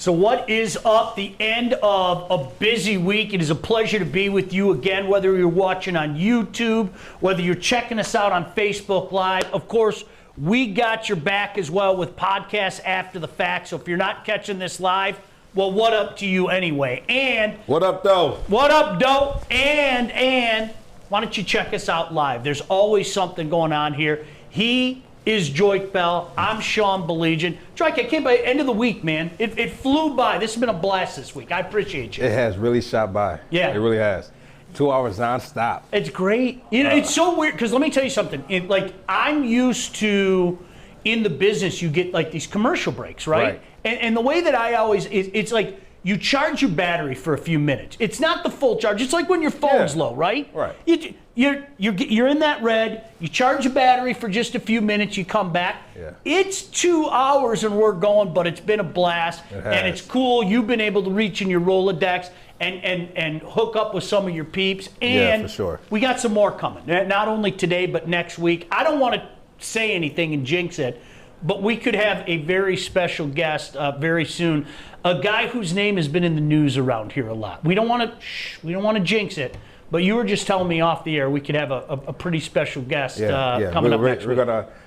So what is up? The end of a busy week. It is a pleasure to be with you again, whether you're watching on YouTube, whether you're checking us out on Facebook Live. Of course, we got your back as well with podcasts after the fact. So if you're not catching this live, well, what up to you anyway? And what up, though? What up, though? And why don't you check us out live? There's always something going on here. He is Joique Bell. I'm Sean Baligian. Joique, I came by the end of the week, man. It flew by. This has been a blast this week. I appreciate you. It has really shot by. Yeah. It really has. 2 hours nonstop. It's great. You know, it's so weird because let me tell you something. I'm used to, in the business, you get like these commercial breaks, right? And the way that I always, it's like you charge your battery for a few minutes. It's not the full charge. It's like when your phone's low, right? Right. You're in that red. You charge your battery for just a few minutes. You come back. Yeah. It's 2 hours and we're going, but it's been a blast. And it's cool. You've been able to reach in your Rolodex and hook up with some of your peeps. And yeah, for sure. We got some more coming. Not only today, but next week. I don't want to say anything and jinx it, but we could have a very special guest very soon. A guy whose name has been in the news around here a lot. We don't want to jinx it, but you were just telling me off the air we could have a pretty special guest coming up next week.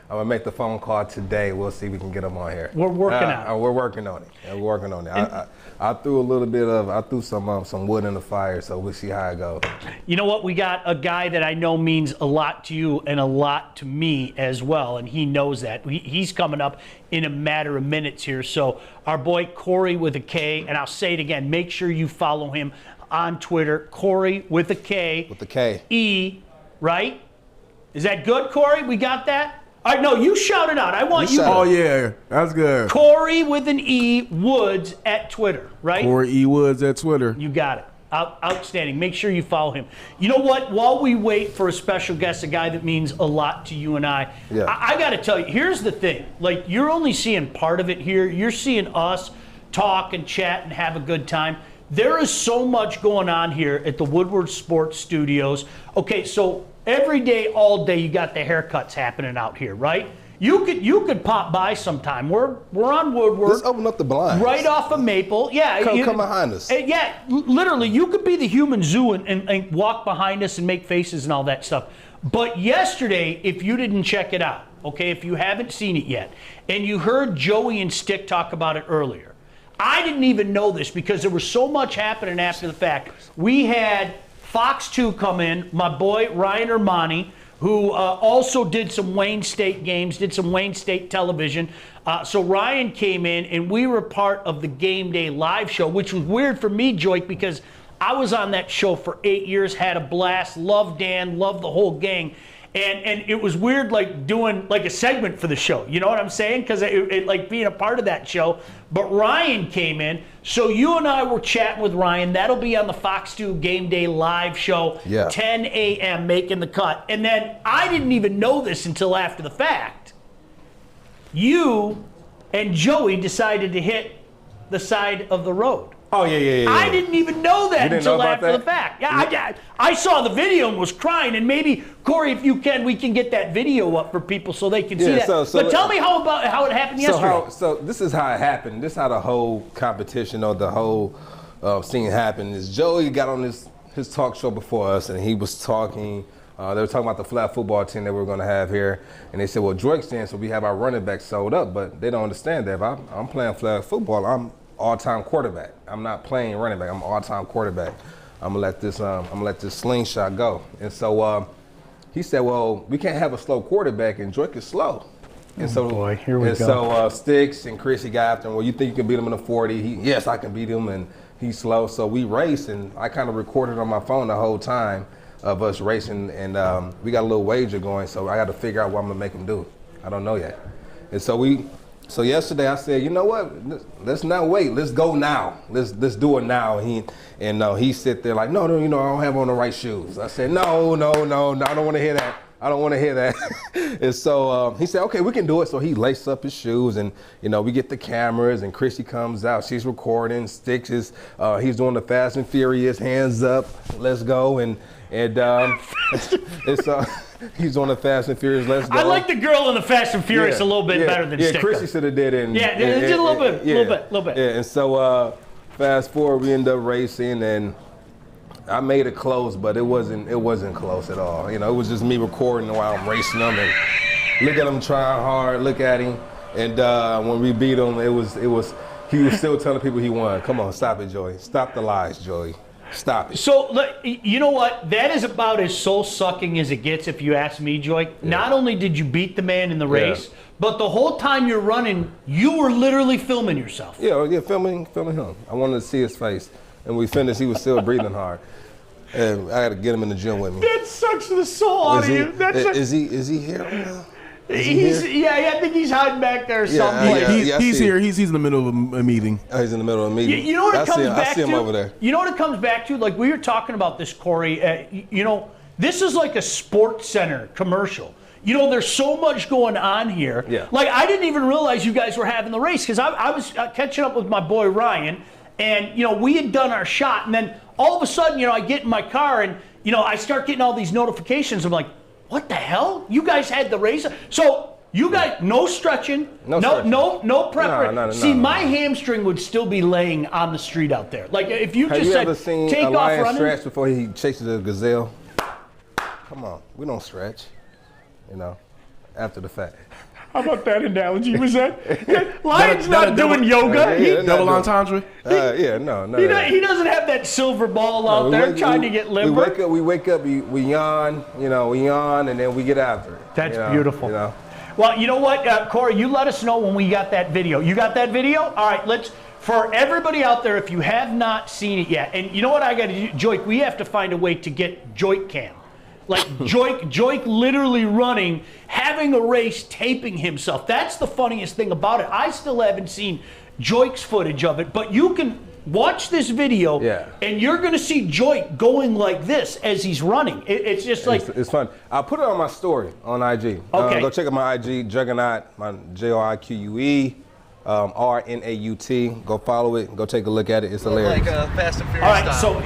I'm gonna make the phone call today. We'll see if we can get him on here. We're working on it. We're working on it. We're working on it. I threw some wood in the fire, so we'll see how it goes. You know what? We got a guy that I know means a lot to you and a lot to me as well, and he knows that. He's coming up in a matter of minutes here. So our boy Corey with a K, and I'll say it again, make sure you follow him on Twitter, Corey with a K. With the K. E, right? Is that good, Corey? We got that? All right, no, you shout it out. I want you. Oh, yeah, that's good. Corey with an E, Woods at Twitter, right? Corey E. Woods at Twitter. You got it. Outstanding. Make sure you follow him. You know what? While we wait for a special guest, a guy that means a lot to you and I got to tell you, here's the thing. Like, you're only seeing part of it here. You're seeing us talk and chat and have a good time. There is so much going on here at the Woodward Sports Studios. Okay, so every day, all day, you got the haircuts happening out here, right? You could pop by sometime. We're on Woodward. Let's open up the blinds. Right off of Maple. Yeah. Come behind us. Yeah, literally, you could be the human zoo and walk behind us and make faces and all that stuff. But yesterday, if you didn't check it out, okay, if you haven't seen it yet, and you heard Joey and Stick talk about it earlier, I didn't even know this because there was so much happening after the fact. We had Fox 2 come in, my boy Ryan Ermani, who also did some Wayne State games, did some Wayne State television. So Ryan came in, and we were part of the Game Day live show, which was weird for me, Joique, because I was on that show for 8 years, had a blast, loved Dan, loved the whole gang. And it was weird, like doing like a segment for the show. You know what I'm saying? Because it like being a part of that show. But Ryan came in, so you and I were chatting with Ryan. That'll be on the Fox 2 Game Day live show, 10 a.m. making the cut. And then I didn't even know this until after the fact. You and Joey decided to hit the side of the road. Oh, yeah. I didn't even know that until after the fact. Yeah, I saw the video and was crying. And maybe, Corey, if you can, we can get that video up for people so they can see that. But tell me how it happened yesterday. So this is how it happened. This is how the whole competition or the whole scene happened. Is Joey got on his talk show before us, and he was talking. They were talking about the flag football team that we're going to have here. And they said, well, Joique's saying, so we have our running back sold up. But they don't understand that. If I'm playing flag football, I'm all-time quarterback. I'm not playing running back. I'm all-time quarterback. I'm gonna let this slingshot go. And so he said, well, we can't have a slow quarterback, and Joique is slow. And here we go. So Sticks and Chrissy got after him. Well, you think you can beat him in a 40? Yes, I can beat him, and he's slow. So we raced, and I kind of recorded on my phone the whole time of us racing, and we got a little wager going. So I got to figure out what I'm gonna make him do. I don't know yet. And so yesterday I said, you know what? Let's not wait. Let's go now. Let's do it now. He sit there like, no, I don't have on the right shoes. I said, no, I don't want to hear that. I don't want to hear that. And so he said, okay, we can do it. So he laced up his shoes, and we get the cameras, and Chrissy comes out. She's recording. Sticks is he's doing the Fast and Furious, hands up, let's go, and so He's on the Fast and Furious. Let's go. I like the girl in the Fast and Furious a little bit better than Sticker. Yeah, Chrissy should have did it. Yeah, just a little bit. Yeah, and so fast forward, we end up racing, and I made it close, but it wasn't close at all. You know, it was just me recording while I'm racing them, and look at him trying hard. Look at him, and when we beat him, he was still telling people he won. Come on, stop it, Joey. Stop the lies, Joey. Stop it. So, you know what? That is about as soul-sucking as it gets, if you ask me, Joique. Yeah. Not only did you beat the man in the race, but the whole time you're running, you were literally filming yourself. Yeah, filming him. I wanted to see his face. And we finished, he was still breathing hard. And I had to get him in the gym with me. That sucks the soul out of you. Is he here right now? I think he's hiding back there or something. He's here. He's in the middle of a meeting. Oh, he's in the middle of a meeting. You know what it comes back to? I see him over there. You know what it comes back to? Like we were talking about this, Corey. You know, this is like a Sports Center commercial. You know, there's so much going on here. Yeah. Like I didn't even realize you guys were having the race because I was catching up with my boy Ryan, and you know we had done our shot, and then all of a sudden, you know, I get in my car and you know I start getting all these notifications. I'm like, what the hell? You guys had the race? So you guys, no stretching, no preparation. No, See, my hamstring would still be laying on the street out there. Like if you just said, ever seen take a off lion running. stretch before he chases a gazelle? Come on, we don't stretch. You know, after the fact. How about that analogy? Was that Lion's not doing yoga? Double entendre? No. He doesn't have that silver ball out there trying to get limber. We wake up, we yawn, and then we get after it. That's beautiful. You know? Well, you know what, Corey, you let us know when we got that video. You got that video? All right, for everybody out there, if you have not seen it yet, and you know what I got to do, Joique, we have to find a way to get Joique Cam. Like Joique literally running, having a race, taping himself. That's the funniest thing about it. I still haven't seen Joique's footage of it, but you can watch this video, and you're going to see Joique going like this as he's running. It's just like... It's fun. I'll put it on my story on IG. Okay. Go check out my IG, Juggernaut, my Joique, RNAUT. Go follow it. Go take a look at it. It's hilarious. Like Fast and Furious All right, style. so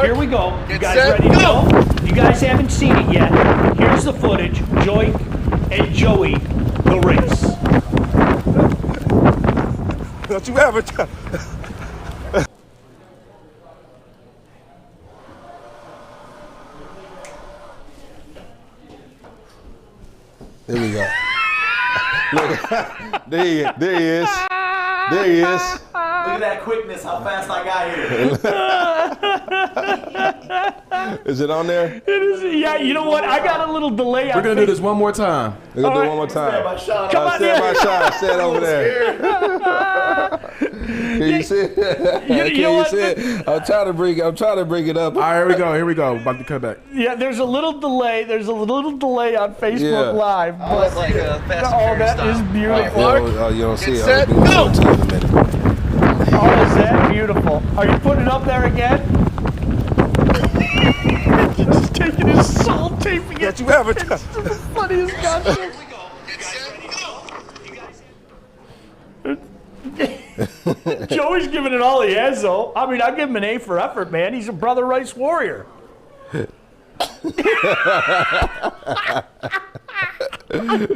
here we go. You guys set, ready to go? You guys haven't seen it yet. Here's the footage. Joique and Joey, the race. Don't you ever There we go. Look, there he is. There he is. Look at that quickness, how fast I got here. Is it on there? It is, yeah, you know what? I got a little delay. We're going to do this one more time. We're going to do it one more time. Come on, stand by Sean. Stand over there. Can you see it? You know what? I'm trying to bring it up. All right, here we go. About to cut back. Yeah, there's a little delay. There's a little delay on Facebook Live. Oh, it's like Fast and Furious that style. is beautiful. Oh, you don't see it. Set, I'll do it to you in a minute. Oh, is that beautiful? Are you putting it up there again? He's just taking his soul, taping it. Don't you ever It's the funniest goddamn. Joey's giving it all he has, though. I mean, I give him an A for effort, man. He's a brother rice warrior. And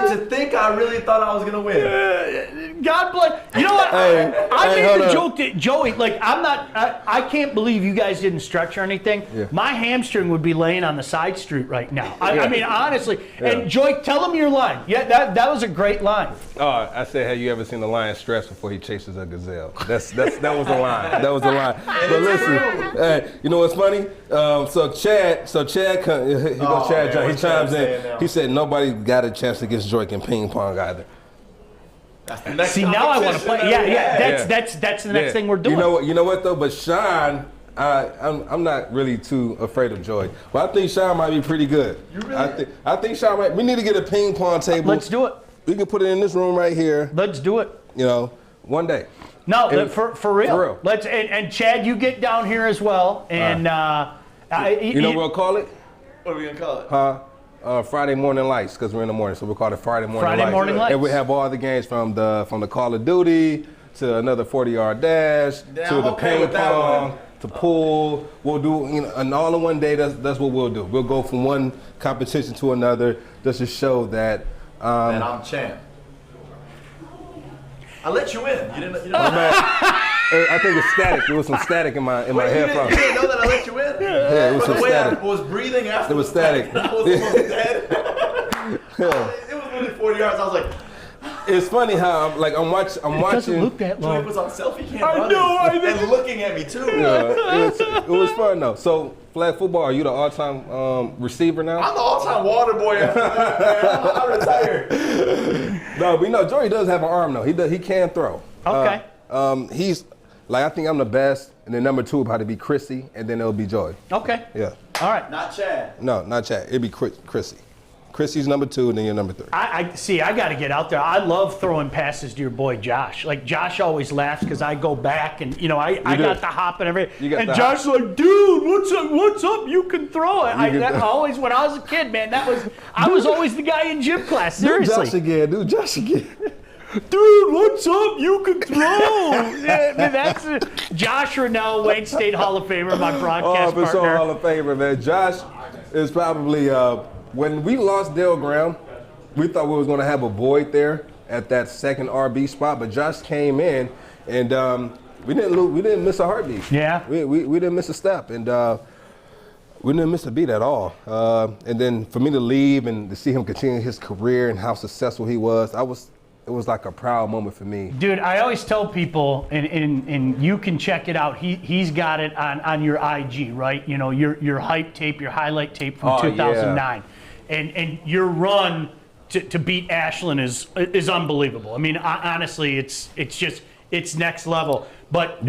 to think I really thought I was going to win. God bless. You know what? I made the joke that Joey, like, I can't believe you guys didn't stretch or anything. Yeah. My hamstring would be laying on the side street right now. I mean, honestly. Yeah. And Joique, tell him your line. Yeah, that was a great line. Oh, I said, have you ever seen a lion stretch before he chases a gazelle? That was the line. That was the line. But listen, hey, you know what's funny? So Chad John, he chimes in. He said nobody got a chance against Joique in ping pong either. See, now I want to play. Yeah. That's the next thing we're doing. You know what though? But Sean, I'm not really too afraid of Joique. But I think Sean might be pretty good. You really? I think Sean might. We need to get a ping pong table. Let's do it. We can put it in this room right here. Let's do it. You know, one day. No, for real. For real. Let's and Chad, you get down here as well. And you know what we'll call it? What are we going to call it? Friday Morning Lights, because we're in the morning, so we'll call it Friday Morning Lights. Lights. And we have all the games from the Call of Duty to another 40-yard dash to the ping pong to pull. We'll do, and all in one day. That's what we'll do. We'll go from one competition to another just to show that. And I'm champ. I let you in. You didn't. I think it's static. There was some static in my headphones. You didn't know that I let you in? Yeah, it was some The way static. I was breathing after. There was static. I was almost dead. Yeah. It was within 40 yards. I was like, It's funny how I'm Doesn't watching. look that Joique long. was on selfie cam. I running know, I know. And looking at me too. It was fun though. So flag football, are you the all-time receiver now? I'm the all-time water boy after that, man. I'm retired. No, but Joique does have an arm though. He can throw. Okay. He's like, I think I'm the best, and then number 2 will probably be Chrissy, and then it'll be Joy. Okay. Yeah. All right. Not Chad. No, not Chad. It'd be Chrissy. Chrissy's number 2, and then you're number 3. I see. I got to get out there. I love throwing passes to your boy Josh. Like Josh always laughs because I go back and I got the hop and everything. And Josh's like, dude, what's up? You can throw it. Always when I was a kid, man, I was always the guy in gym class. Seriously. Do Josh again. Dude, what's up? You can throw. Yeah, man, that's Josh Rennell, Wayne State Hall of Famer, my broadcast for sure, partner. Hall of Famer, man. Josh is probably when we lost Dale Graham, we thought we was going to have a void there at that second RB spot, but Josh came in and we didn't miss a heartbeat. Yeah. We didn't miss a step, and we didn't miss a beat at all. And then for me to leave and to see him continue his career and how successful he was, it was like a proud moment for me. Dude, I always tell people, and you can check it out. He's got it on your IG, right? Your hype tape, your highlight tape from 2009, and your run to beat Ashland is unbelievable. I mean, honestly, it's next level. But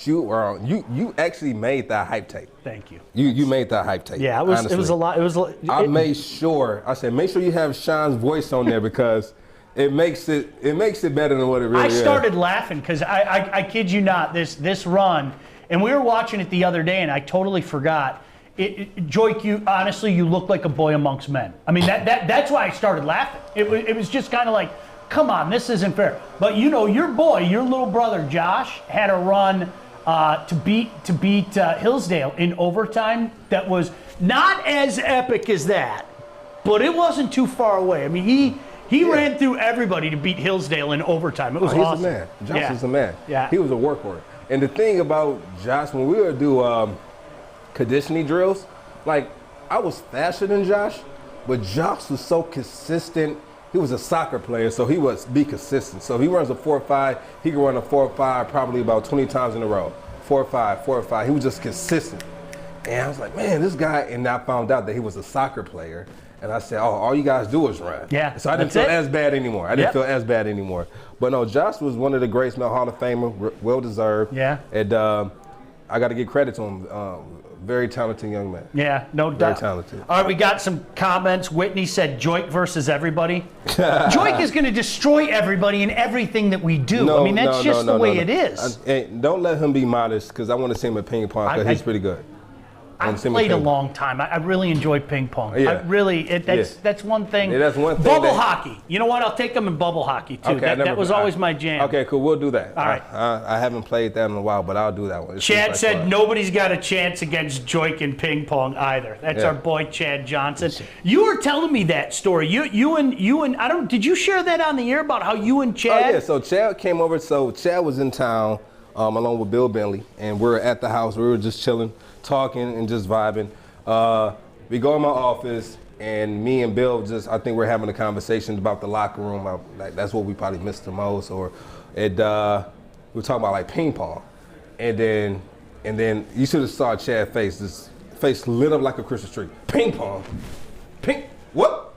you actually made that hype tape. Thank you. You made that hype tape. Yeah, it was a lot. I made sure. I said, make sure you have Sean's voice on there because. It makes it better than what it really is. I started laughing because I kid you not, this run, and we were watching it the other day, and I totally forgot. Joique, you look like a boy amongst men. I mean, that's why I started laughing. It was just kind of like, come on, this isn't fair. But your little brother Josh had a run to beat Hillsdale in overtime that was not as epic as that, but it wasn't too far away. I mean, He ran through everybody to beat Hillsdale in overtime. It was awesome. He's a man. Josh is a man. Yeah. He was a workhorse. And the thing about Josh, when we would do conditioning drills, like I was faster than Josh, but Josh was so consistent. He was a soccer player, so he was be consistent. So if he runs a 4.5, he can run a 4.5 probably about 20 times in a row. 4.5, 4.5. He was just consistent. And I was like, man, this guy, and I found out that he was a soccer player. And I said, all you guys do is run. Yeah. So I didn't feel as bad anymore. But no, Josh was one of the greats, Hall of Famer, well deserved. Yeah. And I got to give credit to him. Very talented young man. Yeah, no doubt. Very talented. All right, we got some comments. Whitney said Joique versus everybody. Joique is going to destroy everybody and everything that we do. I mean, that's just the way it is. Don't let him be modest because I want to see him at ping pong because he's pretty good. I played a long time. I really enjoy ping pong. Yeah. That's one thing. Yeah, that's one thing. Bubble hockey. You know what? I'll take them in bubble hockey too. Okay, that was always my jam. Okay, cool. We'll do that. All right. I haven't played that in a while, but I'll do that one. Chad said nobody's got a chance against Joique in ping pong either. That's our boy Chad Johnson. You were telling me that story. You and I don't. Did you share that on the air about how you and Chad? Oh yeah. So Chad came over. So Chad was in town along with Bill Bentley, and we're at the house. We were just chilling, talking, and just vibing. We go in my office, and me and Bill I think we're having a conversation about the locker room. That's what we probably missed the most. We're talking about like ping pong. And then you should have saw Chad's face. This face lit up like a Christmas tree. Ping pong. What?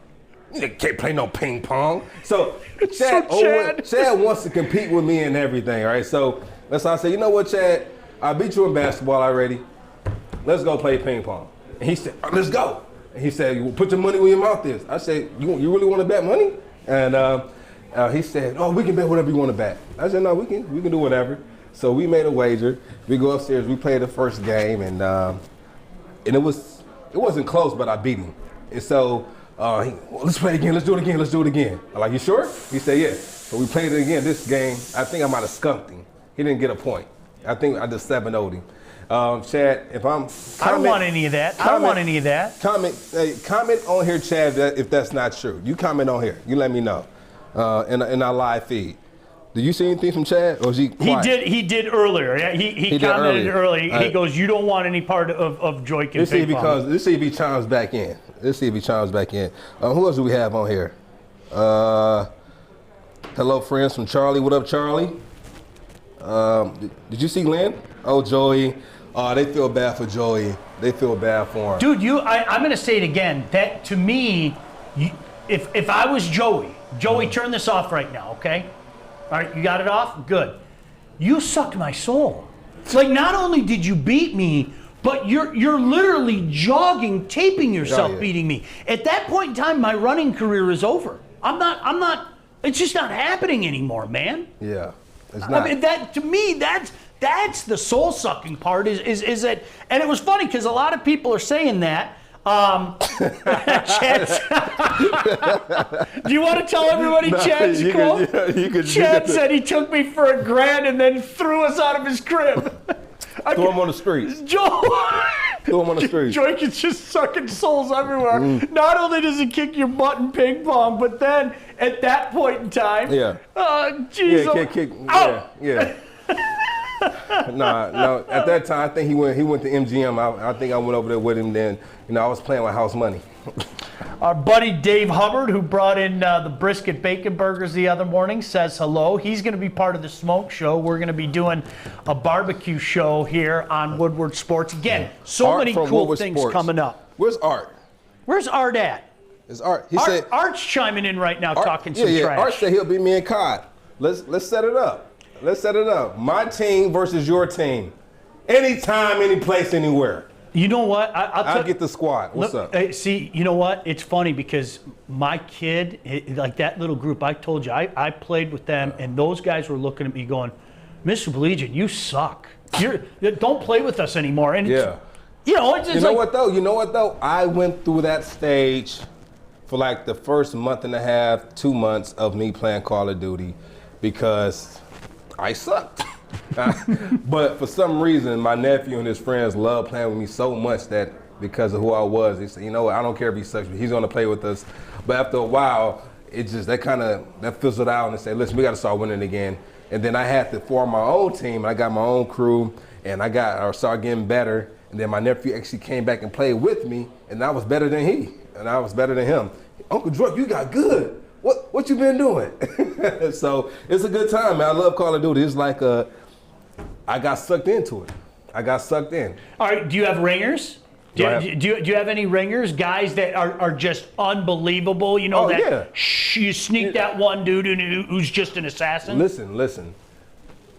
You can't play no ping pong. So Chad wants to compete with me and everything, right? So that's why I said, you know what, Chad? I beat you in basketball already. Let's go play ping pong. And he said, let's go. And he said, put your money where your mouth is. I said, you really want to bet money? And he said, oh, we can bet whatever you want to bet. I said, no, we can do whatever. So we made a wager. We go upstairs. We played the first game, and it wasn't close, but I beat him. And so let's play again. Let's do it again. I'm like, you sure? He said, yeah. So we played it again. This game, I think I might have skunked him. He didn't get a point. I think I just 7-0'd him. Chad, if I'm I don't want any of that. I don't want any of that. Comment on here, Chad, if that's not true. You comment on here. You let me know in our live feed. Did you see anything from Chad, or was he quiet? He did earlier. Yeah, he commented earlier. He goes, "You don't want any part of Joique and ping pong." Let's see if he chimes back in. Who else do we have on here? Hello, friends from Charlie. What up, Charlie? Did you see Lynn? Oh, Joey. They feel bad for Joey. They feel bad for him. Dude, I'm going to say it again. That, to me, if I was Joey, turn this off right now, okay? All right, you got it off? Good. You sucked my soul. Like, not only did you beat me, but you're literally jogging, taping yourself, beating me. At that point in time, my running career is over. I'm not, it's just not happening anymore, man. Yeah, it's not. I mean, that, to me, that's the soul-sucking part is that, and it was funny because a lot of people are saying that. Chad, do you want to tell everybody Chad's quote? Chad said he took me for $1,000 and then threw us out of his crib. Threw him on the streets. Threw him on the streets. Joique is just sucking souls everywhere. Not only does he kick your butt in ping pong, but then at that point in time, geez, yeah. No. At that time, I think he went to MGM. I think I went over there with him. Then, I was playing with house money. Our buddy Dave Hubbard, who brought in the brisket bacon burgers the other morning, says hello. He's going to be part of the smoke show. We're going to be doing a barbecue show here on Woodward Sports. Again, many cool Woodward things Sports. coming up. Where's Art? Where's Art at? It's Art. He Art, said Art's chiming in right now, talking some trash. Art said he'll beat me in COD. Let's set it up. My team versus your team. Anytime, any place, anywhere. You know what? I'll get the squad. What's up? See, you know what? It's funny because my kid, like that little group, I told you, I played with them, and those guys were looking at me going, Mr. Baligian, you suck. Don't play with us anymore. And yeah. It's you know what though? I went through that stage for like the first month and a half, 2 months of me playing Call of Duty because I sucked. But for some reason, my nephew and his friends loved playing with me so much that because of who I was, they said, I don't care if he sucks, but he's going to play with us. But after a while, it just, that fizzled out and they said, listen, we got to start winning again. And then I had to form my own team. I got my own crew, and I started getting better. And then my nephew actually came back and played with me, and I was better than he, and I was better than him. Uncle Joique, you got good. What you been doing? So it's a good time, man. I love Call of Duty. It's like I got sucked into it. I got sucked in. All right, do you have ringers? Do you have any ringers? Guys that are just unbelievable? You sneak that one dude who's just an assassin? Listen.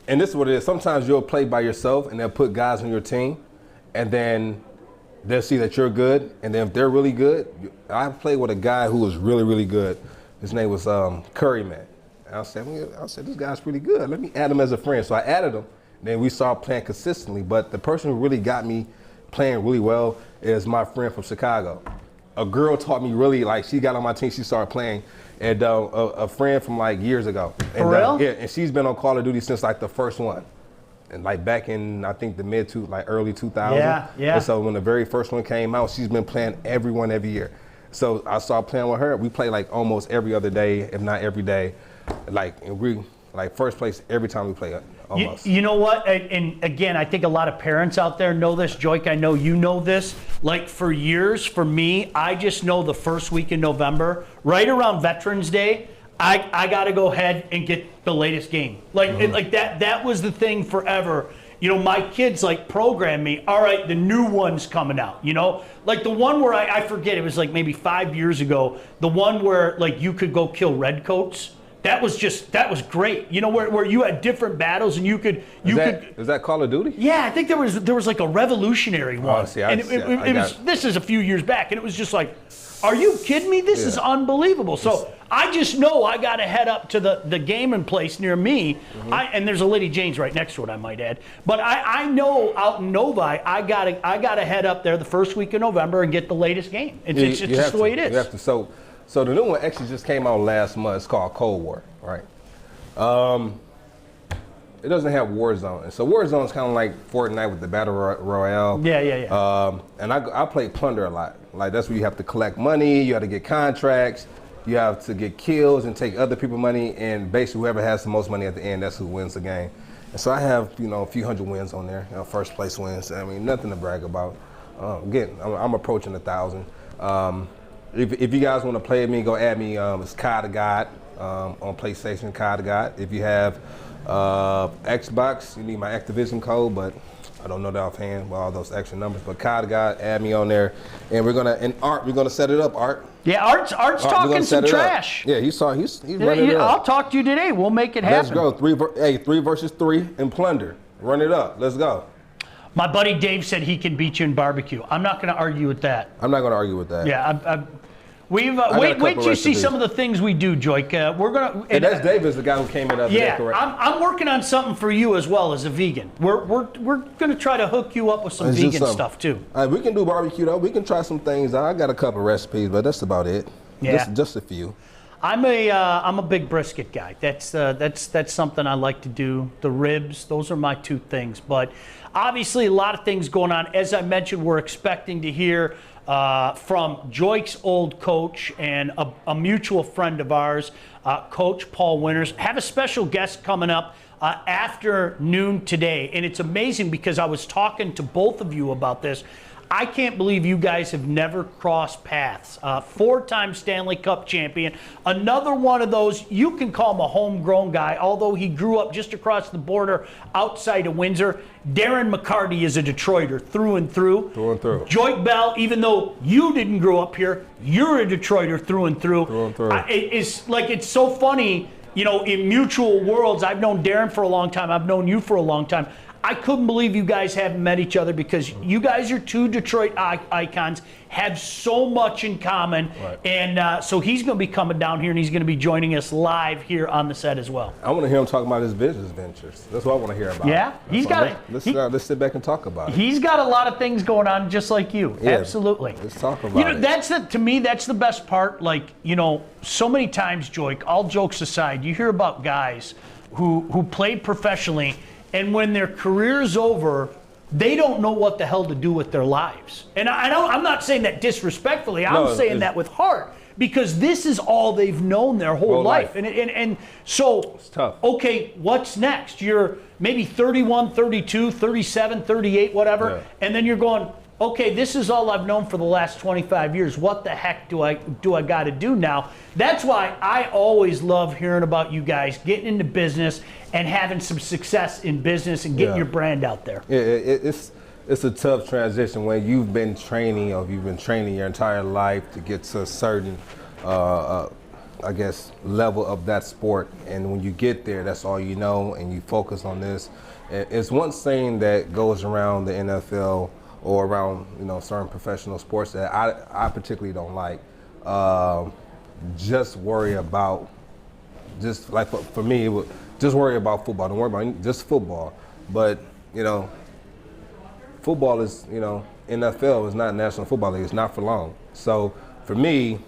And this is what it is. Sometimes you'll play by yourself and they'll put guys on your team and then they'll see that you're good. And then if they're really good, I played with a guy who was really, really good. His name was Curry Man. And I said, this guy's pretty good. Let me add him as a friend. So I added him. Then we started playing consistently. But the person who really got me playing really well is my friend from Chicago. A girl taught me really, she got on my team, she started playing. And a friend from years ago. For real? Yeah, and she's been on Call of Duty since the first one. And back in, I think early 2000. Yeah. And so when the very first one came out, she's been playing every year. So I started playing with her. We play almost every other day, if not every day. And we first place every time we play almost. You know what? And again, I think a lot of parents out there know this. Joique, I know you know this. For years, for me, I just know the first week in November, right around Veterans Day, I got to go ahead and get the latest game. That was the thing forever. My kids program me, all right, the new one's coming out, the one where I forget, it was maybe 5 years ago, the one where you could go kill redcoats. That was great. Where you had different battles and Is that Call of Duty? Yeah, I think there was a revolutionary one. This is a few years back, and it was just are you kidding me? This is unbelievable. So I just know I got to head up to the gaming place near me. Mm-hmm. And there's a Lady Jane's right next to it, I might add. But I know out in Novi, I gotta head up there the first week of November and get the latest game. It's just the way it is. You have to. So the new one actually just came out last month. It's called Cold War, right? it doesn't have Warzone. And so Warzone is kind of like Fortnite with the Battle Royale. Yeah. And I play Plunder a lot. Like that's where you have to collect money, you have to get contracts, you have to get kills and take other people's money, and basically whoever has the most money at the end, that's who wins the game. And so I have, a few hundred wins on there, first place wins. I mean, nothing to brag about. Again, I'm approaching 1,000. If you guys want to play with me, go add me. It's Kai the God on PlayStation, Kai the God. If you have Xbox, you need my Activision code, but I don't know that offhand with all those extra numbers. But Kai the God, add me on there, and we're gonna set it up. Art. Yeah, Art's talking some trash. Yeah, he's running it up. I'll talk to you today. We'll make it happen. Let's go. 3 versus 3 in Plunder. Run it up. Let's go. My buddy Dave said he can beat you in barbecue. I'm not going to argue with that. I'm not going to argue with that. Yeah, wait till you see some of the things we do, Joique. We're gonna. And that's Davis, the guy who came in up. Yeah, I'm working on something for you as well as a vegan. We're gonna try to hook you up with some vegan stuff too. We can do barbecue though. We can try some things. I got a couple recipes, but that's about it. Yeah, just a few. I'm a big brisket guy. That's something I like to do. The ribs, those are my two things. But obviously, a lot of things going on. As I mentioned, we're expecting to hear from Joique's old coach and a mutual friend of ours, Coach Paul Winters. Have a special guest coming up after noon today. And it's amazing because I was talking to both of you about this. I can't believe you guys have never crossed paths. 4-time Stanley Cup champion. Another one of those, you can call him a homegrown guy, although he grew up just across the border outside of Windsor. Darren McCarty is a Detroiter through and through. Through and through. Joique Bell, even though you didn't grow up here, you're a Detroiter through and through. Through and through. It's so funny, in mutual worlds. I've known Darren for a long time. I've known you for a long time. I couldn't believe you guys haven't met each other because you guys are two Detroit icons, have so much in common. Right. And so he's going to be coming down here and he's going to be joining us live here on the set as well. I want to hear him talk about his business ventures. That's what I want to hear about. Yeah, he's got it. Let's sit back and talk about it. He's got a lot of things going on just like you. Yeah, absolutely. Let's talk about it. To me, that's the best part. So many times, Joique, all jokes aside, you hear about guys who played professionally, and when their career is over, they don't know what the hell to do with their lives. And I'm not saying that disrespectfully. I'm saying that with heart, because this is all they've known their whole life. And so, it's tough. Okay, what's next? You're maybe 31, 32, 37, 38, whatever, Yeah. and then you're going, okay, this is all I've known for the last 25 years. What the heck do I got to do now? That's why I always love hearing about you guys getting into business and having some success in business and getting your brand out there. Yeah, it's a tough transition when you've been training your entire life to get to a certain, level of that sport. And when you get there, that's all you know, and you focus on this. It's one saying that goes around the NFL or around certain professional sports that I particularly don't like. Just worry about, just like for me, just worry about football. Don't worry about just football. But football is NFL is not National Football League. It's not for long. So for me,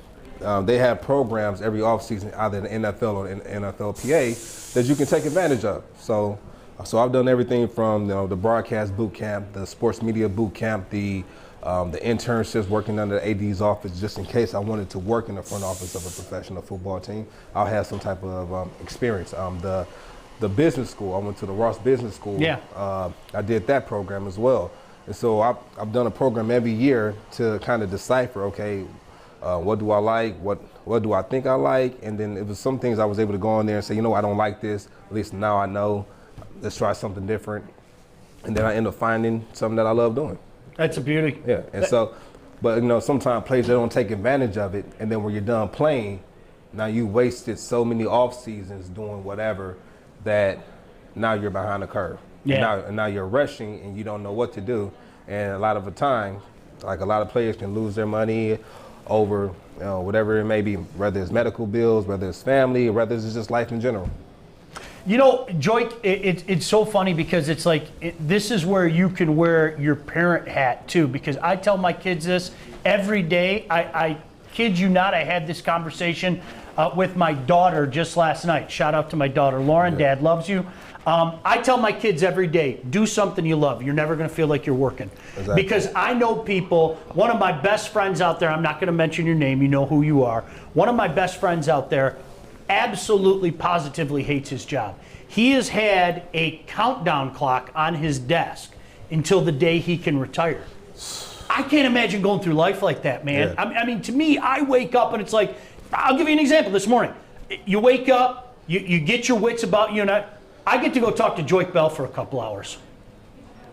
they have programs every offseason, either the NFL or the NFLPA, that you can take advantage of. So I've done everything from the broadcast boot camp, the sports media boot camp, the internships working under the AD's office, just in case I wanted to work in the front office of a professional football team. I'll have some type of experience. The business school, I went to the Ross Business School. Yeah. I did that program as well. And so I've done a program every year to kind of decipher, okay, what do I like, what do I think I like, and then it was some things I was able to go in there and say, I don't like this, at least now I know. Let's try something different. And then I end up finding something that I love doing. That's a beauty. Yeah, and so, but sometimes players, they don't take advantage of it. And then when you're done playing, now you wasted so many off seasons doing whatever that now you're behind the curve. Yeah. And now you're rushing and you don't know what to do. And a lot of the time, like a lot of players can lose their money over whatever it may be, whether it's medical bills, whether it's family, or whether it's just life in general. Joique, it's so funny because it's like this is where you can wear your parent hat too, because I tell my kids this every day. I kid you not, I had this conversation with my daughter just last night. Shout out to my daughter, Lauren. Dad loves you. I tell my kids every day, do something you love. You're never going to feel like you're working. Exactly. Because I know people, one of my best friends out there, I'm not going to mention your name, you know who you are. One of my best friends out there absolutely positively hates his job. He has had a countdown clock on his desk until the day he can retire. I can't imagine going through life like that, man. Yeah. I mean, to me, I wake up and it's like, I'll give you an example this morning. You wake up, you get your wits about you, and I get to go talk to Joique Bell for a couple hours.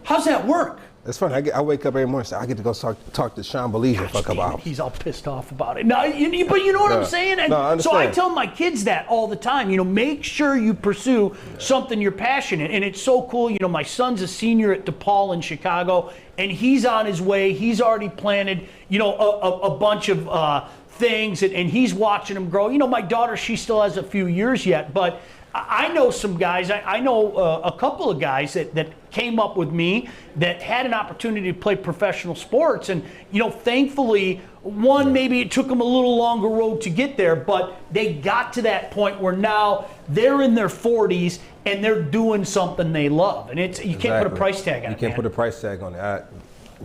How's that work? It's funny. I wake up every morning and say, I get to go talk to Sean Baligian for a couple hours. He's all pissed off about it. No, but you know what I'm saying? And No, I so I understand. tell my kids that all the time. Make sure you pursue something you're passionate. And it's so cool. My son's a senior at DePaul in Chicago, and he's on his way. He's already planted, a bunch of things, and he's watching them grow. My daughter, she still has a few years yet, but I know some guys, I know a couple of guys that came up with me that had an opportunity to play professional sports. And, thankfully, one, maybe it took them a little longer road to get there, but they got to that point where now they're in their 40s and they're doing something they love. And you can't put a price tag on it. You can't put a price tag on it.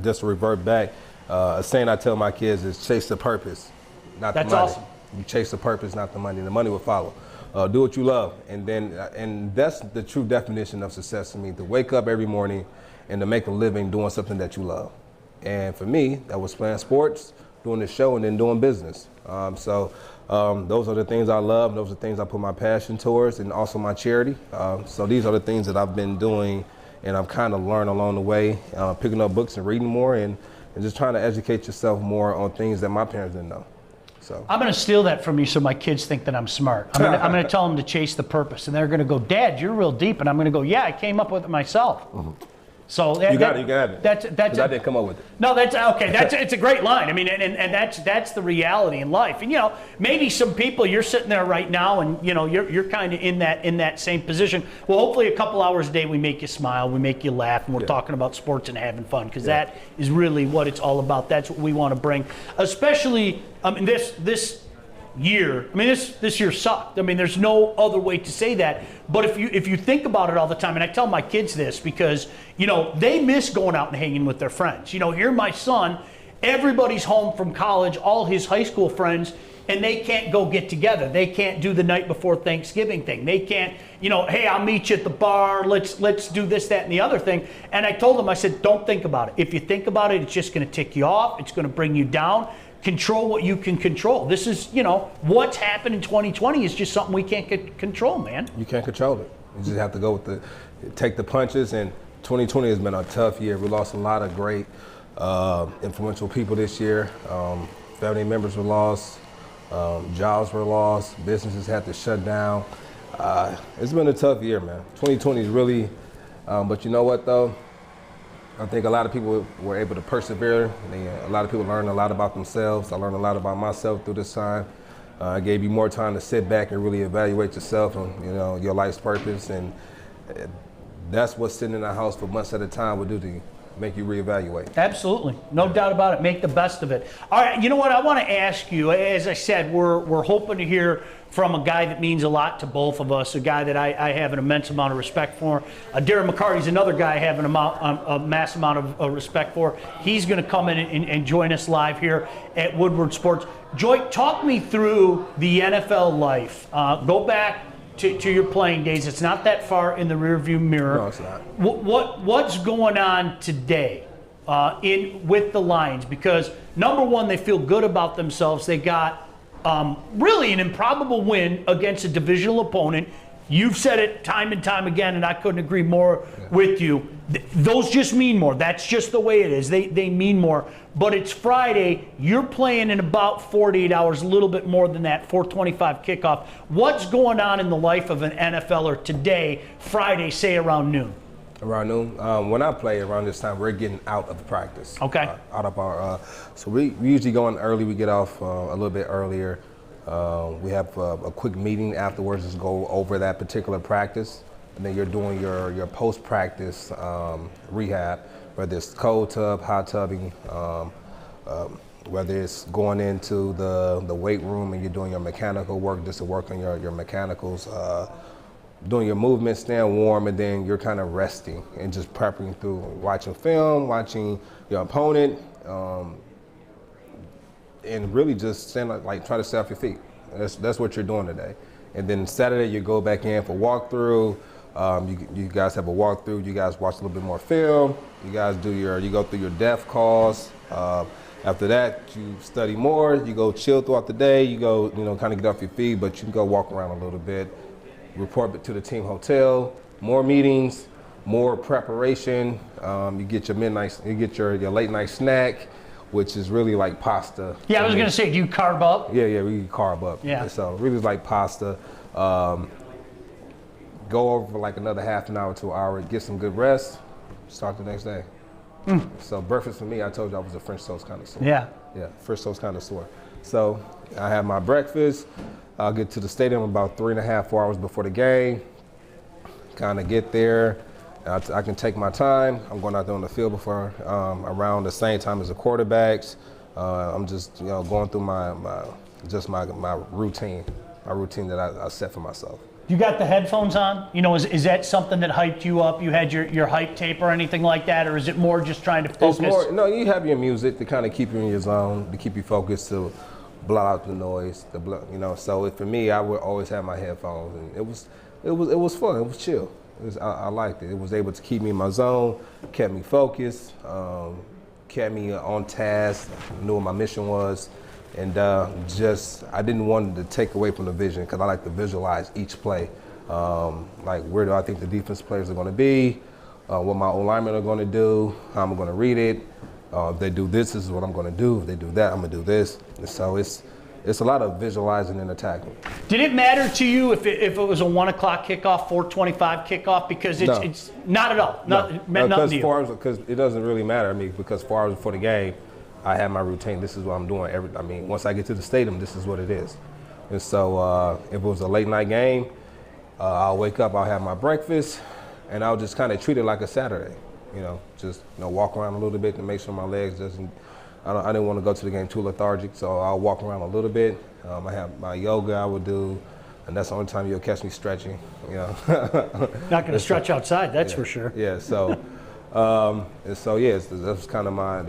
Just to revert back, a saying I tell my kids is chase the purpose, not the money. That's awesome. You chase the purpose, not the money. The money will follow. Do what you love, and that's the true definition of success to me. To wake up every morning and to make a living doing something that you love. And for me, that was playing sports, doing the show, and then doing business. So those are the things I love. Those are the things I put my passion towards, and also my charity. So these are the things that I've been doing, and I've kind of learned along the way, picking up books and reading more, and just trying to educate yourself more on things that my parents didn't know. So I'm going to steal that from you so my kids think that I'm smart. I'm going to tell them to chase the purpose. And they're going to go, Dad, you're real deep. And I'm going to go, yeah, I came up with it myself. Mm-hmm. So you got it. That's I didn't come up with it. No, that's okay. It's a great line. I mean, and that's the reality in life. And maybe some people, you're sitting there right now, and you're kind of in that same position. Well, hopefully a couple hours a day we make you smile, we make you laugh, and we're talking about sports and having fun, because that is really what it's all about. That's what we want to bring, especially this year. I mean, this year sucked. I mean, there's no other way to say that. But if you think about it all the time, and I tell my kids this because they miss going out and hanging with their friends. Here my son, everybody's home from college, all his high school friends, and they can't go get together. They can't do the night before Thanksgiving thing. They can't, hey, I'll meet you at the bar. Let's do this, that, and the other thing. And I told them, I said, don't think about it. If you think about it, it's just going to tick you off. It's going to bring you down. Control what you can control. This is, what's happened in 2020 is just something we can't control, man. You can't control it. You just have to go with take the punches. And 2020 has been a tough year. We lost a lot of great, influential people this year. Family members were lost. Jobs were lost. Businesses had to shut down. It's been a tough year, man. 2020 is really, but you know what though? I think a lot of people were able to persevere. A lot of people learned a lot about themselves. I learned a lot about myself through this time. I gave you more time to sit back and really evaluate yourself and your life's purpose. And that's what sitting in the house for months at a time would do to you. Make you reevaluate. Absolutely. No doubt about it. Make the best of it. All right, you know what? I want to ask you, as I said, we're hoping to hear from a guy that means a lot to both of us, a guy that I have an immense amount of respect for. Darren McCarty's another guy I have a mass amount of respect for. He's going to come in and join us live here at Woodward Sports. Joique, talk me through the NFL life. Go back to your playing days. It's not that far in the rearview mirror. No, it's not. What's going on today with the Lions? Because number one, they feel good about themselves. They got really an improbable win against a divisional opponent. You've said it time and time again, and I couldn't agree more with you. Those just mean more. That's just the way it is. They mean more. But it's Friday. You're playing in about 48 hours, a little bit more than that, 4:25 kickoff. What's going on in the life of an NFLer today, Friday, say around noon? Around noon. When I play around this time, we're getting out of practice. Okay. Out of our. So we usually go in early. We get off a little bit earlier. We have a quick meeting afterwards. Just go over that particular practice, and then you're doing your post-practice rehab, whether it's cold tub, hot tubbing, whether it's going into the weight room and you're doing your mechanical work just to work on your mechanicals. doing your movements, staying warm, and then you're kind of resting and just prepping through watching film, watching your opponent, and really just stand like try to stay off your feet. That's what you're doing today. And then Saturday you go back in for walkthrough. You guys have a walkthrough. You guys watch a little bit more film. You guys you go through your depth calls. After that, you study more. You go chill throughout the day. You go, kind of get off your feet, but you can go walk around a little bit. Report to the team hotel. More meetings, more preparation. You get your your late night snack, which is really like pasta. Yeah, I was gonna say, do you carb up? Yeah, we carb up. Yeah. So really like pasta. Go over for like another half an hour to an hour, get some good rest, start the next day. So breakfast for me, I told you I was a French toast connoisseur. Yeah. Yeah, French toast connoisseur. So I have my breakfast. I'll get to the stadium about 3.5, 4 hours before the game. Kind of get there. I can take my time. I'm going out there on the field before around the same time as the quarterbacks. I'm just going through my routine, that I set for myself. You got the headphones on? Is that something that hyped you up? You had your hype tape or anything like that, or is it more just trying to focus? No, you have your music to kind of keep you in your zone, to keep you focused, to blot out the noise. So for me, I would always have my headphones, and it was fun. It was chill. I liked it. It was able to keep me in my zone, kept me focused, kept me on task, knew what my mission was. And I didn't want to take away from the vision, because I like to visualize each play. Like, where do I think the defense players are going to be, what my O-linemen are going to do, how I'm going to read it. If they do this is what I'm going to do. If they do that, I'm going to do this. And so it's a lot of visualizing and attacking. Did it matter to you if it was a 1 o'clock kickoff, 4:25 kickoff? Because it's not at all. It meant nothing to you. Because it doesn't really matter to me, because 4 hours before the game, I have my routine. This is what I'm doing. Once I get to the stadium, this is what it is. And so if it was a late night game, I'll wake up, I'll have my breakfast, and I'll just kind of treat it like a Saturday. Walk around a little bit to make sure my legs doesn't. I didn't want to go to the game too lethargic, so I'll walk around a little bit. I have my yoga I would do, and that's the only time you'll catch me stretching. Not going to stretch outside, that's for sure. Yeah. So. That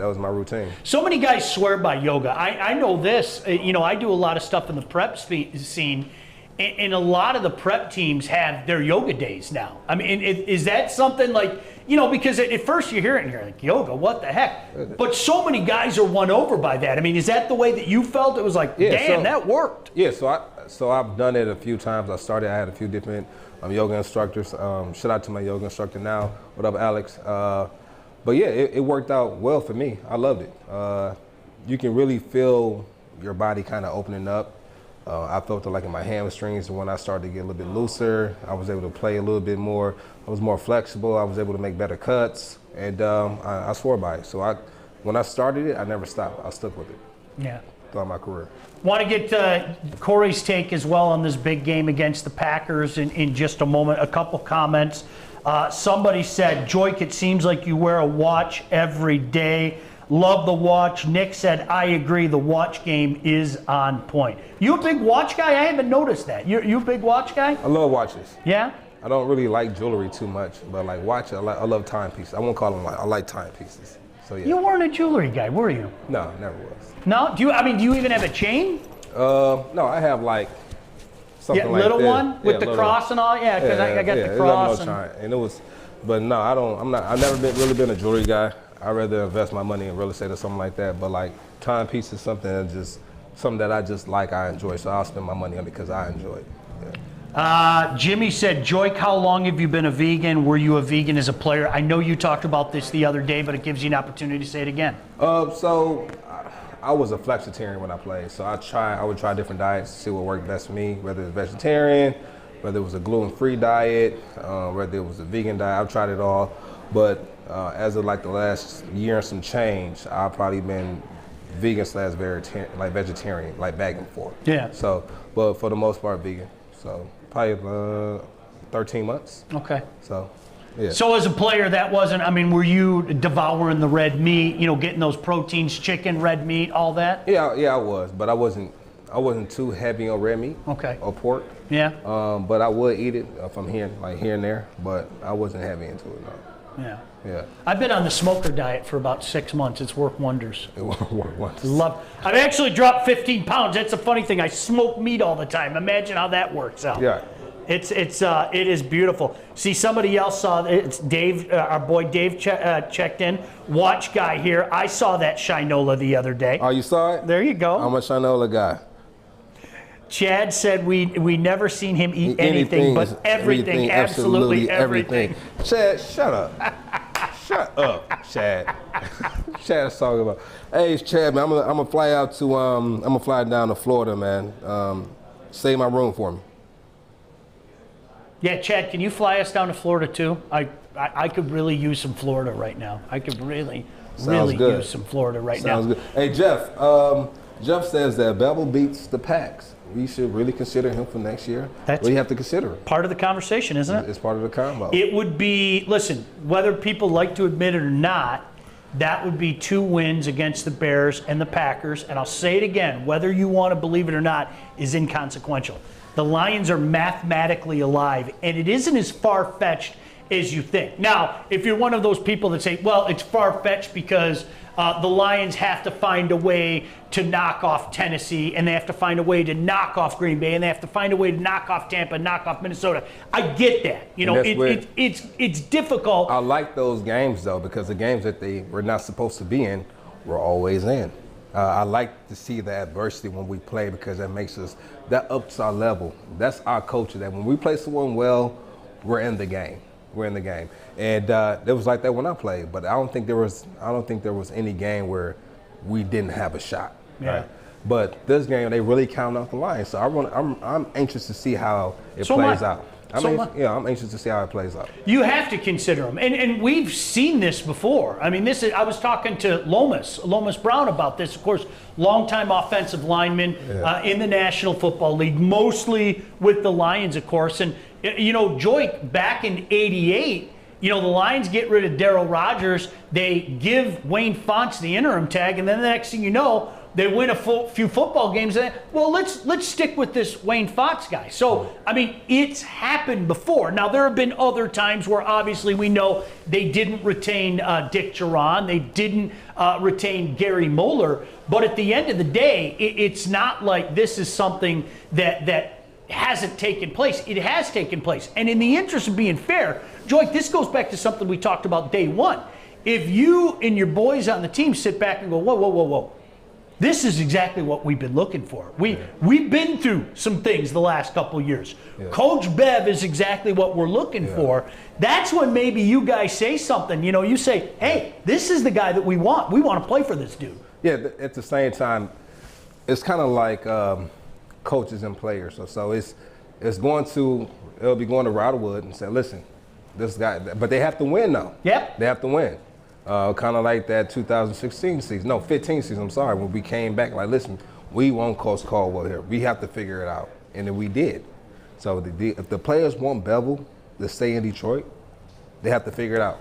was my routine. So many guys swear by yoga. I know this. I do a lot of stuff in the prep scene, and a lot of the prep teams have their yoga days now. I mean, is that something like, because at first you hear it and you're like, yoga, what the heck? But so many guys are won over by that. I mean, is that the way that you felt? It was like, damn, that worked. Yeah, so I've done it a few times. I had a few different yoga instructors. Shout out to my yoga instructor now. What up, Alex? But yeah, it worked out well for me. I loved it. You can really feel your body kind of opening up. I felt it like in my hamstrings, and when I started to get a little bit looser, I was able to play a little bit more. I was more flexible. I was able to make better cuts, and I swore by it. So when I started it, I never stopped. I stuck with it. Yeah. Throughout my career. Want to get Corey's take as well on this big game against the Packers in just a moment. A couple comments. Somebody said, Joique, it seems like you wear a watch every day. Love the watch. Nick said, I agree, the watch game is on point. You a big watch guy? I haven't noticed that. You a big watch guy? I love watches. Yeah? I don't really like jewelry too much, but like watch, I love timepieces. I won't call them I like timepieces. So yeah. You weren't a jewelry guy, were you? No, never was. No? Do you even have a chain? No, I have like something like little this. one with the cross and all. Yeah, because I got the cross. And it was, but no, I've never really been a jewelry guy. I'd rather invest my money in real estate or something like that. But like timepiece is something that I just like. I enjoy, so I'll spend my money on it because I enjoy it. Yeah. Jimmy said, Joique, how long have you been a vegan? Were you a vegan as a player? I know you talked about this the other day, but it gives you an opportunity to say it again. So I was a flexitarian when I played. So I would try different diets to see what worked best for me, whether it's vegetarian, whether it was a gluten-free diet, whether it was a vegan diet. I've tried it all. But as of like the last year and some change, I've probably been vegan / vegetarian, like back and forth. Yeah. So, but for the most part, vegan. So probably 13 months. Okay. So, yeah. So as a player, were you devouring the red meat, getting those proteins, chicken, red meat, all that? Yeah, I was, but I wasn't I wasn't too heavy on red meat. Okay. Or pork. Yeah. But I would eat it from here and there. But I wasn't heavy into it. No. Yeah. Yeah. I've been on the smoker diet for about 6 months. It's worked wonders. It worked once. I've actually dropped 15 pounds. That's a funny thing. I smoke meat all the time. Imagine how that works out. Yeah. It is beautiful. See, somebody else saw it's Dave, our boy Dave checked in. Watch guy here. I saw that Shinola the other day. Oh, you saw it? There you go. I'm a Shinola guy. Chad said we never seen him eat anything but everything, absolutely everything. Chad, shut up. Shut up, Chad. Chad is talking about. Hey, Chad, man, I'm gonna fly out to I'm gonna fly down to Florida, man. Save my room for me. Yeah, Chad, can you fly us down to Florida too? I could really use some Florida right now. I could really use some Florida right now. Sounds good. Hey, Jeff. Jeff says that Bevel beats the Packs. We should really consider him for next year. We have to consider him. Part of the conversation, isn't it? It's part of the combo. It would be, listen, whether people like to admit it or not, that would be 2 wins against the Bears and the Packers. And I'll say it again, whether you want to believe it or not is inconsequential. The Lions are mathematically alive, and it isn't as far-fetched as you think. Now, if you're one of those people that say, well, it's far-fetched because the Lions have to find a way to knock off Tennessee, and they have to find a way to knock off Green Bay, and they have to find a way to knock off Tampa, knock off Minnesota. I get that. You know, it's difficult. I like those games, though, because the games that they were not supposed to be in were always in. I like to see the adversity when we play because that ups our level. That's our culture, that when we play someone well, we're in the game. We're in the game. And it was like that when I played, but I don't think there was any game where we didn't have a shot. Yeah. Right? But this game, they really counted off the line. So I'm anxious to see how it plays out. I'm anxious to see how it plays out. You have to consider them, and we've seen this before. I mean, I was talking to Lomas Brown about this. Of course, longtime offensive lineman in the National Football League, mostly with the Lions, of course. And you know, Joique back in '88. You know, the Lions get rid of Darryl Rogers. They give Wayne Fontes the interim tag, and then the next thing you know, they win a few football games. And well, let's stick with this Wayne Fontes guy. So, I mean, it's happened before. Now, there have been other times where obviously we know they didn't retain Dick Geron. They didn't retain Gary Moeller. But at the end of the day, it's not like this is something that hasn't taken place. It has taken place. And in the interest of being fair, Joique, this goes back to something we talked about day one. If you and your boys on the team sit back and go, whoa, this is exactly what we've been looking for. We've been through some things the last couple of years. Yeah. Coach Bev is exactly what we're looking for. That's when maybe you guys say something. You know, you say, hey, this is the guy that we want. We want to play for this dude. Yeah, at the same time, it's kind of like coaches and players. So it'll be going to Riderwood and say, listen, this guy, but they have to win though. Yep. They have to win. Kind of like that 2016 season, no, 15 season, I'm sorry, when we came back, like, listen, we want Coach Caldwell here. We have to figure it out. And then we did. So if the players want Bevel to stay in Detroit, they have to figure it out.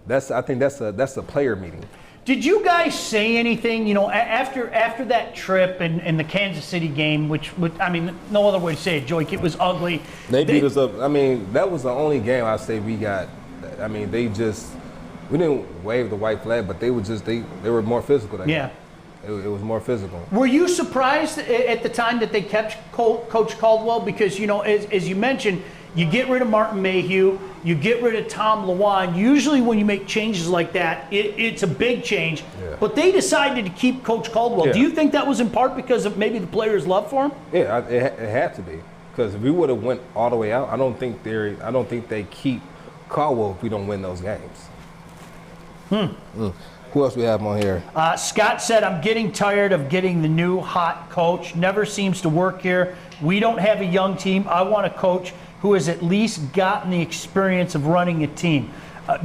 I think that's a player meeting. Did you guys say anything, you know, after that trip and the Kansas City game, which I mean, no other way to say it, Joique, it was ugly. They beat us up. I mean, that was the only game I say we got. I mean, we didn't wave the white flag, but they were more physical. It was more physical. Were you surprised at the time that they kept Coach Caldwell? Because, you know, as you mentioned, you get rid of Martin Mayhew, you get rid of Tom Lewan. Usually when you make changes like that, it's a big change. Yeah. But they decided to keep Coach Caldwell. Yeah. Do you think that was in part because of maybe the players' love for him? Yeah, it had to be. Because if we would have went all the way out, I don't think they keep Caldwell if we don't win those games. Who else we have on here? Scott said, I'm getting tired of getting the new hot coach. Never seems to work here. We don't have a young team. I want a coach who has at least gotten the experience of running a team.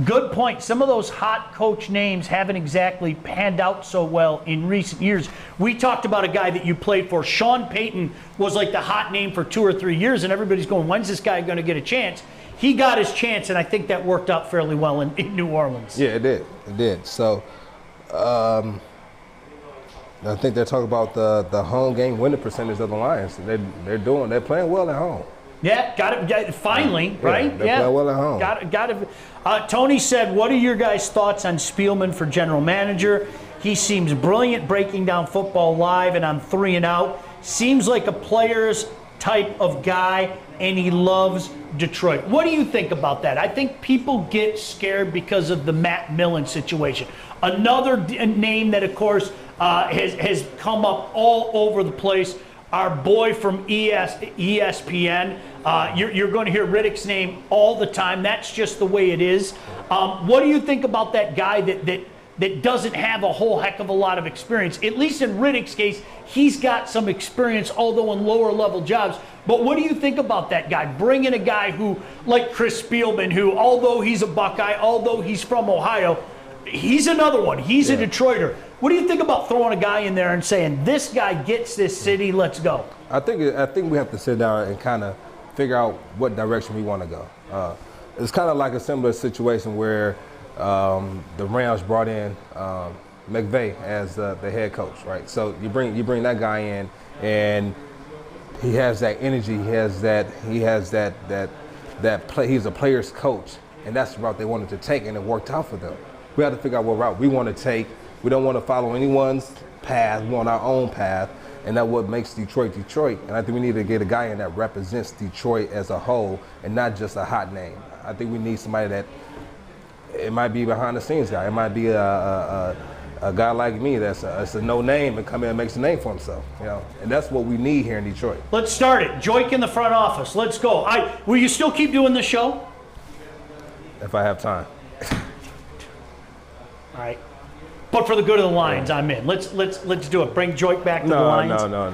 Good point. Some of those hot coach names haven't exactly panned out so well in recent years. We talked about a guy that you played for. Sean Payton was like the hot name for 2 or 3 years, and everybody's going, when's this guy going to get a chance? He got his chance, and I think that worked out fairly well in New Orleans. Yeah, it did. It did. So, I think they're talking about the home game winning percentage of the Lions. They're playing well at home. Yeah, got it. Finally, Yeah, right? they play well at home. Got it. Tony said, "What are your guys' thoughts on Spielman for general manager? He seems brilliant breaking down football live and on 3 and Out. Seems like a player's type of guy, and he loves Detroit." What do you think about that? I think people get scared because of the Matt Millen situation. Another name that, of course, has come up all over the place. Our boy from ESPN. You're going to hear Riddick's name all the time. That's just the way it is. What do you think about that guy that doesn't have a whole heck of a lot of experience? At least in Riddick's case, he's got some experience, although in lower level jobs. But what do you think about that guy? Bringing a guy who, like Chris Spielman, who, although he's a Buckeye, although he's from Ohio, he's another one. He's a Detroiter. What do you think about throwing a guy in there and saying, this guy gets this city, let's go? I think we have to sit down and kind of figure out what direction we want to go. It's kind of like a similar situation where the Rams brought in McVay as the head coach, right? So you bring that guy in, and he has that energy. He has that play. He's a player's coach, and that's the route they wanted to take, and it worked out for them. We have to figure out what route we want to take. We don't want to follow anyone's path. We want our own path, and that's what makes Detroit Detroit. And I think we need to get a guy in that represents Detroit as a whole, and not just a hot name. I think we need somebody that, it might be behind the scenes guy. It might be a guy like me that's a no name and come in and makes a name for himself. And that's what we need here in Detroit. Let's start it. Joique in the front office. Let's go. Will you still keep doing the show? If I have time. All right. But for the good of the Lions, I'm in. Let's do it. Bring Joique back to the Lions. No.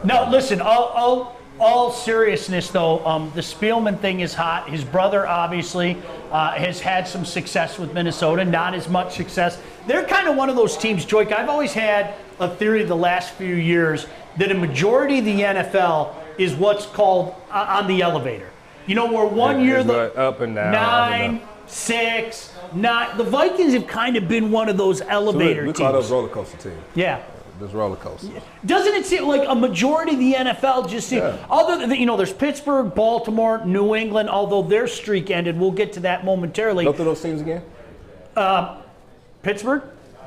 No, listen, all seriousness, though, the Spielman thing is hot. His brother, obviously, has had some success with Minnesota, not as much success. They're kind of one of those teams, Joique. I've always had a theory the last few years that a majority of the NFL is what's called on the elevator. Where one year the up and down, 9, 6, 9. The Vikings have kind of been one of those elevator teams. We call those roller coaster teams. Yeah. This roller coaster. Doesn't it seem like a majority of the NFL just seems, other than, there's Pittsburgh, Baltimore, New England, although their streak ended. We'll get to that momentarily. Both of those teams again? Pittsburgh,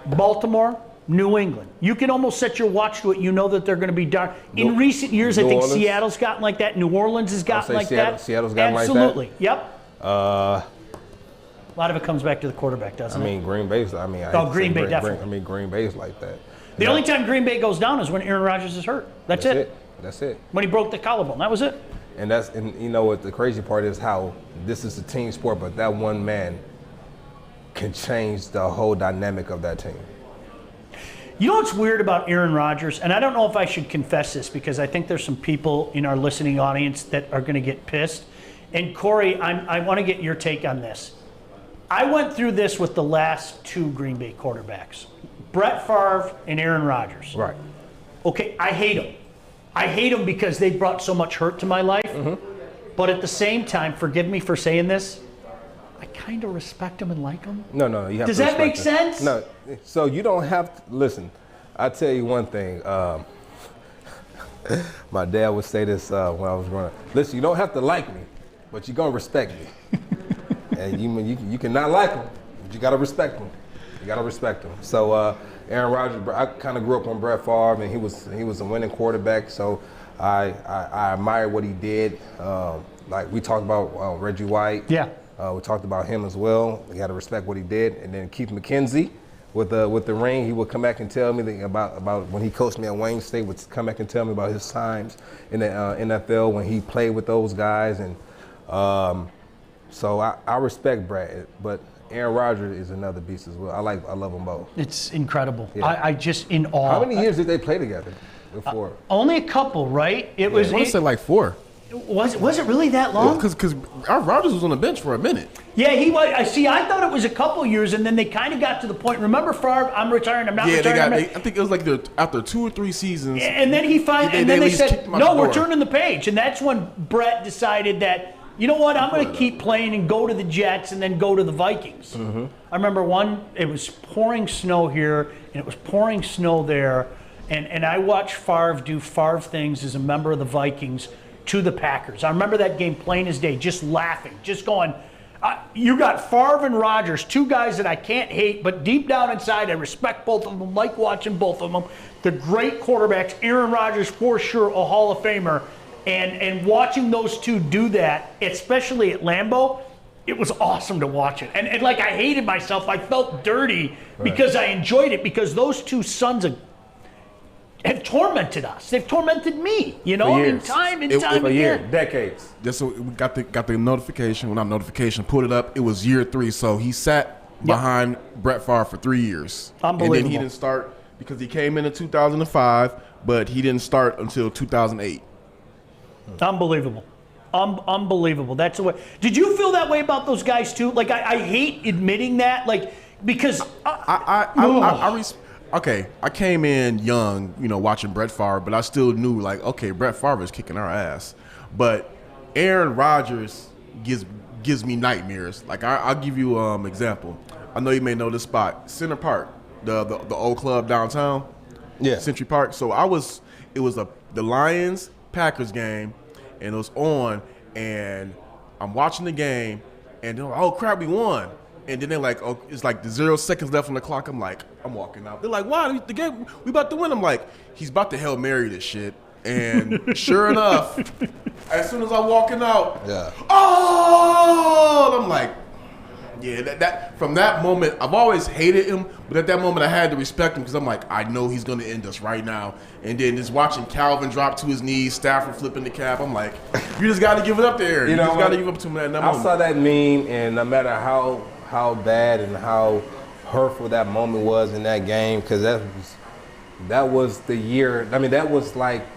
Baltimore, New England. You can almost set your watch to it. You know that they're going to be dark. In recent years, I think Seattle's gotten like that. New Orleans has gotten like that. Seattle's gotten like that? Absolutely. Yep. A lot of it comes back to the quarterback, doesn't it? Green Bay's. Green Bay, definitely. Green Bay's like that. The only time Green Bay goes down is when Aaron Rodgers is hurt. That's it. That's it. When he broke the collarbone, that was it. And you know what the crazy part is, how this is a team sport, but that one man can change the whole dynamic of that team. You know what's weird about Aaron Rodgers, and I don't know if I should confess this because I think there's some people in our listening audience that are going to get pissed. And Corey, I want to get your take on this. I went through this with the last 2 Green Bay quarterbacks, Brett Favre and Aaron Rodgers. Right. Okay, I hate them. I hate them because they brought so much hurt to my life. Mm-hmm. But at the same time, forgive me for saying this, I kind of respect them and like them. No, you have to. Does that make sense? No. So you don't have to listen. I tell you one thing. My dad would say this when I was growing up. Listen, you don't have to like me, but you're gonna respect me. And you cannot like them, but you gotta respect them. You gotta respect them. So Aaron Rodgers, I kind of grew up on Brett Favre, and he was a winning quarterback. So I admire what he did. Like we talked about Reggie White. Yeah. We talked about him as well. You got to respect what he did. And then Keith McKenzie with the ring, he would come back and tell me about when he coached me at Wayne State. Would come back and tell me about his times in the NFL when he played with those guys. And so I respect Brad, but Aaron Rodgers is another beast as well. I love them both. It's incredible. Yeah. I just in awe. How many years did they play together before? Only a couple, right? It was. I want to say like 4. Was it really that long? Because our Rodgers was on the bench for a minute. Yeah, he was. I thought it was a couple years, and then they kind of got to the point. Remember, Favre, I'm retiring. I'm not retiring. I think it was like after 2 or 3 seasons. And then they said, no, we're turning the page, and that's when Brett decided that, you know what, I'm going to keep playing and go to the Jets and then go to the Vikings. Mm-hmm. I remember it was pouring snow here, and it was pouring snow there. And I watched Favre do Favre things as a member of the Vikings to the Packers. I remember that game plain as day, just laughing, just going, you got Favre and Rodgers, two guys that I can't hate, but deep down inside I respect both of them, like watching both of them. The great quarterbacks, Aaron Rodgers for sure, a Hall of Famer. And watching those two do that, especially at Lambeau, it was awesome to watch it. And like I hated myself. I felt dirty because I enjoyed it because those two sons have tormented us. They've tormented me, you know, in time and time for again. years, decades. Just so we got the notification. Well, not notification. Pulled it up. It was year 3. So he sat behind Brett Favre for 3 years. Unbelievable. And then he didn't start because he came in 2005, but he didn't start until 2008. Unbelievable. Unbelievable. That's the way. Did you feel that way about those guys too? Like I hate admitting that, like because okay, I came in young, you know, watching Brett Favre, but I still knew like, okay, Brett Favre is kicking our ass, but Aaron Rodgers gives me nightmares. Like I'll give you example. I know you may know this spot, Center Park, the old club downtown, Century Park. So it was the Lions Packers game, and it was on, and I'm watching the game, and they're like, oh crap, we won. And then they're like, oh, it's like the 0 seconds left on the clock. I'm like, I'm walking out. They're like, why? The game, we about to win. I'm like, he's about to Hail Mary this shit. And sure enough, as soon as I'm walking out, oh, and I'm like, yeah, that from that moment, I've always hated him, but at that moment I had to respect him because I'm like, I know he's going to end us right now. And then just watching Calvin drop to his knees, Stafford flipping the cap, I'm like, you just got to give it up there. You just got to give up to him at that moment. I saw that meme, and no matter how bad and how hurtful that moment was in that game, because that was the year. I mean, that was like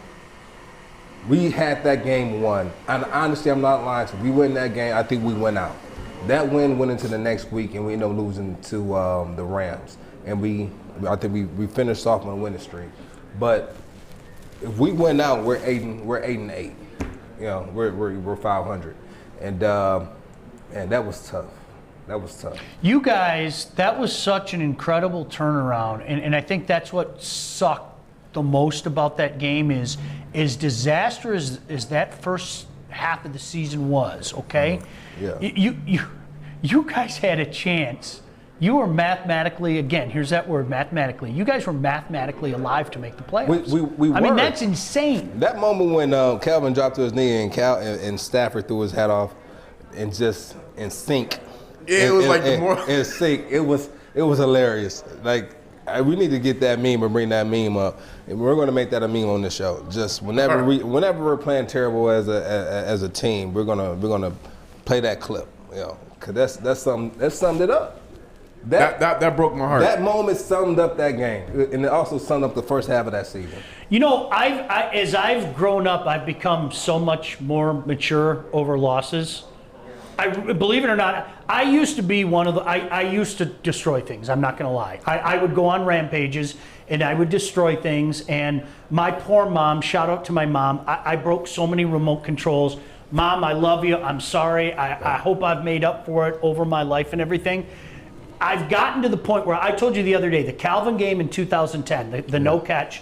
we had that game won. And honestly, I'm not lying to you. We win that game, I think we went out. That win went into the next week, and we ended up losing to the Rams. And I think we finished off on a winning streak. But if we win out, we're 8-8. You know, we're 500, and that was tough. That was tough. You guys, that was such an incredible turnaround, and I think that's what sucked the most about that game is disastrous as that first half of the season was, okay? Yeah. You guys had a chance. You were mathematically, again, here's that word, mathematically. You guys were mathematically alive to make the playoffs. We I mean, that's insane. That moment when Calvin dropped to his knee and Stafford threw his hat off and just in sync. Yeah, it was like the more in sync. It was hilarious. Like we need to get that meme and bring that meme up, and we're going to make that a meme on the show. Just whenever we're playing terrible as a team, we're gonna play that clip. You know, because that summed it up. That broke my heart. That moment summed up that game, and it also summed up the first half of that season. You know, as I've grown up, I've become so much more mature over losses. Believe it or not, I used to be one of the. I used to destroy things. I'm not going to lie. I would go on rampages and I would destroy things. And my poor mom. Shout out to my mom. I broke so many remote controls. Mom, I love you. I'm sorry. I hope I've made up for it over my life and everything. I've gotten to the point where I told you the other day, the Calvin game in 2010, the no catch.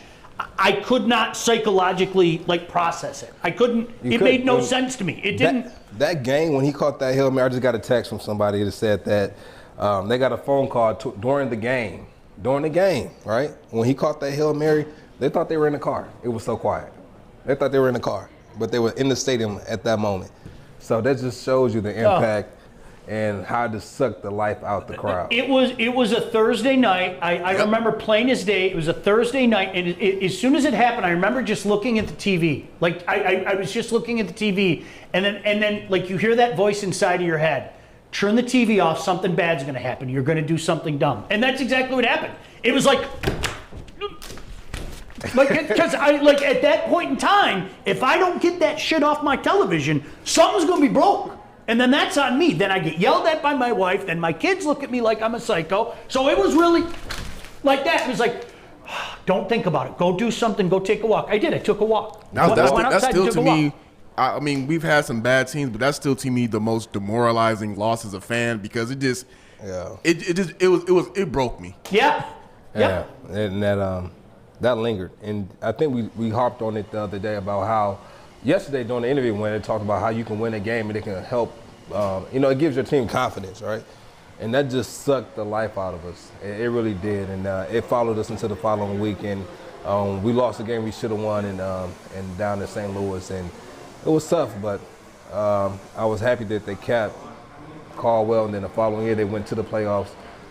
I could not psychologically process it. I couldn't. It made no sense to me. It didn't. That game when he caught that Hail Mary, I just got a text from somebody that said that they got a phone call during the game, right? When he caught that Hail Mary, they thought they were in the car. It was so quiet. They thought they were in the car, but they were in the stadium at that moment. So that just shows you the impact. And how to suck the life out the crowd. It was a Thursday night. I remember plain as day. It was a Thursday night, and as soon as it happened, I remember just looking at the TV. Like I was just looking at the TV, and then like you hear that voice inside of your head. Turn the TV off. Something bad's going to happen. You're going to do something dumb, and that's exactly what happened. It was like because at that point in time, if I don't get that shit off my television, something's going to be broke. And then that's on me. Then I get yelled at by my wife. Then my kids look at me like I'm a psycho. So it was really like that. It was like, don't think about it. Go do something. Go take a walk. I did. I took a walk. That's still to me. I mean, we've had some bad teams, but that's still to me the most demoralizing loss as a fan because it just, it broke me. Yeah. And that that lingered. And I think we harped on it the other day about how yesterday during the interview when they talked about how you can win a game and it can help, it gives your team confidence, right? And that just sucked the life out of us. It really did. And it followed us into the following week. And we lost the game we should have won and down in St. Louis. And it was tough, but I was happy that they kept Caldwell. And then the following year they went to the playoffs.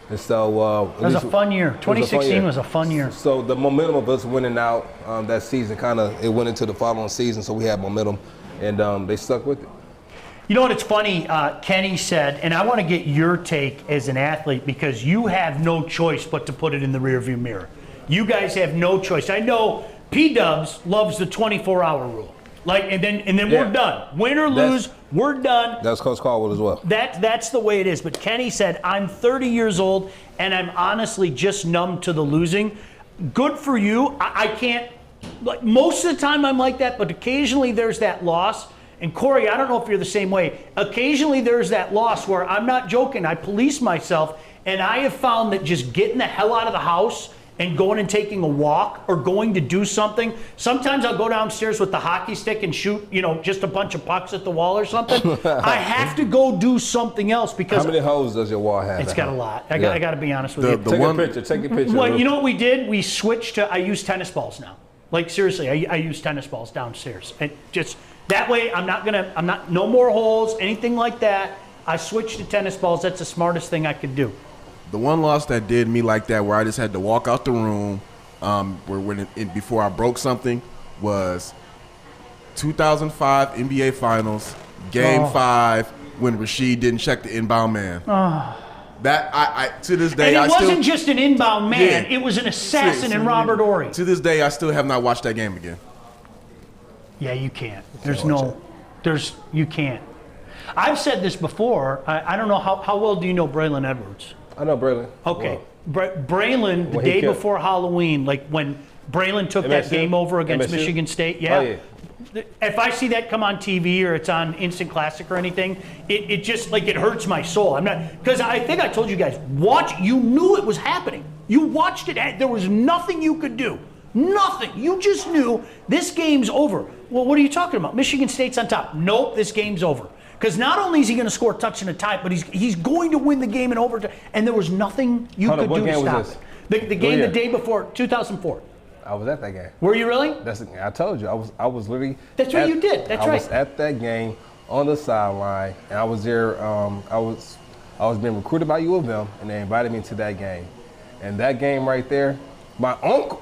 And so it was a fun year. 2016 was a fun year. So the momentum of us winning out that season it went into the following season. So we had momentum, and they stuck with it. You know what? It's funny. Kenny said, and I want to get your take as an athlete because you have no choice but to put it in the rearview mirror. You guys have no choice. I know P-Dubs loves the 24-hour rule. And then we're done. Win or lose, we're done. That's Coach Caldwell as well. That's the way it is. But Kenny said, I'm 30 years old, and I'm honestly just numb to the losing. Good for you. I can't, most of the time I'm like that, but occasionally there's that loss. And Corey, I don't know if you're the same way. Occasionally there's that loss where I'm not joking. I police myself, and I have found that just getting the hell out of the house and going and taking a walk or going to do something. Sometimes I'll go downstairs with the hockey stick and shoot, just a bunch of pucks at the wall or something. I have to go do something else because. How many holes does your wall have? It's got a lot. I got to be honest with you. Take a picture. Well, you know what we did? We switched to. I use tennis balls now. Seriously, I use tennis balls downstairs, and just. That way, no more holes, anything like that. I switched to tennis balls. That's the smartest thing I could do. The one loss that did me like that, where I just had to walk out the room, before I broke something, was 2005 NBA Finals, Game 5, when Rasheed didn't check the inbound man. That I to this day, and it wasn't just an inbound man; it was an assassin in Robert Horry. To this day, I still have not watched that game again. Yeah, you can't. You can't. I've said this before. I don't know how well do you know Braylon Edwards? I know Braylon. Okay. Braylon, the day before Halloween, when Braylon took that game over against Michigan State. Yeah. Oh, yeah. If I see that come on TV or it's on Instant Classic or anything, it just it hurts my soul. Because I think I told you guys, you knew it was happening. You watched it. There was nothing you could do. Nothing. You just knew this game's over. Well, what are you talking about? Michigan State's on top. Nope, this game's over. Because not only is he going to score a touch and a tie, but he's going to win the game in overtime. And there was nothing you could do to stop it. The game the day before, 2004. I was at that game. Were you really? I told you. I was literally. That's what you did. That's right. I was at that game on the sideline, and I was there. I was being recruited by U of M, and they invited me to that game. And that game right there, my uncle.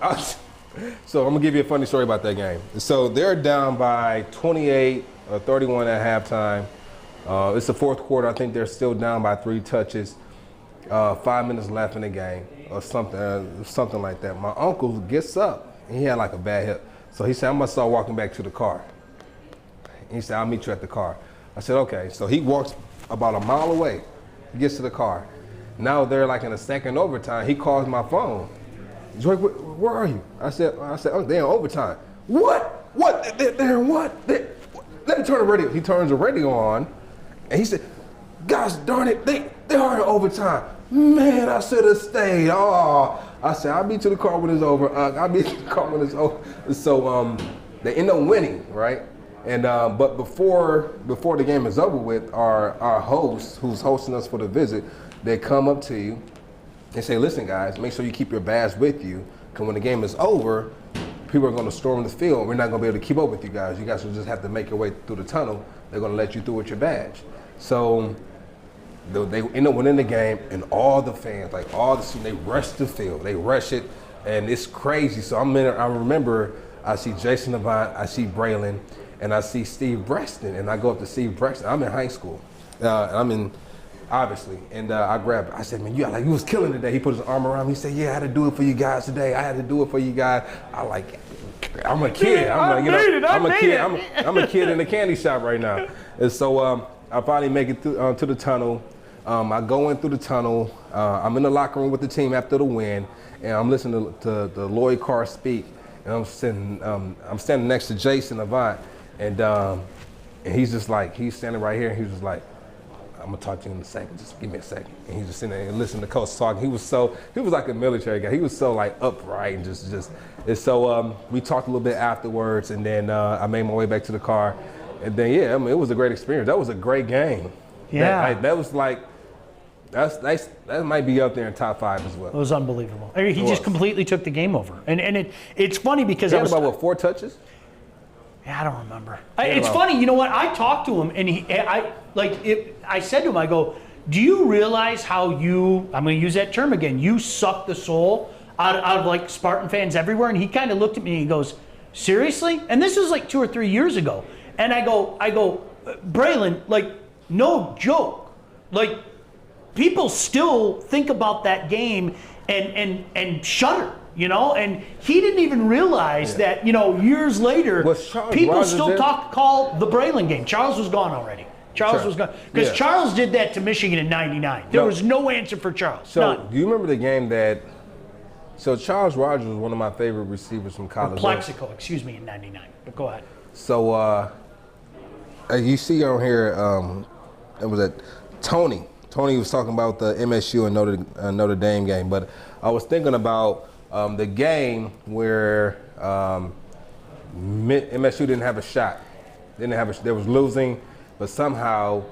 So I'm gonna give you a funny story about that game. So they're down by 28 or 31 at halftime. It's the fourth quarter. I think they're still down by 3 touches. 5 minutes left in the game, or something like that. My uncle gets up. And he had a bad hip, so he said, "I'm gonna start walking back to the car." He said, "I'll meet you at the car." I said, "Okay." So he walks about a mile away. He gets to the car. Now they're in the second overtime. He calls my phone. Joique, where are you? I said, oh, they're in overtime. What? They're in what? Let me turn the radio. He turns the radio on, and he said, "Gosh darn it, they are in overtime." Man, I should have stayed. Oh, I said, "I'll be to the car when it's over. I'll be to the car when it's over." So they end up winning, right? And but before the game is over with, our host, who's hosting us for the visit, they come up to you. They say, "Listen, guys, make sure you keep your badge with you, because when the game is over, people are going to storm the field. We're not going to be able to keep up with you guys. You guys will just have to make your way through the tunnel. They're going to let you through with your badge." So they end up winning the game, and all the fans, they rush the field. They rush it, and it's crazy. So I remember I see Jason Avant, I see Braylon, and I see Steve Breston, and I go up to Steve Breston. I'm in high school. Obviously, and I said, "Man, you was killing today." He put his arm around me. He said, "Yeah, I had to do it for you guys today. I had to do it for you guys." I'm a kid. I'm a kid in the candy shop right now. And so I finally make it through, to the tunnel. I go in through the tunnel. I'm in the locker room with the team after the win, and I'm listening to Lloyd Carr speak. And I'm standing next to Jason Avant, and he's just he's standing right here, and he's just like, I'm gonna talk to you in a second. Just give me a second. And he's just sitting there and listening to Coach talk. He was like a military guy. He was so like upright and just. And so we talked a little bit afterwards, and then I made my way back to the car, and then I mean, it was a great experience. That was a great game. Yeah. That was like. That might be up there in top 5 as well. It was unbelievable. He just completely took the game over, and it's funny because he had about 4 touches. Yeah, I don't remember. It's funny, you know what? I talked to him, and I said to him, I go, do you realize how I'm going to use that term again, you suck the soul out of like Spartan fans everywhere? And he kind of looked at me and he goes, seriously? And this was like 2 or 3 years ago. And I go, Braylon, like, no joke. Like, people still think about that game and shudder, you know? And he didn't even realize that, you know, years later, people still call the Braylon game. Charles was gone already. Charles was gone. Because Charles did that to Michigan in '99. There was no answer for Charles. So, none. Do you remember the game that... So, Charles Rogers was one of my favorite receivers from college. Plexico, excuse me, in '99. But go ahead. So, you see on here, it was Tony. Tony was talking about the MSU and Notre Dame game, but I was thinking about the game where MSU didn't have a shot. They was losing, but somehow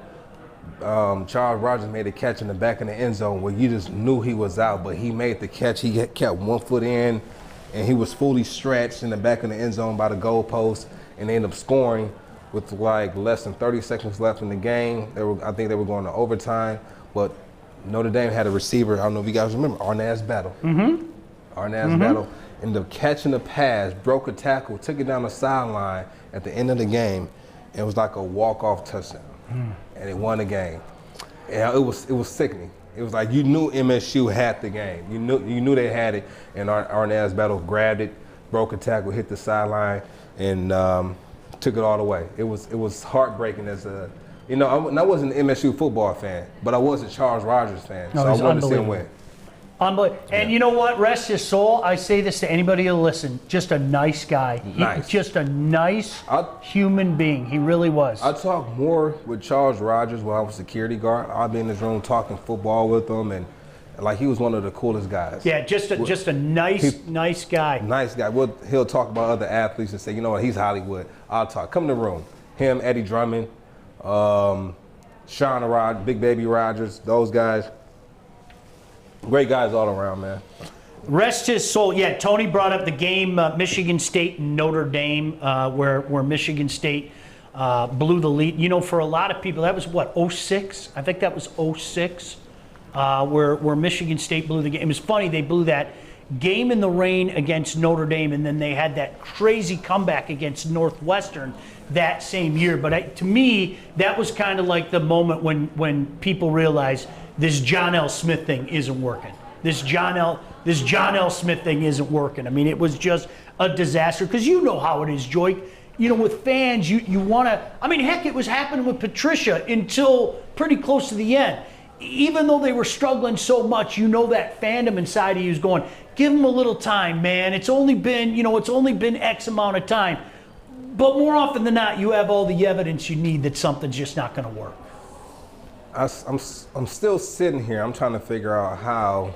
Charles Rogers made a catch in the back of the end zone where you just knew he was out, but he made the catch. He kept 1 foot in, and he was fully stretched in the back of the end zone by the goalpost, and they ended up scoring with like less than 30 seconds left in the game. I think they were going to overtime, but Notre Dame had a receiver. I don't know if you guys remember, Arnaz Battle. Arnaz Battle ended up catching the pass, broke a tackle, took it down the sideline at the end of the game. It was like a walk-off touchdown, and it won the game. And it was sickening. It was like you knew MSU had the game. You knew they had it, and Arnaz Battle grabbed it, broke a tackle, hit the sideline, and took it all the way. It was heartbreaking as a, you know, I wasn't an MSU football fan, but I was a Charles Rogers fan, so I wanted to see him win. And you know what? Rest his soul. I say this to anybody who'll listen. Just a nice guy. Just a nice human being. He really was. I talked more with Charles Rogers when I was security guard. I'd be in his room talking football with him, and like he was one of the coolest guys. Yeah, just a nice guy. Nice guy. He'll talk about other athletes and say, you know what, he's Hollywood. I'll talk. Come in the room. Him, Eddie Drummond, Sean Rogers, Big Baby Rogers, those guys. Great guys all around, man. Rest his soul. Yeah, Tony brought up the game, Michigan State and Notre Dame, where Michigan State blew the lead. You know, for a lot of people, that was what, 06? I think that was 06, where Michigan State blew the game. It was funny, they blew that game in the rain against Notre Dame, and then they had that crazy comeback against Northwestern that same year. But to me, that was kind of like the moment when people realized this John L. Smith thing isn't working. This John L. Smith thing isn't working. I mean, it was just a disaster. Because you know how it is, Joique. You know, with fans, you want to. I mean, heck, it was happening with Patricia until pretty close to the end. Even though they were struggling so much, you know that fandom inside of you is going, give them a little time, man. It's only been X amount of time. But more often than not, you have all the evidence you need that something's just not going to work. I'm still sitting here. I'm trying to figure out how,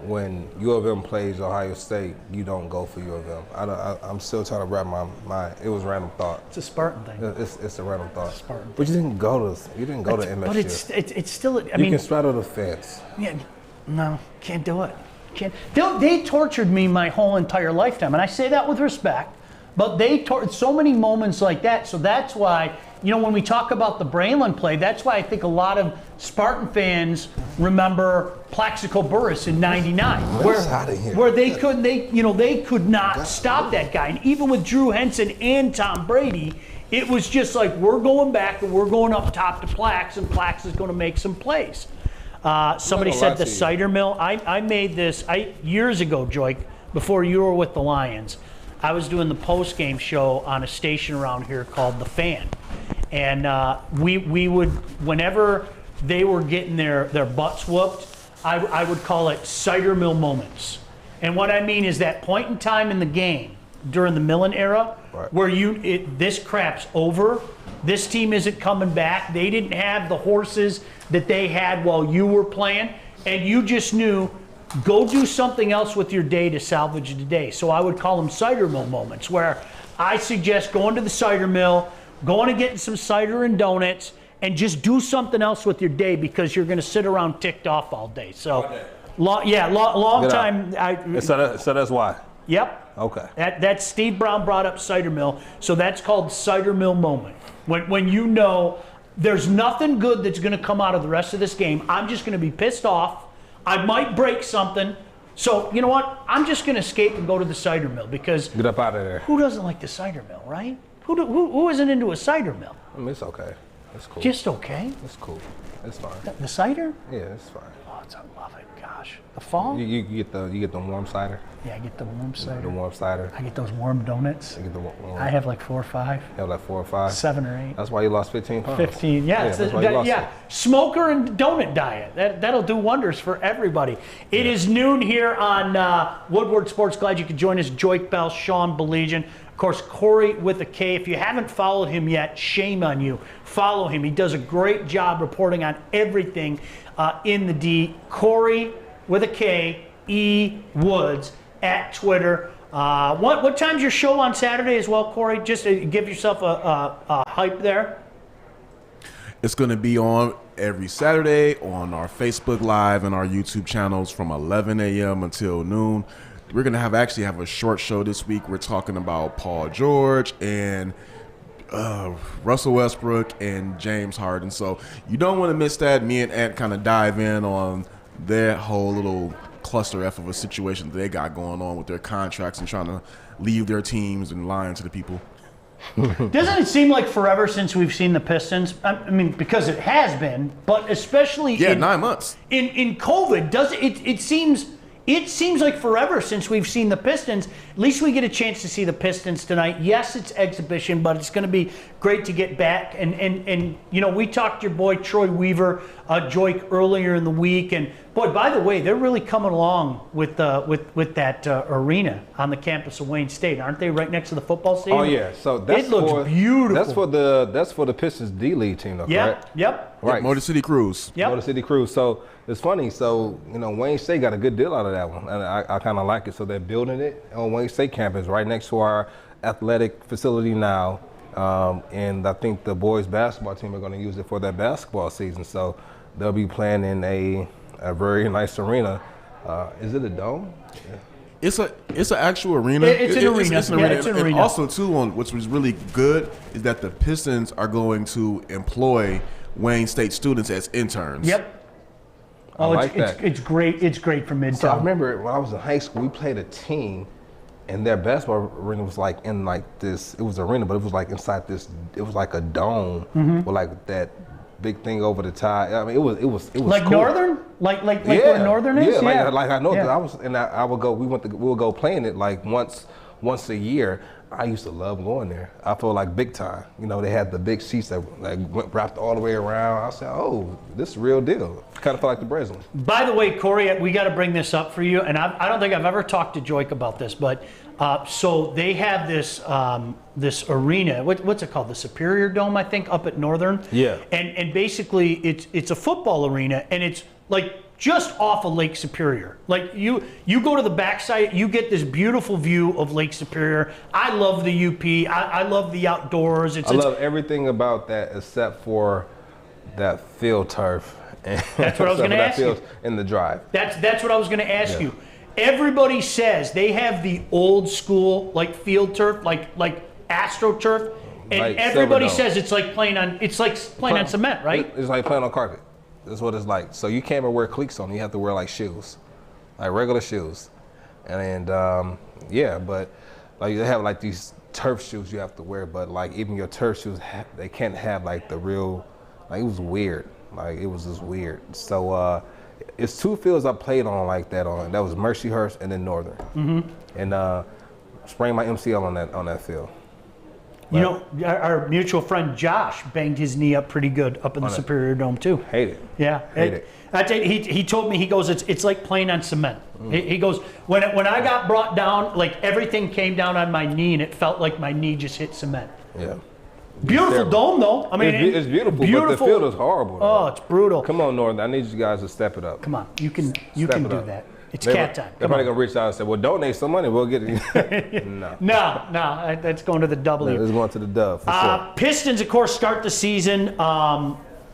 when U of M plays Ohio State, you don't go for U of M. I'm still trying to wrap my mind. It was a random thought. It's a Spartan thing. It's a random thought. Spartan. But you didn't go to MSU. But it's still. I you mean, can straddle the fence. Yeah, no, can't do it. Can't. They tortured me my whole entire lifetime, and I say that with respect. But they so many moments like that. So that's why, you know, when we talk about the Braylon play, that's why I think a lot of Spartan fans remember Plaxico Burress in '99, where they could not stop that guy. And even with Drew Henson and Tom Brady, it was just like, we're going back and we're going up top to Plax, and Plax is going to make some plays. Somebody said the cider mill. I made this years ago, Joique, before you were with the Lions. I was doing the post-game show on a station around here called The Fan. And we would, whenever they were getting their butts whooped, I would call it cider mill moments. And what I mean is that point in time in the game, during the Millen era, Right. where this crap's over. This team isn't coming back. They didn't have the horses that they had while you were playing, and you just knew, go do something else with your day to salvage the day. So I would call them cider mill moments, where I suggest going to the cider mill, going and getting some cider and donuts, and just do something else with your day, because you're going to sit around ticked off all day. So, long time. So that's why. Yep. Okay. That Steve Brown brought up cider mill, so that's called cider mill moment. When you know there's nothing good that's going to come out of the rest of this game, I'm just going to be pissed off. I might break something. So, you know what? I'm just going to escape and go to the cider mill, because Get up out of there. who doesn't like the cider mill, right? Who isn't into a cider mill? I mean, it's okay. It's cool. Just okay. It's cool. It's fine. The cider? Yeah, it's fine. Oh, I love it. Gosh, the fall. You get the warm cider. Yeah, I get the warm cider. The warm cider. I get those warm donuts. You get the warm. I have like 4 or 5. You have like 4 or 5. 7 or 8. That's why you lost 15 pounds. 15. Yeah, that's why you lost it. Smoker and donut diet. That'll do wonders for everybody. It is noon here on Woodward Sports. Glad you could join us. Joique Bell, Sean Baligian. Of course, Corey with a K. If you haven't followed him yet, shame on you. Follow him. He does a great job reporting on everything in the D. Corey with a K, E. Woods at Twitter. What time's your show on Saturday as well, Corey? Just to give yourself a hype there. It's going to be on every Saturday on our Facebook Live and our YouTube channels from 11 a.m. until noon. We're going to actually have a short show this week. We're talking about Paul George and Russell Westbrook and James Harden. So you don't want to miss that. Me and Ant kind of dive in on their whole little cluster F of a situation that they got going on with their contracts and trying to leave their teams and lying to the people. Doesn't it seem like forever since we've seen the Pistons? I mean, because it has been, but especially 9 months. In COVID, it seems like forever since we've seen the Pistons. At least we get a chance to see the Pistons tonight. Yes, it's exhibition, but it's going to be great to get back. And you know, we talked to your boy Troy Weaver, Joique, earlier in the week. And boy, by the way, they're really coming along with that arena on the campus of Wayne State, aren't they? Right next to the football stadium. Oh yeah, so that's it looks beautiful. That's for the Pistons D League team, though, correct? Yep. Right. Motor City Cruise. Yep. Motor City Cruise. So it's funny. So Wayne State got a good deal out of that one, and I kind of like it. So they're building it on Wayne State campus, right next to our athletic facility now. And I think the boys basketball team are going to use it for their basketball season. So they'll be playing in a very nice arena. Is it a dome? Yeah. It's an actual arena. It's an arena. It's an arena. It's an and arena. also too, which was really good, is that the Pistons are going to employ Wayne State students as interns. Yep. I like that. It's great. It's great for Midtown. So I remember when I was in high school, we played a team, and their basketball arena was like in like this. It was an arena, but it was like inside this. It was like a dome with like that big thing over the tie. I mean, it was like cool. Northern, like where Northern is. Yeah, like I know. Yeah. I would go. We would go playing it like once a year. I used to love going there. I felt like big time. They had the big seats that like wrapped all the way around. I said, "Oh, this is real deal." Kind of felt like the Breslin. By the way, Corey, we got to bring this up for you, and I don't think I've ever talked to Joique about this, but so they have this this arena. What's it called? The Superior Dome, I think, up at Northern. Yeah. And basically, it's a football arena, and it's like just off of Lake Superior. Like you go to the backside, you get this beautiful view of Lake Superior. I love the UP. I love the outdoors. I love everything about that except for that field turf. That's what I was going to ask you. In the drive. That's what I was going to ask you. Everybody says they have the old school like field turf, like AstroTurf, and like everybody Silverdome. says it's like playing on cement, right? It's like playing on carpet. That's what it's like. So you can't even wear cleats on. You have to wear like shoes, like regular shoes, and but like they have like these turf shoes you have to wear, but like even your turf shoes they can't have like the real. Like it was weird. Like it was just weird. So it's 2 fields I played on like that on. That was Mercyhurst and then Northern. Mm-hmm. And sprained my MCL on that field. You know, our mutual friend Josh banged his knee up pretty good up in the Superior Dome too. Hate it. Yeah, Hate it. I tell you, he told me, he goes, it's like playing on cement. He goes, when I got brought down, like everything came down on my knee and it felt like my knee just hit cement. Yeah. Beautiful dome though. I mean, it's beautiful, but the field is horrible. Though. Oh, it's brutal. Come on, Northern. I need you guys to step it up. Come on, you can do up. that. It's cat time. They're probably gonna reach out and say, "Well, donate some money. We'll get it." No, that's going to the W. It's going to the Dove for sure. Pistons, of course, start the season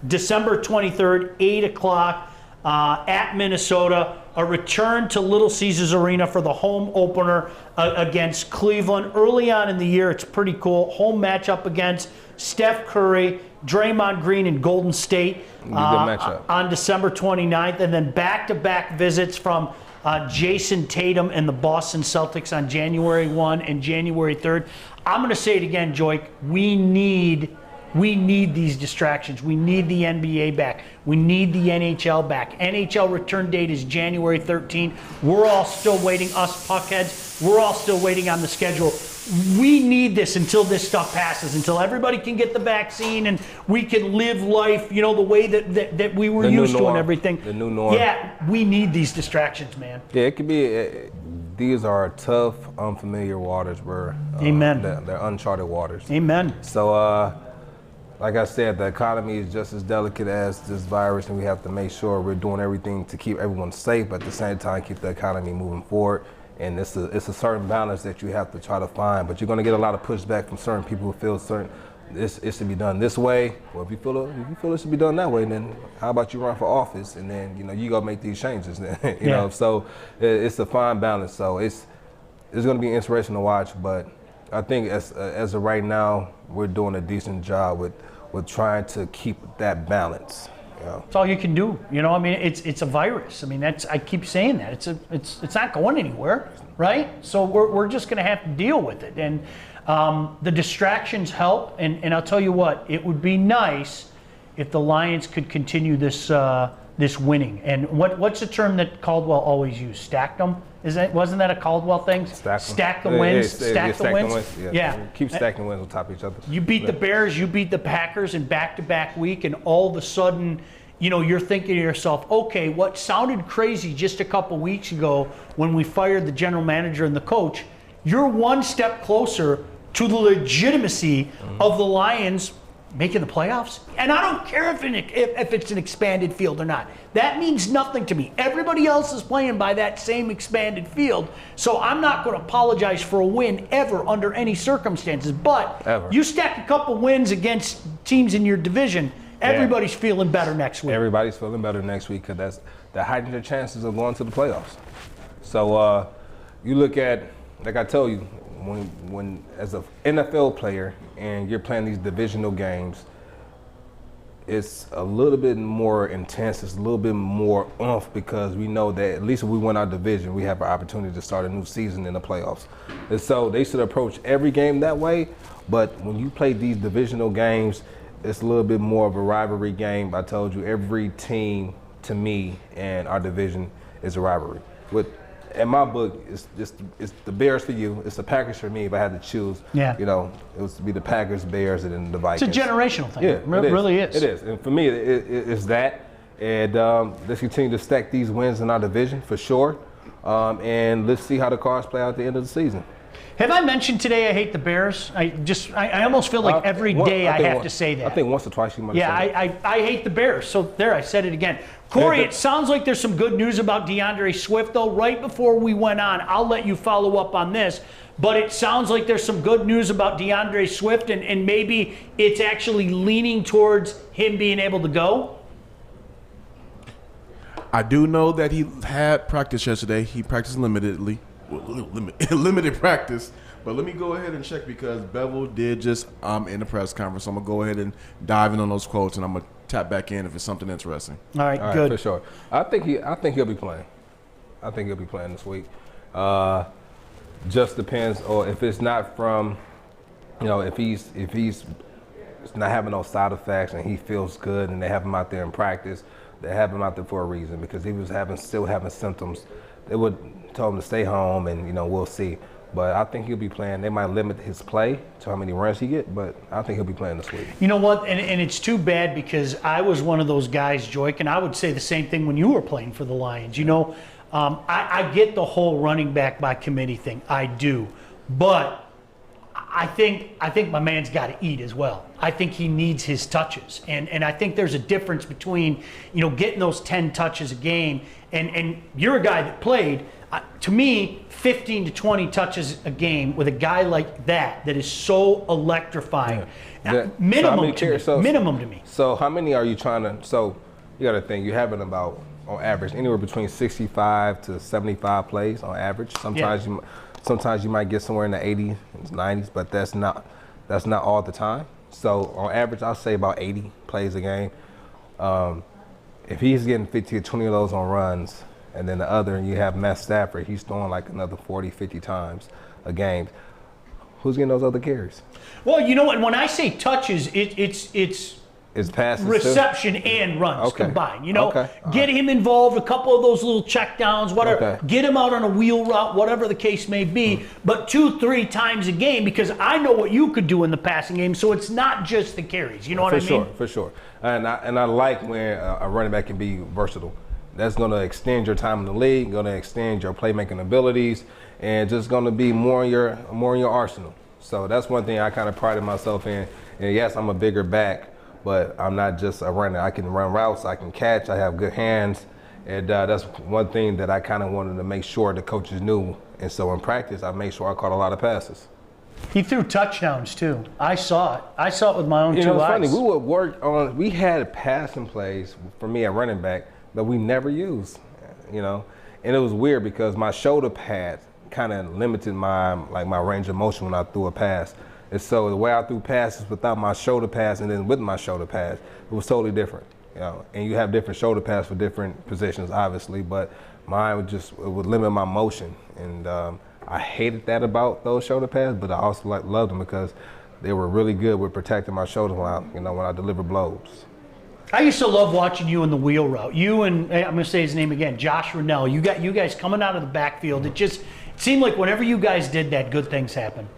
December 23rd, 8 o'clock at Minnesota. A return to Little Caesars Arena for the home opener against Cleveland. Early on in the year, it's pretty cool. Home matchup against Steph Curry, Draymond Green, and Golden State on December 29th. And then back-to-back visits from Jason Tatum and the Boston Celtics on January 1 and January 3rd. I'm going to say it again, Joique. We need these distractions. We need the NBA back. We need the NHL back. NHL return date is January 13th. We're all still waiting, us puckheads. We're all still waiting on the schedule. We need this until this stuff passes, until everybody can get the vaccine and we can live life, you know, the way that we were used to and everything. The new norm. Yeah, we need these distractions, man. Yeah, it could be. These are tough, unfamiliar waters. Amen. They're uncharted waters. Amen. So, like I said, the economy is just as delicate as this virus, and we have to make sure we're doing everything to keep everyone safe, but at the same time keep the economy moving forward. And it's a certain balance that you have to try to find, but you're going to get a lot of pushback from certain people who feel it should be done this way. Well, if you feel it should be done that way, then how about you run for office and then you go make these changes. you know, so it's a fine balance. So it's going to be interesting to watch, but I think as of right now, we're doing a decent job with trying to keep that balance. That's all you can do. You know, I mean, it's a virus. I mean, I keep saying that. It's not going anywhere, right? So we're just going to have to deal with it. And the distractions help. And I'll tell you what, it would be nice if the Lions could continue this winning. And what's the term that Caldwell always used? Stacked them? Wasn't that a Caldwell thing? Stack the wins. Stack the wins. Yeah. Keep stacking wins on top of each other. You beat the Bears, you beat the Packers in back-to-back week, and all of a sudden, you're thinking to yourself, okay, what sounded crazy just a couple weeks ago when we fired the general manager and the coach, you're one step closer to the legitimacy of the Lions making the playoffs. And I don't care if it's an expanded field or not. That means nothing to me. Everybody else is playing by that same expanded field, so I'm not going to apologize for a win ever under any circumstances. But you stack a couple wins against teams in your division, everybody's feeling better next week. Everybody's feeling better next week because that heightens your chances of going to the playoffs. So you look at, like I told you, when as an NFL player and you're playing these divisional games, it's a little bit more intense. It's a little bit more oomph because we know that at least if we win our division, we have an opportunity to start a new season in the playoffs. And so they should approach every game that way. But when you play these divisional games, it's a little bit more of a rivalry game. I told you, every team to me and our division is a rivalry. In my book, it's the Bears for you. It's the Packers for me. If I had to choose, it was to be the Packers, Bears, and then the Vikings. It's a generational thing. Yeah, it really is. It is, and for me, it's that. And let's continue to stack these wins in our division for sure. And let's see how the cards play out at the end of the season. Have I mentioned today I hate the Bears? I almost feel like every day I have to say that. I think once or twice you might have said that. I hate the Bears. So there, I said it again. Corey, it sounds like there's some good news about DeAndre Swift, though. Right before we went on, I'll let you follow up on this. But it sounds like there's some good news about DeAndre Swift, and maybe it's actually leaning towards him being able to go. I do know that he had practice yesterday. He practiced limitedly. Limited practice, but let me go ahead and check because Bevel did just in the press conference. So I'm gonna go ahead and dive in on those quotes, and I'm gonna tap back in if it's something interesting. All right, good. For sure. I think he'll be playing. I think he'll be playing this week. Just depends, or if it's not from, if he's not having no side effects and he feels good, and they have him out there in practice, they have him out there for a reason because he was still having symptoms. They would tell him to stay home, and we'll see. But I think he'll be playing. They might limit his play to how many runs he get, but I think he'll be playing this week. You know what? And it's too bad because I was one of those guys, Joique, and I would say the same thing when you were playing for the Lions. You know, I get the whole running back by committee thing. I do. But I think my man's got to eat as well. I think he needs his touches. And I think there's a difference between, you know, getting those 10 touches a game and you're a guy that played. To me, 15 to 20 touches a game with a guy like that is so electrifying. Yeah. Minimum to me. So how many are you trying to? So you got to think you're having about on average anywhere between 65 to 75 plays on average. Sometimes you might get somewhere in the 80s, 90s, but that's not all the time. So on average, I'll say about 80 plays a game. If he's getting 50 or 20 of those on runs, and then the other, you have Matt Stafford, he's throwing like another 40, 50 times a game. Who's getting those other carries? Well, you know what? When I say touches, It's passes reception too? and runs Okay. combined. You know, Okay. get him involved, a couple of those little check downs, whatever. Okay. Get him out on a wheel route, whatever the case may be. But 2-3 times a game, because I know what you could do in the passing game. So it's not just the carries. You know what I mean? For sure. And I like when a running back can be versatile. That's going to extend your time in the league, going to extend your playmaking abilities, and just going to be more in your arsenal. So that's one thing I kind of prided myself in. And yes, I'm a bigger back, but I'm not just a runner. I can run routes, I can catch, I have good hands, and that's one thing that I kind of wanted to make sure the coaches knew. And so in practice, I made sure I caught a lot of passes. He threw touchdowns too. I saw it. I saw it with my own 2 eyes. You know, it's funny. We would work on. We had passing plays for me at running back that we never used. You know, and it was weird because my shoulder pad kind of limited my range of motion when I threw a pass. And so the way I threw passes without my shoulder pads and then with my shoulder pads, it was totally different. You know, and you have different shoulder pads for different positions, obviously, but mine would limit my motion. And I hated that about those shoulder pads, but I also loved them because they were really good with protecting my shoulders when I deliver blows. I used to love watching you in the wheel route. You and I'm going to say his name again, Josh Rennell. You guys coming out of the backfield. It seemed like whenever you guys did that, good things happened.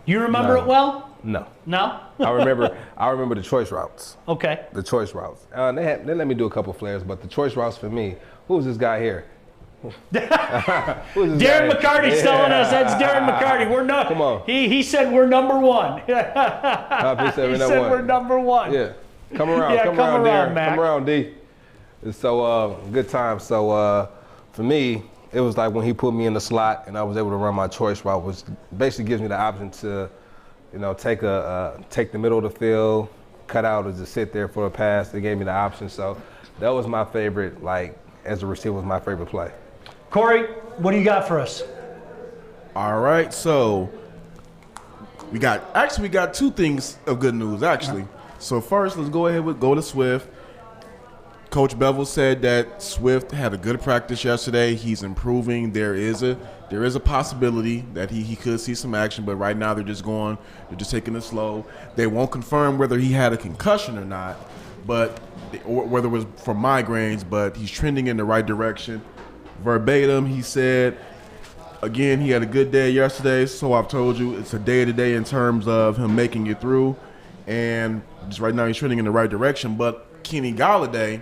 You remember it well? No. No? I remember the choice routes. Okay. The choice routes. They let me do a couple flares, but the choice routes for me, who's this guy here? Darren McCarty's telling us that's Darren McCarty. We're not. Come on. He said we're number one. He said we're number one. Yeah. Come around. Yeah, come around, Darren. Mac. Come around, D. So good time. So for me, it was like when he put me in the slot and I was able to run my choice route, which basically gives me the option to, take the middle of the field, cut out, or just sit there for a pass. They gave me the option. So that was my favorite. As a receiver, was my favorite play. Corey, what do you got for us? All right, so we got 2 things of good news, actually. So first, let's go ahead with go to Swift. Coach Bevel said that Swift had a good practice yesterday. He's improving. There is a possibility that he could see some action, but right now they're just taking it slow. They won't confirm whether he had a concussion or not, or whether it was from migraines, but he's trending in the right direction. Verbatim, he said, again, he had a good day yesterday, so I've told you it's a day-to-day in terms of him making it through, and just right now he's trending in the right direction. But Kenny Galladay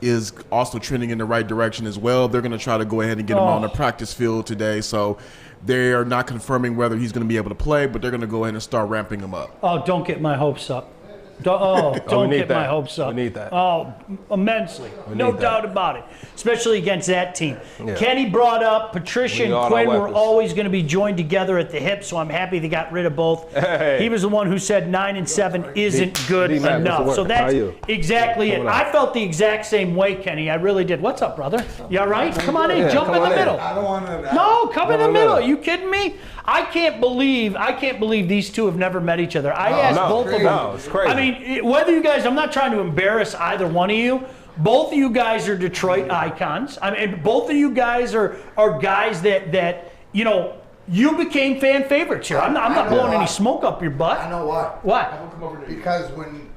is also trending in the right direction as well. They're going to try to go ahead and get him on the practice field today, so they are not confirming whether he's going to be able to play, but they're going to go ahead and start ramping him up. Oh, don't get my hopes up. Don't get my hopes up. We need that. Oh, immensely. No doubt about it. Especially against that team. Yeah. Kenny brought up Patricia and Quinn were weapons. always going to be joined together at the hip, so I'm happy they got rid of both. Hey. He was the one who said 9 and 7 isn't good D-Mac, enough. what's the So word? How that's you? exactly it. Coming on. I felt the exact same way, Kenny. I really did. What's up, brother? You all right? Come on in. Yeah, Jump come in the on in. middle. I don't want to. No, come in the No. middle. Are you kidding me? I can't believe these two have never met each other. I asked both of them. No, it's crazy. I mean, whether you guys, I'm not trying to embarrass either one of you. Both of you guys are Detroit icons. I mean, both of you guys are guys that you became fan favorites here. I'm not blowing any smoke up your butt. I know why. Why? Because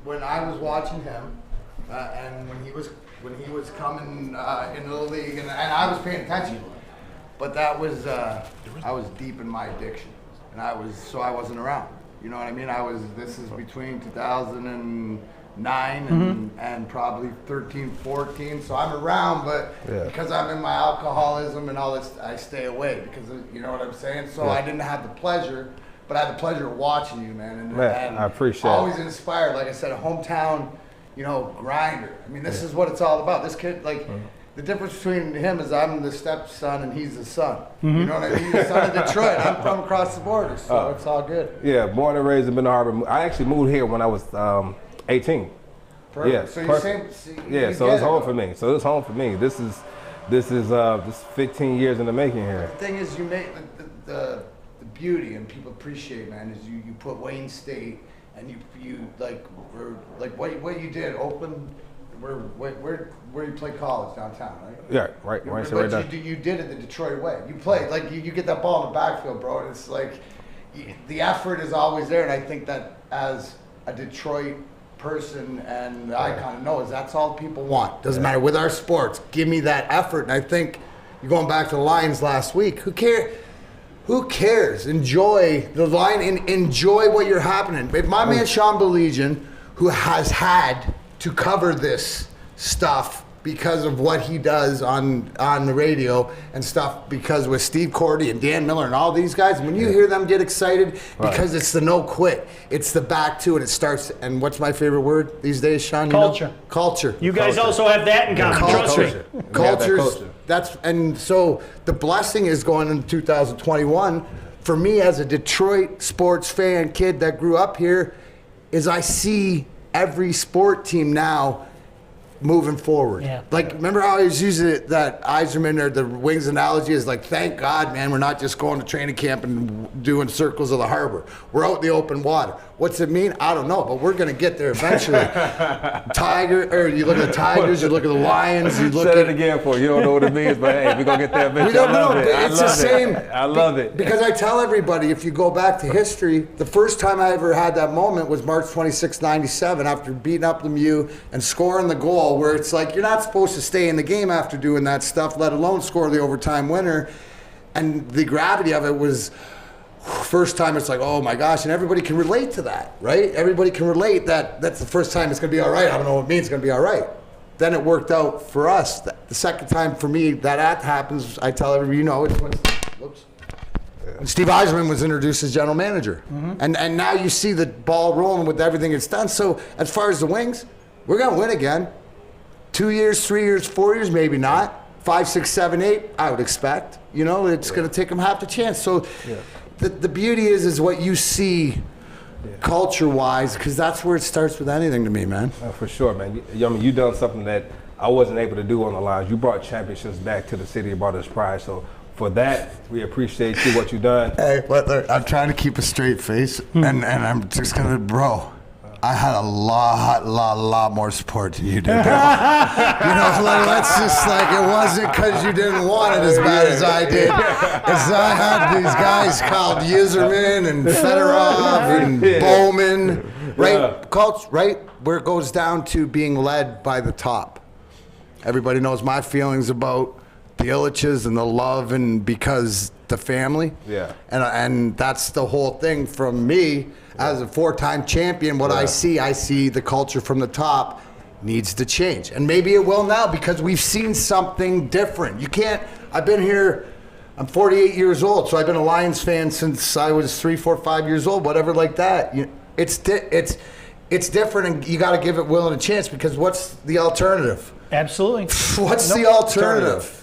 when I was watching him, and when he was coming into the league, and I was paying attention, but that was I was deep in my addiction, and I wasn't around. You know what I mean? This is between 2009 and probably 13, 14. So I'm around, but because I'm in my alcoholism and all this, I stay away because of, you know what I'm saying? So I didn't have the pleasure, but I had the pleasure of watching you, man. And I appreciate it. Always inspired. Like I said, a hometown, grinder. I mean, this is what it's all about. This kid, the difference between him is I'm the stepson and he's the son. You know what I mean? He's the son of Detroit. I'm from across the border, so it's all good. Yeah, born and raised in Benton Harbor. I actually moved here when I was 18. Perfect. Yeah, So so it's home for me. So it's home for me. This is 15 years in the making here. The thing is, you make the beauty, and people appreciate, man, is you put Wayne State, and you what you did, Oakland, where you play college downtown, right? Yeah, right. But you did it the Detroit way. You played you get that ball in the backfield, bro, and it's the effort is always there, and I think that as a Detroit person and icon knows that's all people want. Doesn't matter with our sports. Give me that effort, and I think you're going back to the Lions last week. Who cares? Enjoy the line and enjoy what you're happening. If my man Sean Baligian, who has had to cover this stuff because of what he does on the radio and stuff, because with Steve Cordy and Dan Miller and all these guys, when you hear them get excited, because it's the no quit, it's the back to it, it starts, and what's my favorite word these days, Sean? Culture. Culture. You guys also have that in common, trust me. Cultures. And so the blessing is going into 2021 for me as a Detroit sports fan kid that grew up here, is I see every sport team now moving forward. Yeah. Remember how I was using that Eiserman or the Wings analogy is thank God, man, we're not just going to training camp and doing circles of the harbor. We're out in the open water. What's it mean? I don't know, but we're going to get there eventually. You look at the Tigers, you look at the Lions, you look Say it again for you. You don't know what it means, but hey, we're going to get there eventually. We don't know, but it's the same. I love it. Because I tell everybody, if you go back to history, the first time I ever had that moment was March 26, 97, after beating up Lemieux and scoring the goal, where it's you're not supposed to stay in the game after doing that stuff, let alone score the overtime winner. And the gravity of it was, first time it's oh my gosh, and everybody can relate to that, right? Everybody can relate that's the first time it's going to be all right. I don't know what it means, it's going to be all right. Then it worked out for us. The second time for me that happens, I tell everybody, it's when Steve Eiserman was introduced as general manager. And now you see the ball rolling with everything it's done. So as far as the Wings, we're going to win again. 2 years, 3 years, 4 years, maybe not. 5, 6, 7, 8, I would expect. It's going to take them half the chance. So the beauty is what you see culture-wise, because that's where it starts with anything to me, man. For sure, man. You done something that I wasn't able to do on the lines. You brought championships back to the city and brought us pride. So for that, we appreciate you, what you've done. Hey, I'm trying to keep a straight face, and I'm just going to, bro. I had a lot more support than you did. Let's just it wasn't because you didn't want it as bad as I did. Because I had these guys called Yzerman and Fedorov and Bowman, right? Right where it goes down to being led by the top. Everybody knows my feelings about the Illiches and the love, and because the family. Yeah. And that's the whole thing from me. As a 4-time champion, what I see the culture from the top needs to change. And maybe it will now, because we've seen something different. I've been here, I'm 48 years old, so I've been a Lions fan since I was 3, 4, 5 years old, whatever like that. It's different, and you got to give it Will a chance, because what's the alternative? Absolutely. What's the alternative?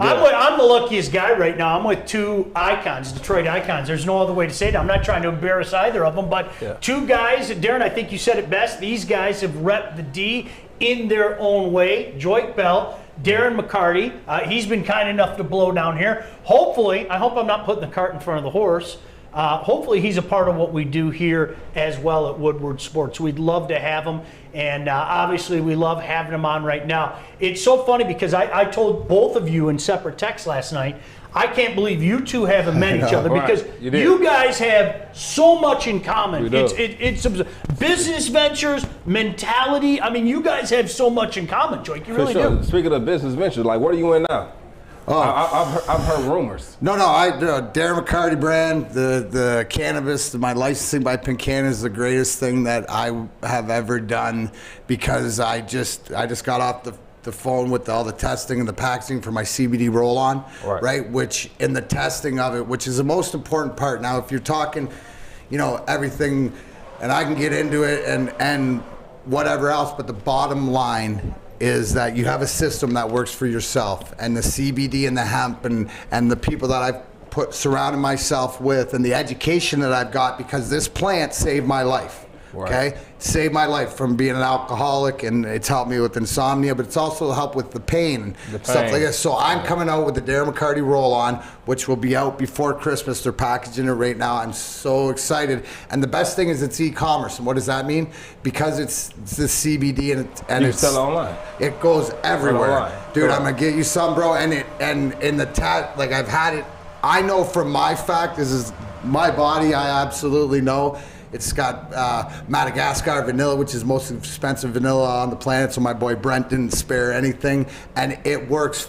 I'm the luckiest guy right now. I'm with two icons, Detroit icons. There's no other way to say it. I'm not trying to embarrass either of them, but two guys, Darren, I think you said it best. These guys have repped the D in their own way. Joique Bell, Darren McCarty, he's been kind enough to blow down here. Hopefully, I hope I'm not putting the cart in front of the horse. Hopefully he's a part of what we do here as well at Woodward Sports. We'd love to have him, and obviously we love having him on right now. It's so funny because I told both of you in separate texts last night, I can't believe you two haven't met each other because You did. you guys have so much in common. We do. It's business ventures, mentality. I mean, you guys have so much in common, Joique. You really do. Speaking of business ventures, like, what are you in now? Oh. I've heard rumors. No, Darren McCarty brand, the cannabis, my licensing by Penn is the greatest thing that I have ever done because I just got off the phone with all the testing and the packaging for my CBD roll-on, right? Which in the testing of it, which is the most important part. Now, if you're talking, everything, and I can get into it and whatever else, but the bottom line is that you have a system that works for yourself, and the CBD and the hemp and the people that I've surrounded myself with and the education that I've got because this plant saved my life. Okay, saved my life from being an alcoholic, and it's helped me with insomnia, but it's also helped with the pain and stuff like this. So I'm coming out with the Darren McCarty roll-on, which will be out before Christmas. They're packaging it right now. I'm so excited, and the best thing is it's e-commerce. And what does that mean? Because it's the CBD and You it's sell it online. It goes everywhere, Online. dude. Right. I'm gonna get you some, bro. And in the like I've had it. I know from my fact, this is my body. I absolutely know. It's got Madagascar vanilla, which is the most expensive vanilla on the planet, so my boy Brent didn't spare anything. And it works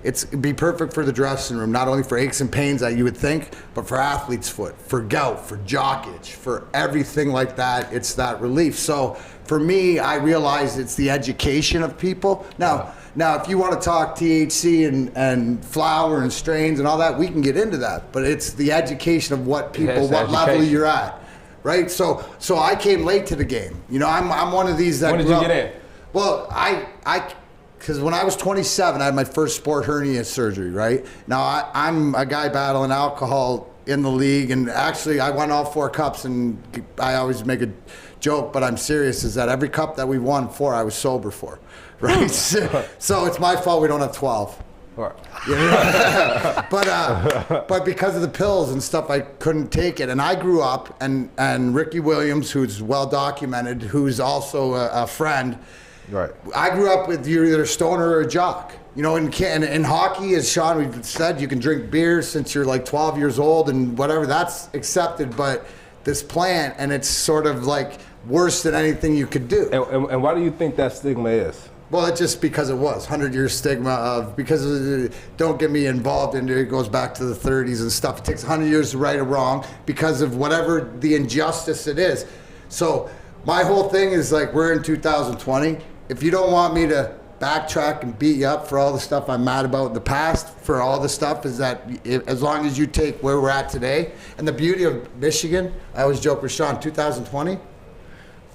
it'd be perfect for the dressing room, not only for aches and pains that you would think, but for athlete's foot, for gout, for jock itch, for everything like that. It's that relief. So for me, I realize it's the education of people. Now, if you want to talk THC and flower and strains and all that, we can get into that. But it's the education of what people, what level you're at. Right, so I came late to the game. I'm one of these that. When did you get in? Well, because when I was 27, I had my first sport hernia surgery. Right now, I'm a guy battling alcohol in the league, and actually, I won all 4 cups. And I always make a joke, but I'm serious. Is that every cup that we won 4, I was sober for. Right, so it's my fault we don't have 12. But because of the pills and stuff, I couldn't take it. And I grew up, and Ricky Williams, who's well documented, who's also a friend. Right. I grew up with you're either a stoner or a jock. In hockey, as Sean we've said, you can drink beer since you're like 12 years old and whatever. That's accepted. But this plant, and it's sort of like worse than anything you could do. And why do you think that stigma is? Well, it's just because it was 100-year stigma of don't get me involved in it. It goes back to the 30s and stuff. It takes 100 years to right or wrong because of whatever the injustice it is. So my whole thing is like we're in 2020. If you don't want me to backtrack and beat you up for all the stuff I'm mad about in the past, for all the stuff is that as long as you take where we're at today, and the beauty of Michigan, I always joke with Sean, 2020.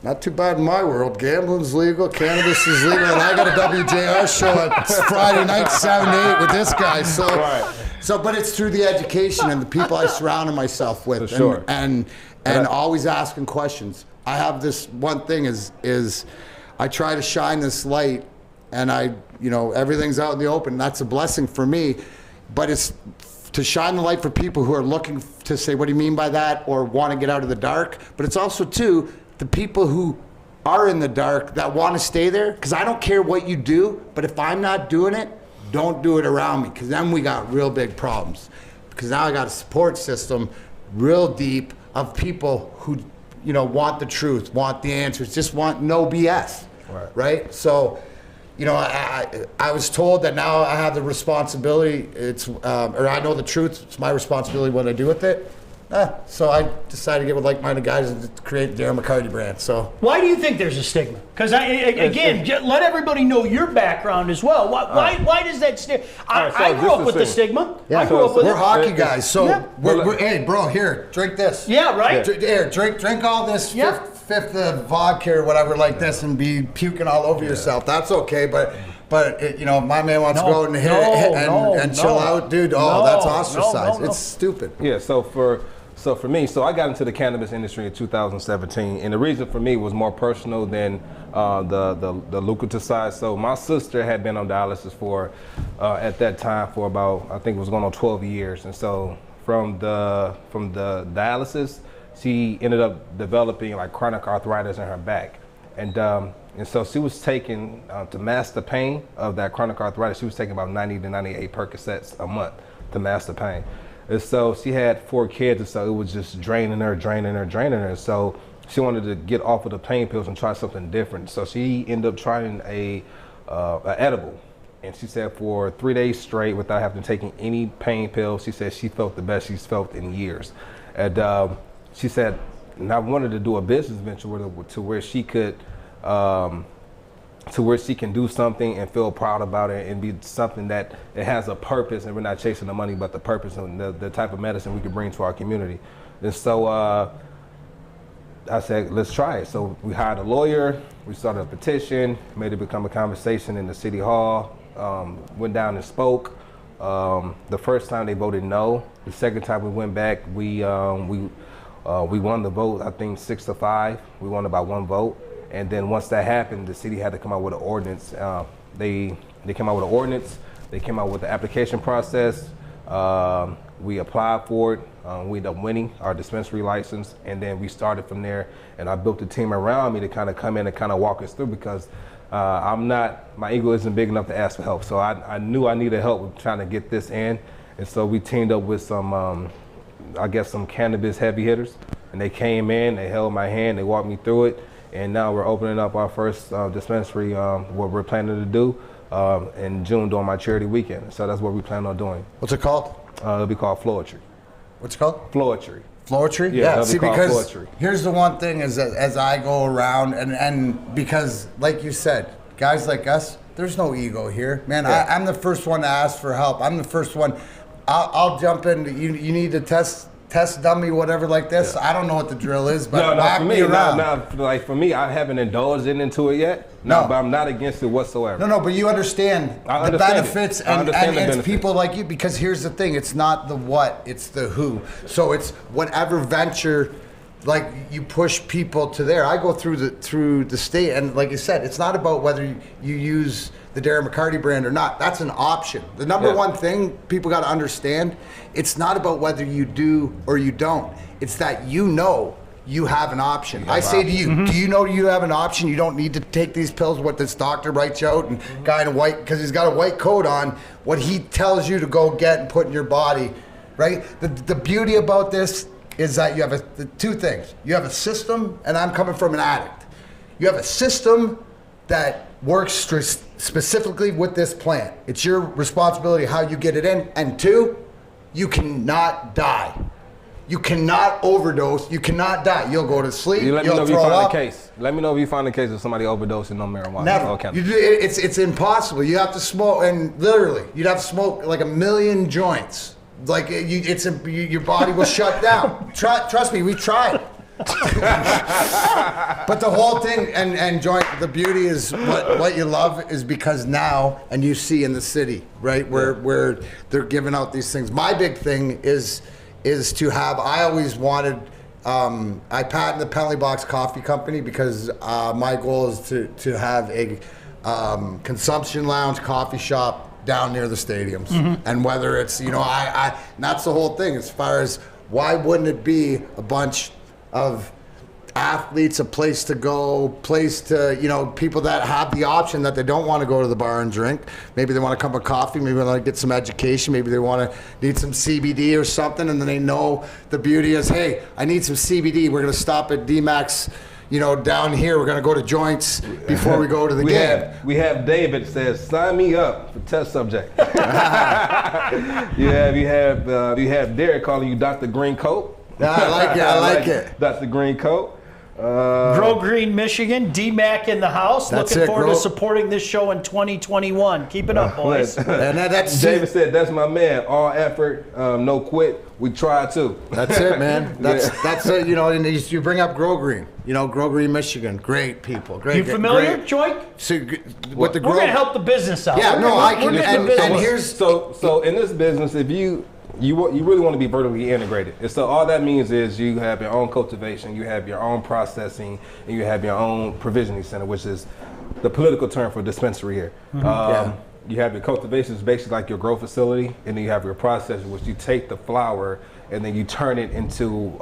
Not too bad in my world. Gambling's legal, cannabis is legal, and I got a WJR show at Friday night, 7 to 8 with this guy. So, but it's through the education and the people I surrounded myself with, For sure. and always asking questions. I have this one thing is I try to shine this light, and everything's out in the open. That's a blessing for me, but it's to shine the light for people who are looking to say, what do you mean by that, or want to get out of the dark. But it's also too the people who are in the dark that want to stay there, because I don't care what you do, but if I'm not doing it, don't do it around me, because then we got real big problems. Because now I got a support system real deep of people who want the truth, want the answers, just want no BS. Right? So I was told that now I have the responsibility, or I know the truth, it's my responsibility what I do with it. So I decided to get with like-minded guys and create the Darren McCarty brand. So why do you think there's a stigma? Because let everybody know your background as well. Why does that stigma? I grew up with the stigma. Yeah, I grew up with we're it. hockey guys. So Yeah. hey, bro, here, drink this. Yeah, right. Here, drink all this fifth of vodka or whatever like this, and be puking all over yourself. That's okay, but my man wants to go out and hit and chill out, dude. That's ostracized. It's stupid. Yeah. So for me, I got into the cannabis industry in 2017, and the reason for me was more personal than the lucrative side. So my sister had been on dialysis for at that time for about, I think it was going on 12 years, and so from the dialysis, she ended up developing like chronic arthritis in her back, and so she was taking to mask the pain of that chronic arthritis. She was taking about 90 to 98 Percocets a month to master pain. And so she had 4 kids, and so it was just draining her. So she wanted to get off of the pain pills and try something different. So she ended up trying a edible. And she said for 3 days straight, without having to take any pain pills, she said she felt the best she's felt in years. And she said, and I wanted to do a business venture to where she could, to where she can do something and feel proud about it and be something that it has a purpose, and we're not chasing the money, but the purpose and the type of medicine we can bring to our community. And so I said, let's try it. So we hired a lawyer, we started a petition, made it become a conversation in the city hall, went down and spoke. The first time they voted no. The second time we went back, we won the vote, I think 6-5. We won by 1 vote. And then once that happened, the city had to come out with an ordinance. They came out with an ordinance. They came out with the application process. We applied for it. We ended up winning our dispensary license, and then we started from there. And I built a team around me to kind of come in and kind of walk us through, because my ego isn't big enough to ask for help. So I knew I needed help with trying to get this in. And so we teamed up with some, I guess, some cannabis heavy hitters. And they came in, they held my hand, they walked me through it. And now we're opening up our first dispensary, what we're planning to do in June during my charity weekend. So that's what we plan on doing. What's it called? It'll be called Floetry. What's it called? Floetry. Floetry? Yeah, See, called because Floetry. here's the one thing is that as I go around, and because, like you said, guys like us, there's no ego here. Man, Yeah. I'm the first one to ask for help. I'm the first one. I'll jump in. You need to test dummy, whatever like this. I don't know what the drill is, but whack for me me, around. like for me, I haven't indulged into it yet. No. But I'm not against it whatsoever. No, but you understand I the understand benefits, it. I and understand the it's benefits. people like you, because here's the thing, it's not the what, it's the who. So it's whatever venture, like you push people to there. I go through the state, and like you said, it's not about whether you use the Darren McCarty brand or not. That's an option. The number one thing people got to understand, it's not about whether you do or you don't. It's that you have an option. I say to you, do you know you have an option? You don't need to take these pills, what this doctor writes you out, and guy in a white, because he's got a white coat on, what he tells you to go get and put in your body, right? The beauty about this is that you have two things. You have a system, and I'm coming from an addict. You have a system that works specifically with this plant. It's your responsibility how you get it in. And 2, you cannot die. You cannot overdose. You cannot die. You'll go to sleep. You let me know You'll if you throw find up. a case. Let me know if you find a case of somebody overdosing on marijuana. Never. Okay. It's impossible. You have to smoke, and literally, you'd have to smoke like 1 million joints. Like your body will shut down. Trust me, we tried. But the whole thing, and joint, the beauty is what you love is because now, and you see in the city, right, where they're giving out these things. My big thing is to have, I always wanted, I patented the Penalty Box Coffee Company because my goal is to have a consumption lounge coffee shop down near the stadiums. And whether it's, and that's the whole thing as far as why wouldn't it be a bunch of athletes, a place to go, people that have the option that they don't want to go to the bar and drink. Maybe they want a cup of coffee, maybe they want to get some education, maybe they want to need some CBD or something, and then they know the beauty is, hey, I need some CBD. We're going to stop at D-Max, down here. We're going to go to Joints before we go to the game. We have David says, sign me up for test subject. You have Derek calling you Dr. Green Coat. Yeah, I like it. Dr. Green Coat. Grow Green, Michigan, DMAC in the house. That's Looking it, forward Grow. to supporting this show in 2021. Keep it up, boys. And that's David said, that's my man. All effort, no quit. We try too. That's it, man. That's it. And you bring up Grow Green. Grow Green, Michigan. Great people. Great. You familiar, great. Joique? So, with the We're Grow. going to help the business out. Yeah, no, I can. We're getting the And business. here's So in this business, if you really want to be vertically integrated, and so all that means is you have your own cultivation, you have your own processing, and you have your own provisioning center, which is the political term for dispensary here. You have your cultivation, is basically like your grow facility, and then you have your processing, which you take the flower and then you turn it into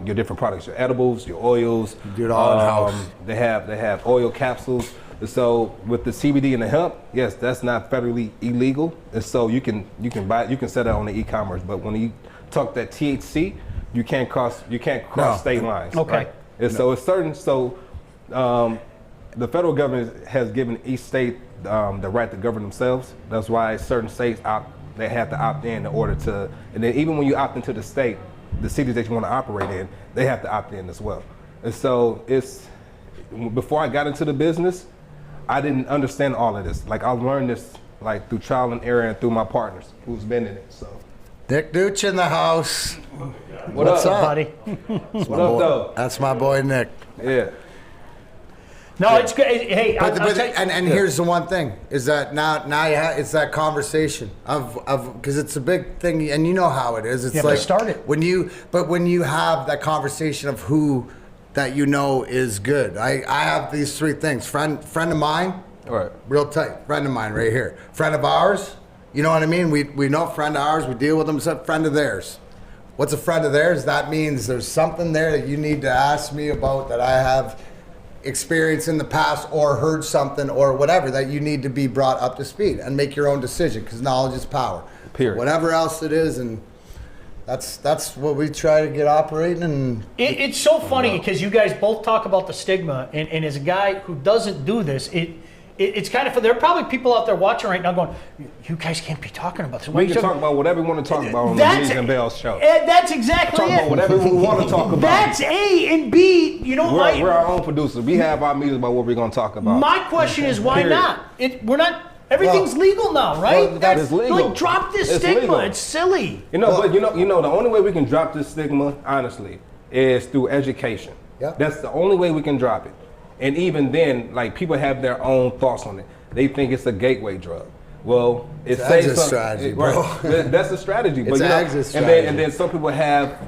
your different products, your edibles, your oils. Do it all in-house. They have oil capsules. So with the CBD and the hemp, yes, that's not federally illegal. And so you can sell that on the e-commerce. But when you talk that THC, you can't cross state lines. Okay. Right? And so it's certain. So the federal government has given each state the right to govern themselves. That's why certain states they have to opt in order to. And then even when you opt into the state, the cities that you want to operate in, they have to opt in as well. And so before I got into the business, I didn't understand all of this. Like I learned this like through trial and error and through my partners who's been in it. So Nick Dooch in the house. What's up, buddy? What up, though? That's my boy Nick. Yeah. No, it's good. Hey, But here's the one thing is that now it's that conversation of because it's a big thing, and you know how it is. It's like start it when you have that conversation of who that you know is good. I have these three things: friend of mine, All right. real tight, friend of mine right here, friend of ours. You know what I mean? We know friend of ours. We deal with them. So friend of theirs. What's a friend of theirs? That means there's something there that you need to ask me about that I have experience in the past or heard something or whatever that you need to be brought up to speed and make your own decision because knowledge is power. Period. Whatever else it is, and that's what we try to get operating. And it's so funny because you guys both talk about the stigma, and as a guy who doesn't do this, it's kind of, there are probably people out there watching right now going, you guys can't be talking about this. We can talk about whatever we want to talk about on the Baligian and Bell Show. That's exactly Talk about whatever we want to talk about. That's A, and B, you know, We're our own producers. We have our meetings about what we're going to talk about. My question is, why Period. not? We're not. Everything's legal now, right? Well, that is legal. Like, drop this It's stigma. legal. It's silly. But the only way we can drop this stigma, honestly, is through education. Yep. That's the only way we can drop it. And even then, like, people have their own thoughts on it. They think it's a gateway drug. Well, it It's saves exit strategy, bro. Right. That's a strategy. It's an exit strategy. And then some people have,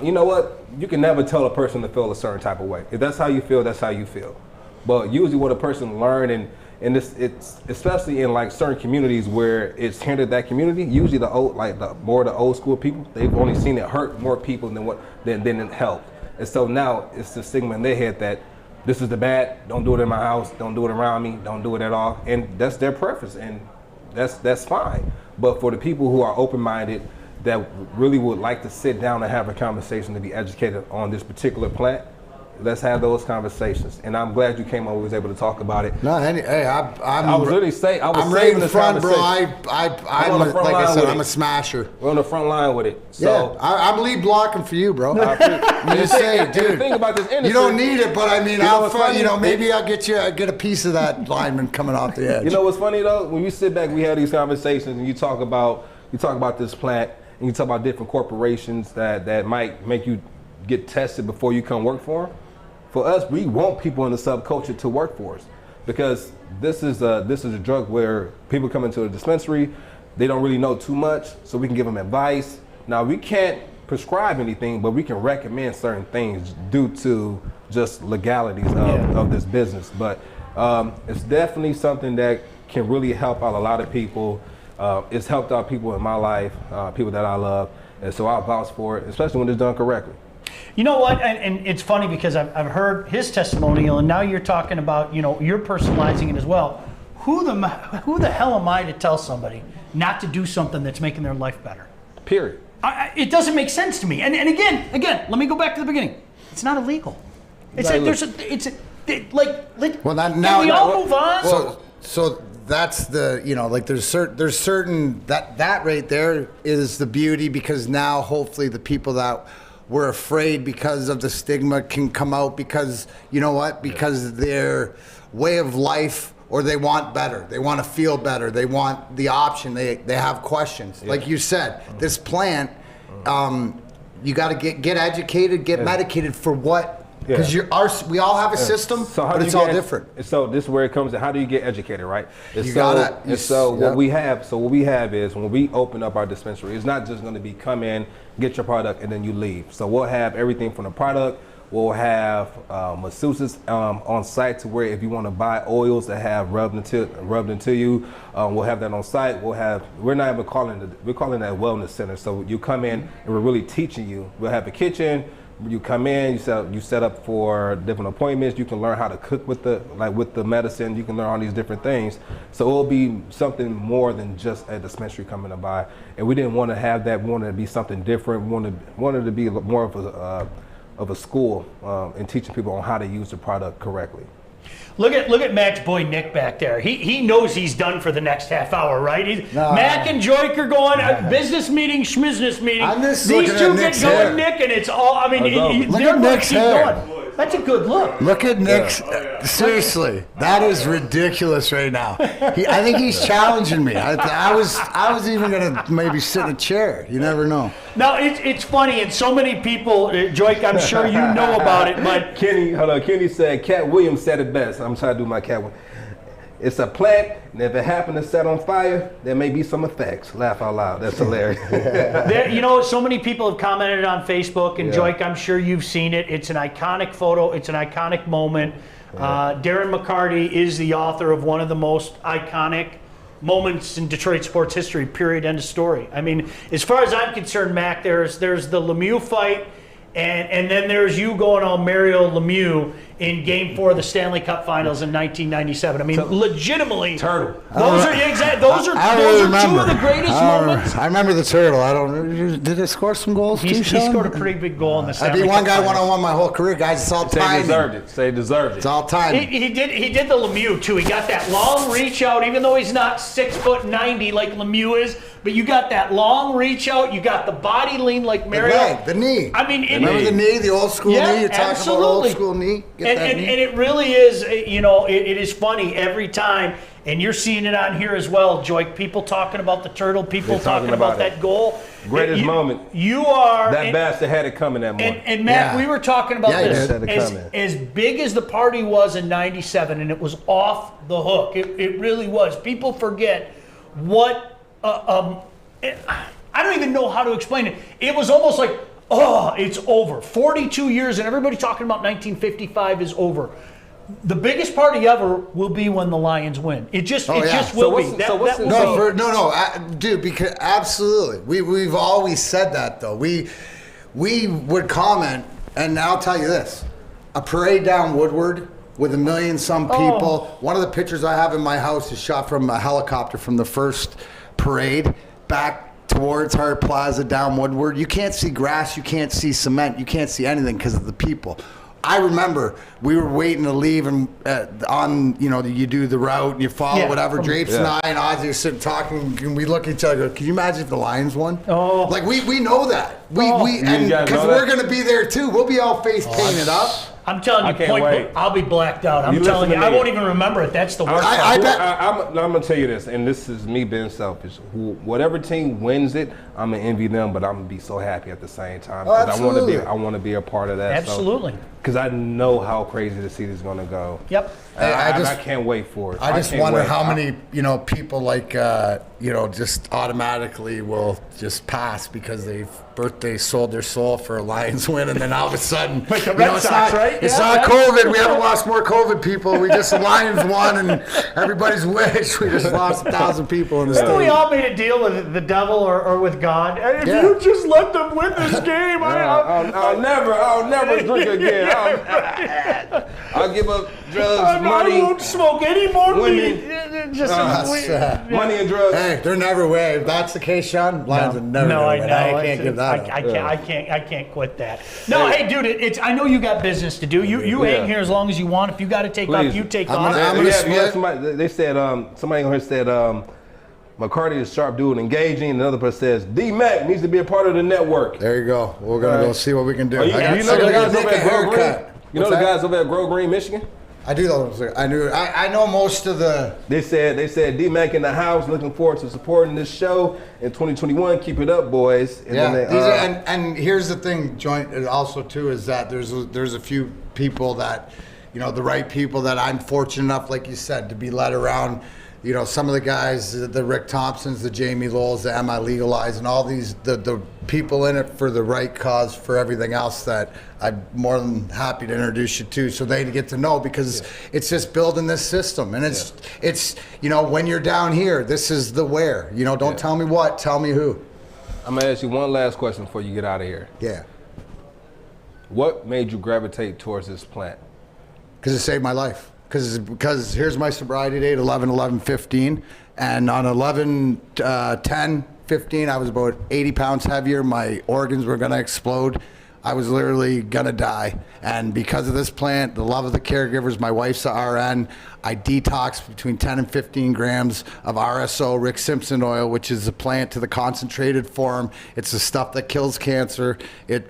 you know what? You can never tell a person to feel a certain type of way. If that's how you feel, that's how you feel. But usually what a person learn, and it's especially in like certain communities where it's hindered that community. Usually the old school people, they've only seen it hurt more people than it helped. And so now it's the stigma in their head that this is the bad, don't do it in my house, don't do it around me, don't do it at all. And that's their preference, and that's fine. But for the people who are open-minded, that really would like to sit down and have a conversation to be educated on this particular plant, let's have those conversations. And I'm glad you came on and was able to talk about it. no, I'm right saving in this front, bro. I'm on the front line with it. I'm a smasher. We're on the front line with it. So Yeah, I'm lead blocking for you, bro. I'm just saying, dude. The thing about this industry, You don't need it, but I mean, what's funny? maybe I'll get a piece of that lineman coming off the edge. You know what's funny though? When you sit back, we have these conversations, and you talk about this plant, and you talk about different corporations that might make you get tested before you come work for them. For us, we want people in the subculture to work for us, because this is a drug where people come into a dispensary, they don't really know too much, so we can give them advice. Now, we can't prescribe anything, but we can recommend certain things due to just legalities of this business. But it's definitely something that can really help out a lot of people. It's helped out people in my life, people that I love, and so I vouch for it, especially when it's done correctly. You know what? And it's funny because I've heard his testimonial, and now you're talking about, you're personalizing it as well. Who the hell am I to tell somebody not to do something that's making their life better? Period. It doesn't make sense to me. And again, let me go back to the beginning. It's not illegal. Can we all move on? So that's there's certain that right there is the beauty, because now hopefully the people that were afraid because of the stigma can come out, because you know what? Because their way of life, or they want better, they want to feel better, they want the option, they have questions. Yeah. Like you said, this plant, you got to get educated, get medicated for what. Because we all have a system, but it's all different. So this is where it comes to, how do you get educated, right? What we have is, when we open up our dispensary, it's not just going to be come in, get your product, and then you leave. So we'll have everything from the product. We'll have masseuses on site, to where if you want to buy oils that have rubbed into you, we'll have that on site. We're not even calling it, we're calling that a wellness center. So you come in and we're really teaching you. We'll have a kitchen. You come in, you set up for different appointments. You can learn how to cook with the medicine. You can learn all these different things. So it will be something more than just a dispensary coming to buy. And we didn't want to have that. We wanted to be something different. We wanted to be more of a school and teaching people on how to use the product correctly. Look at Mac's boy Nick back there. He knows he's done for the next half hour, right? Mac and Joique are going business meeting, schmizness meeting. I'm just These looking two at get Nick's going, hair. Nick, and it's all. I mean, Look they're at going to Nick's keep hair. going. That's a good look. Look at Nick's. Seriously, that is ridiculous right now. I think he's challenging me. I was even gonna maybe sit in a chair. You never know. Now it's funny, and so many people, Joique, I'm sure you know about it, but Kenny said, Cat Williams said it best. I'm trying to do my Cat Williams. It's a plant, and if it happened to set on fire, there may be some effects. Laugh out loud. That's hilarious. So many people have commented on Facebook, and Joique, I'm sure you've seen it. It's an iconic photo. It's an iconic moment. Darren McCarty is the author of one of the most iconic moments in Detroit sports history, period, end of story. I mean, as far as I'm concerned, Mac, there's the Lemieux fight, and then there's you going on Mario Lemieux in Game 4 of the Stanley Cup Finals in 1997. I mean, legitimately, Turtle. Those are two of the greatest moments. I remember the turtle. I don't. Did it score some goals too, He Sean? scored a pretty big goal in the I Stanley beat Cup one guy Finals. one-on-one my whole career, guys. It's all Say timing. deserved it. Say deserved it. It's all timing. He did the Lemieux too. He got that long reach out, even though he's not 6'90" like Lemieux is. But you got that long reach out. You got the body lean like Mario. The leg, the knee. I mean, Remember the knee, the old school knee? You're talking absolutely. about old school knee? Get that And knee. it really is, it is funny every time. And you're seeing it on here as well, Joique. People talking about the turtle, people They're talking talking about about that goal. Greatest moment. You are. That bastard had it coming that morning. And Matt, we were talking about Yeah, this. he did. As big as the party was in '97, and it was off the hook. It really was. People forget what. I don't even know how to explain it. It was almost like, it's over. 42 years, and everybody talking about 1955 is over. The biggest party ever will be when the Lions win. It just will be. Dude, because absolutely, we've always said that though. We would comment, and I'll tell you this: a parade down Woodward with 1 million some people. One of the pictures I have in my house is shot from a helicopter from the first parade back towards Hart Plaza down Woodward. You can't see grass, you can't see cement, you can't see anything because of the people. I remember we were waiting to leave, and you do the route and you follow whatever. Drapes and I and Ozzy are sitting talking, and we look at each other and go, can you imagine if the Lions won? Oh. Like, we know that. Because we're going to be there too. We'll be all face painted up. I'm telling you, can't wait. I'll be blacked out. I'm You telling you, listen to I me. won't even remember it. That's the worst part. I'm going to tell you this, and this is me being selfish. Whatever team wins it, I'm going to envy them, but I'm going to be so happy at the same time. Because I want to be a part of that. Absolutely. Because I know how crazy the season's going to go. Yep. I can't wait for it. I just wonder how many, people like, just automatically will just pass because they've sold their soul for a Lions win, and then all of a sudden, Like the Red Sox, right? It's not COVID. We haven't lost more COVID people. We just the Lions won, and everybody's wish. We just lost 1,000 people in the Remember we stadium. all made a deal with the devil or with God. If Yeah. you just let them win this game, I'll never drink again. I'll give up drugs, money. I won't smoke any more weed. women. Just Money and drugs. Hey, they're never way. If that's the case, Sean, Lions would never no, I win. know. I can't give that up. I can't quit that. No, hey, dude, I know you got business to do. You hang here as long as you want. If you got to take off, you take off. They said somebody on here said McCarty is a sharp dude, engaging. Another person says D-Mac needs to be a part of the network. There you go. We're gonna go see what we can do. You know the guys over at Grow Green? You know the guys over at Grow Green, Michigan? I do those. I know most of the. They said D-Mac in the house. Looking forward to supporting this show in 2021. Keep it up, boys. And Yeah. And here's the thing, joint also too, is that there's a few people that, the right people that I'm fortunate enough, like you said, to be led around. Some of the guys, the Rick Thompsons, the Jamie Lowells, the Am I Legalized, and all these, the people in it for the right cause, for everything else that I'm more than happy to introduce you to, so they get to know, because it's just building this system. And it's when you're down here, this is the where. Don't tell me what, tell me who. I'm going to ask you one last question before you get out of here. Yeah. What made you gravitate towards this plant? Because it saved my life. Because here's my sobriety date, 11/11/15, and on 11/10/15, I was about 80 pounds heavier. My organs were gonna explode. I was literally gonna die. And because of this plant, the love of the caregivers, my wife's a RN, I detoxed between 10 and 15 grams of RSO, Rick Simpson oil, which is a plant to the concentrated form. It's the stuff that kills cancer.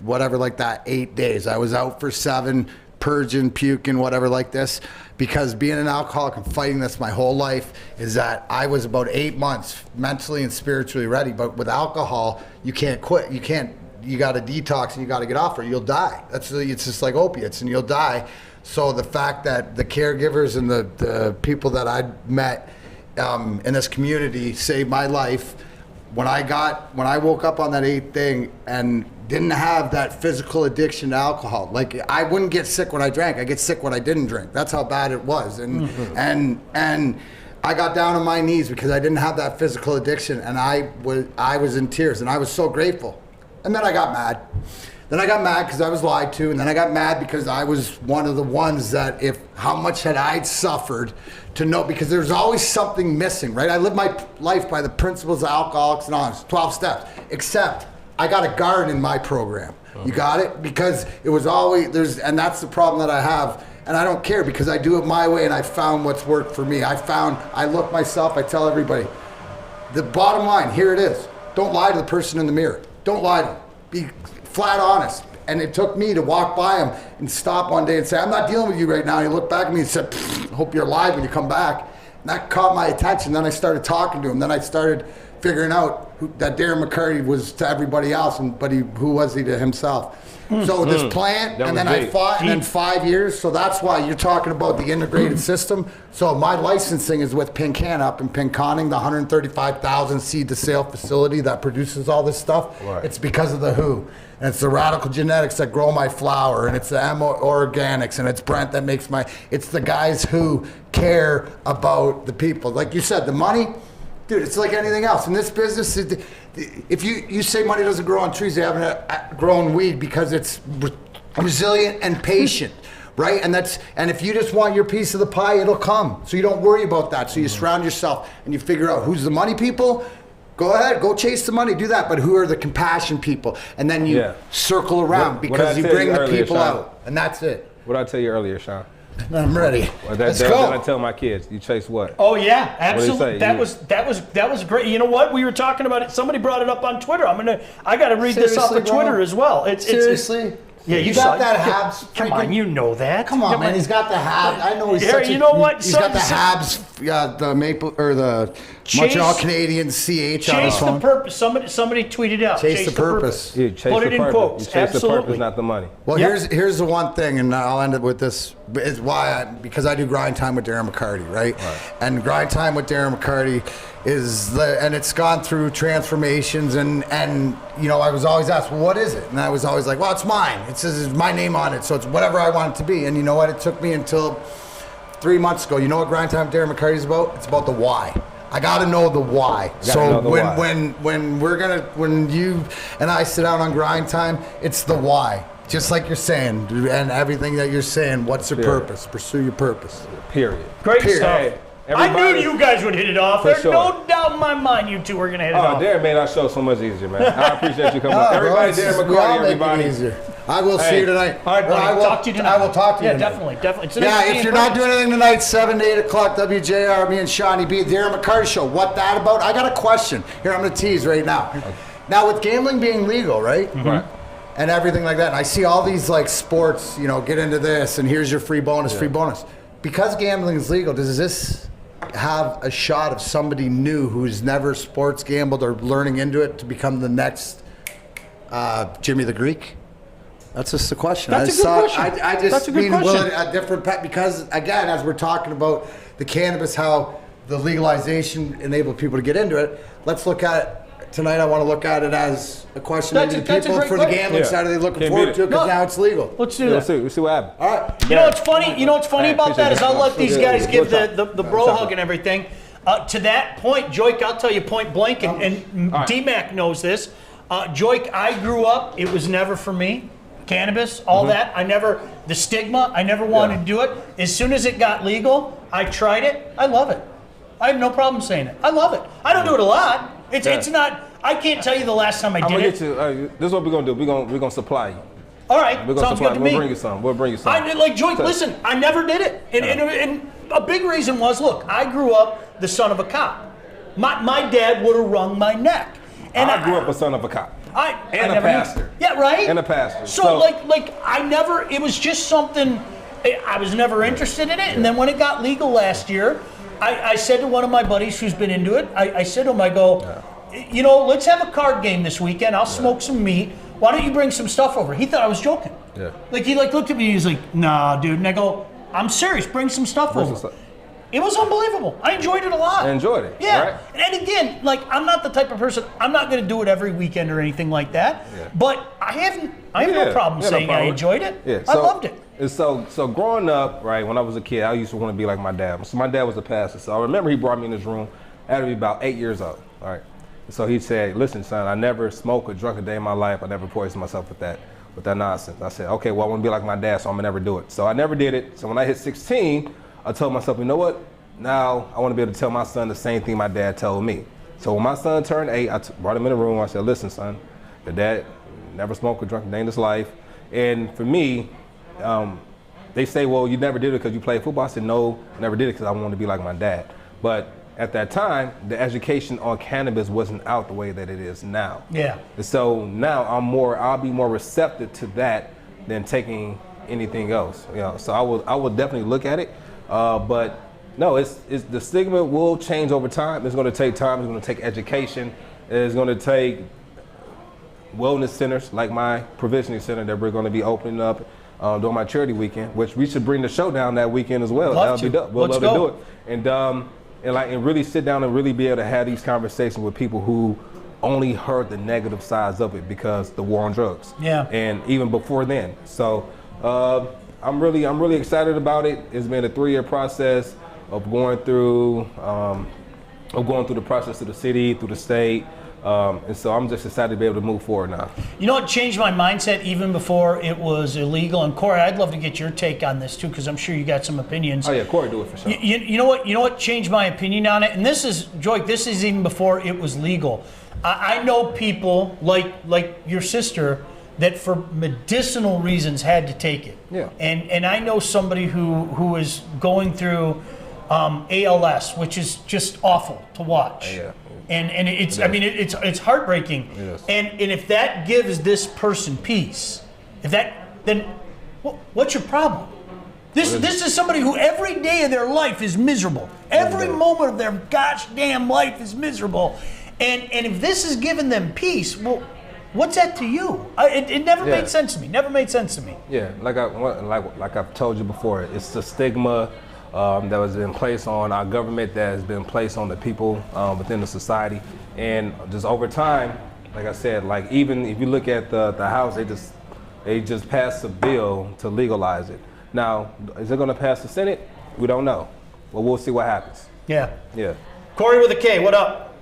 Whatever like that, 8 days. I was out for 7, purging, puking, whatever like this. Because being an alcoholic and fighting this my whole life is that I was about 8 months mentally and spiritually ready. But with alcohol, you can't quit. You got to detox and you got to get off or you'll die. It's just like opiates and you'll die. So the fact that the caregivers and the people that I met in this community saved my life. When I woke up on that 8th thing and didn't have that physical addiction to alcohol, like I wouldn't get sick when I drank. I get sick when I didn't drink. That's how bad it was. And I got down on my knees because I didn't have that physical addiction, and I was in tears, and I was so grateful. And then I got mad. Then I got mad because I was lied to, and then I got mad because I was one of the ones that how much had I suffered to know, because there's always something missing, right? I live my life by the principles of Alcoholics Anonymous, 12 steps, except I got a guard in my program. You got it? Because it was always, and that's the problem that I have, and I don't care because I do it my way and I found what's worked for me. I look myself, I tell everybody, the bottom line, here it is. Don't lie to the person in the mirror. Don't lie to them. Be flat honest. And it took me to walk by him and stop one day and say, I'm not dealing with you right now. And he looked back at me and said, hope you're alive when you come back. And that caught my attention. Then I started talking to him. Then I started figuring out that Darren McCarty was to everybody else, but who was he to himself? So this plant, and then I fought, and then 5 years. So that's why you're talking about the integrated system. So my licensing is with Pincan up in Pinconning, the 135,000 seed to sale facility that produces all this stuff. Right. It's because of the WHO. And it's the radical genetics that grow my flower, and it's the M organics, and it's Brent that makes it's the guys who care about the people. Like you said, the money, dude, it's like anything else. In this business, if you say money doesn't grow on trees, they haven't grown weed because it's resilient and patient, right? And if you just want your piece of the pie, it'll come. So you don't worry about that. So you surround yourself and you figure out who's the money people. Go ahead, go chase the money, do that. But who are the compassion people? And then you circle around because you bring the people out, and that's it. What did I tell you earlier, Sean? I'm ready. Let's go. I tell my kids, you chase what? Oh yeah, absolutely. What That was great. You know what? We were talking about it. Somebody brought it up on Twitter. I got to read this off of Twitter as well. Seriously. Yeah, you got that Habs. Come on, you know that. Come on, man. He's got the Habs. I know he's such you know what? He's got the Habs, the Maple or the Montreal Canadiens CH on his Chase phone. the purpose. Somebody tweeted out. Chase the purpose. Yeah, chase Put the it in purpose. quotes. You chase Absolutely. the purpose, not the money. Well, here's the one thing, and I'll end it with this. Is why because I do Grind Time with Darren McCarty, right? And Grind Time with Darren McCarty and it's gone through transformations, and you know, I was always asked, well, what is it? And I was always like, well, it's mine. It says my name on it, so it's whatever I want it to be. And you know what? It took me until 3 months ago. You know what Grind Time with Darren McCarty is about? It's about the why. I got to know the why. So when you and I sit down on Grind Time, it's the why. Just like you're saying, and everything that you're saying, what's your purpose? Pursue your purpose. Period. Great stuff. Hey, I knew you guys would hit it off. For There's sure. no doubt in my mind you two are going to hit it off. Darren made our show so much easier, man. I appreciate you coming. Everybody, Darren McCarty, everybody. I will see you tonight. All right, I will talk to you tonight. I will talk to you tonight. Definitely. It's If you're not doing anything tonight, 7 to 8 o'clock, WJR, me and Shawnee B, Darren McCarty Show. What that about? I got a question. Here, I'm going to tease right now. Okay. Now, with gambling being legal, right? Mm-hmm. Right. And everything like that, and I see all these like sports, you know, get into this, and here's your free bonus. Because gambling is legal, does this have a shot of somebody new who's never sports gambled or learning into it to become the next Jimmy the Greek? That's just the question. That's a good question. I just That's a good mean, question. will it a different because again, as we're talking about the cannabis, how the legalization enabled people to get into it. Let's look at it tonight. I want to look at it as a question That's to a people great for the question. gambling side. Are they looking Can't forward beat to it it. because now it's legal? Let's do that. Let's see what happens. All right. You know what's funny? You know what's funny Hey, about that is appreciate I'll let it. these Yeah, guys we'll give talk. the bro hug and everything. To that point, Joique, I'll tell you point blank, and right. D-Mac knows this. Joique, I grew up. It was never for me. cannabis, all that. The stigma, I never wanted to do it. As soon as it got legal, I tried it. I love it. I have no problem saying it. I love it. I don't do it a lot. It's not, I can't tell you the last time I did it. This is what we're going to do. We're going to supply you. All right, sounds good to me. We'll bring you some. Joique, listen, I never did it. And a big reason was, look, I grew up the son of a cop. My dad would have wrung my neck. And I grew up a son of a cop. And a pastor. Yeah, right? And a pastor. So it was just something, I was never interested in it. And then when it got legal last year, I said to one of my buddies who's been into it, I said to him, I go, let's have a card game this weekend. I'll smoke some meat. Why don't you bring some stuff over? He thought I was joking. Yeah. He looked at me and he's like, nah, dude. And I go, I'm serious. Bring some stuff over. It was unbelievable. I enjoyed it a lot. I enjoyed it. Yeah. Right? And again, I'm not the type of person, I'm not going to do it every weekend or anything like that. Yeah. But I have no problem saying I enjoyed it. Yeah. I loved it. And so growing up, right, when I was a kid, I used to want to be like my dad. So my dad was a pastor. So I remember he brought me in his room. I had to be about 8 years old. All right. So he said, listen, son, I never smoked or drunk a day in my life. I never poisoned myself with that nonsense. I said, okay, well, I want to be like my dad, so I'm going to never do it. So I never did it. So when I hit 16, I told myself, you know what? Now I want to be able to tell my son the same thing my dad told me. So when my son turned 8, I brought him in the room. I said, listen, son, your dad never smoked or drunk a day in his life. And for me, they say, well, you never did it because you played football. I said, no, I never did it because I wanted to be like my dad. But at that time, the education on cannabis wasn't out the way that it is now. Yeah. And so now I'll be more receptive to that than taking anything else. So I will definitely look at it. But no, it's the stigma will change over time. It's going to take time. It's going to take education. It's going to take wellness centers like my provisioning center that we're going to be opening up during my charity weekend, which we should bring the show down that weekend as well. Love to. We'll love to do it. And really sit down and really be able to have these conversations with people who only heard the negative sides of it because the war on drugs. Yeah. And even before then. So I'm really excited about it. It's been a 3-year process of going through the process of the city, through the state. And so I'm just excited to be able to move forward now. You know what changed my mindset even before it was illegal? And Corey, I'd love to get your take on this too, because I'm sure you got some opinions. Oh yeah, Corey, do it for sure. You know what changed my opinion on it? And this is, Joique, this is even before it was legal. I know people like your sister that for medicinal reasons had to take it. Yeah. And I know somebody who is going through ALS, which is just awful to watch. Yeah. And it's, I mean, it's heartbreaking. Yes. And if that gives this person peace, then what's your problem? This is somebody who every day of their life is miserable. Every moment of their gosh damn life is miserable. And if this is giving them peace, well, what's that to you? It never made sense to me. Never made sense to me. Yeah, like I've told you before, it's the stigma that was in place on our government, that has been placed on the people within the society, and just over time, like I said, like even if you look at the House, they just passed a bill to legalize it. Now, is it going to pass the Senate? We don't know. Well, we'll see what happens. Yeah. Yeah. Corey with a K, what up?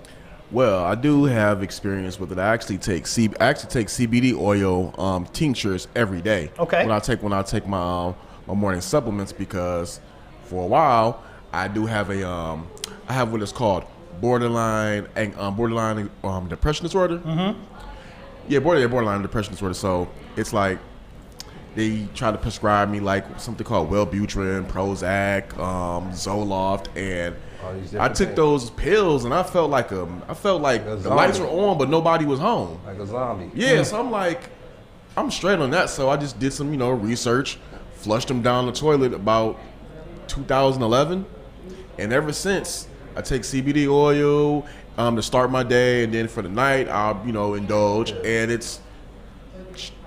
Well, I do have experience with it. I actually take CBD oil tinctures every day. Okay. When I take my morning supplements, because for a while I do have I have what is called borderline depression disorder. Mm-hmm. Yeah, borderline depression disorder. So it's like they try to prescribe me like something called Wellbutrin, Prozac, Zoloft, and I took those pills and I felt like the lights were on but nobody was home. Like a zombie. Yeah, so I'm like, I'm straight on that. So I just did some, research, flushed them down the toilet about 2011, and ever since I take CBD oil to start my day, and then for the night I'll indulge, and it's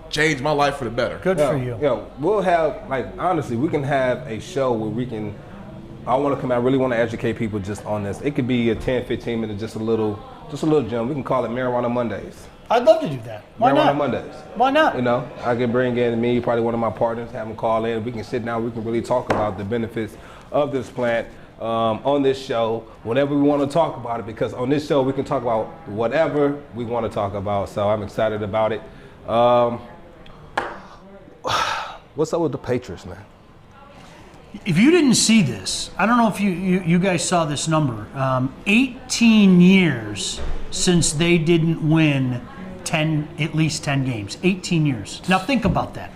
changed my life for the better. Good for you. Yeah, we'll have, honestly, we can have a show where I want to come out, really want to educate people just on this. It could be a 10-15 minute, just a little gem. We can call it Marijuana Mondays. I'd love to do that. Why not? Marijuana Mondays. Why not? I can bring in me, probably one of my partners, have them call in. We can sit down. We can really talk about the benefits of this plant on this show whenever we want to talk about it, because on this show we can talk about whatever we want to talk about. So I'm excited about it. What's up with the Patriots, man? If you didn't see this, I don't know if you guys saw this number. 18 years since they didn't win at least 10 games. 18 years. Now think about that.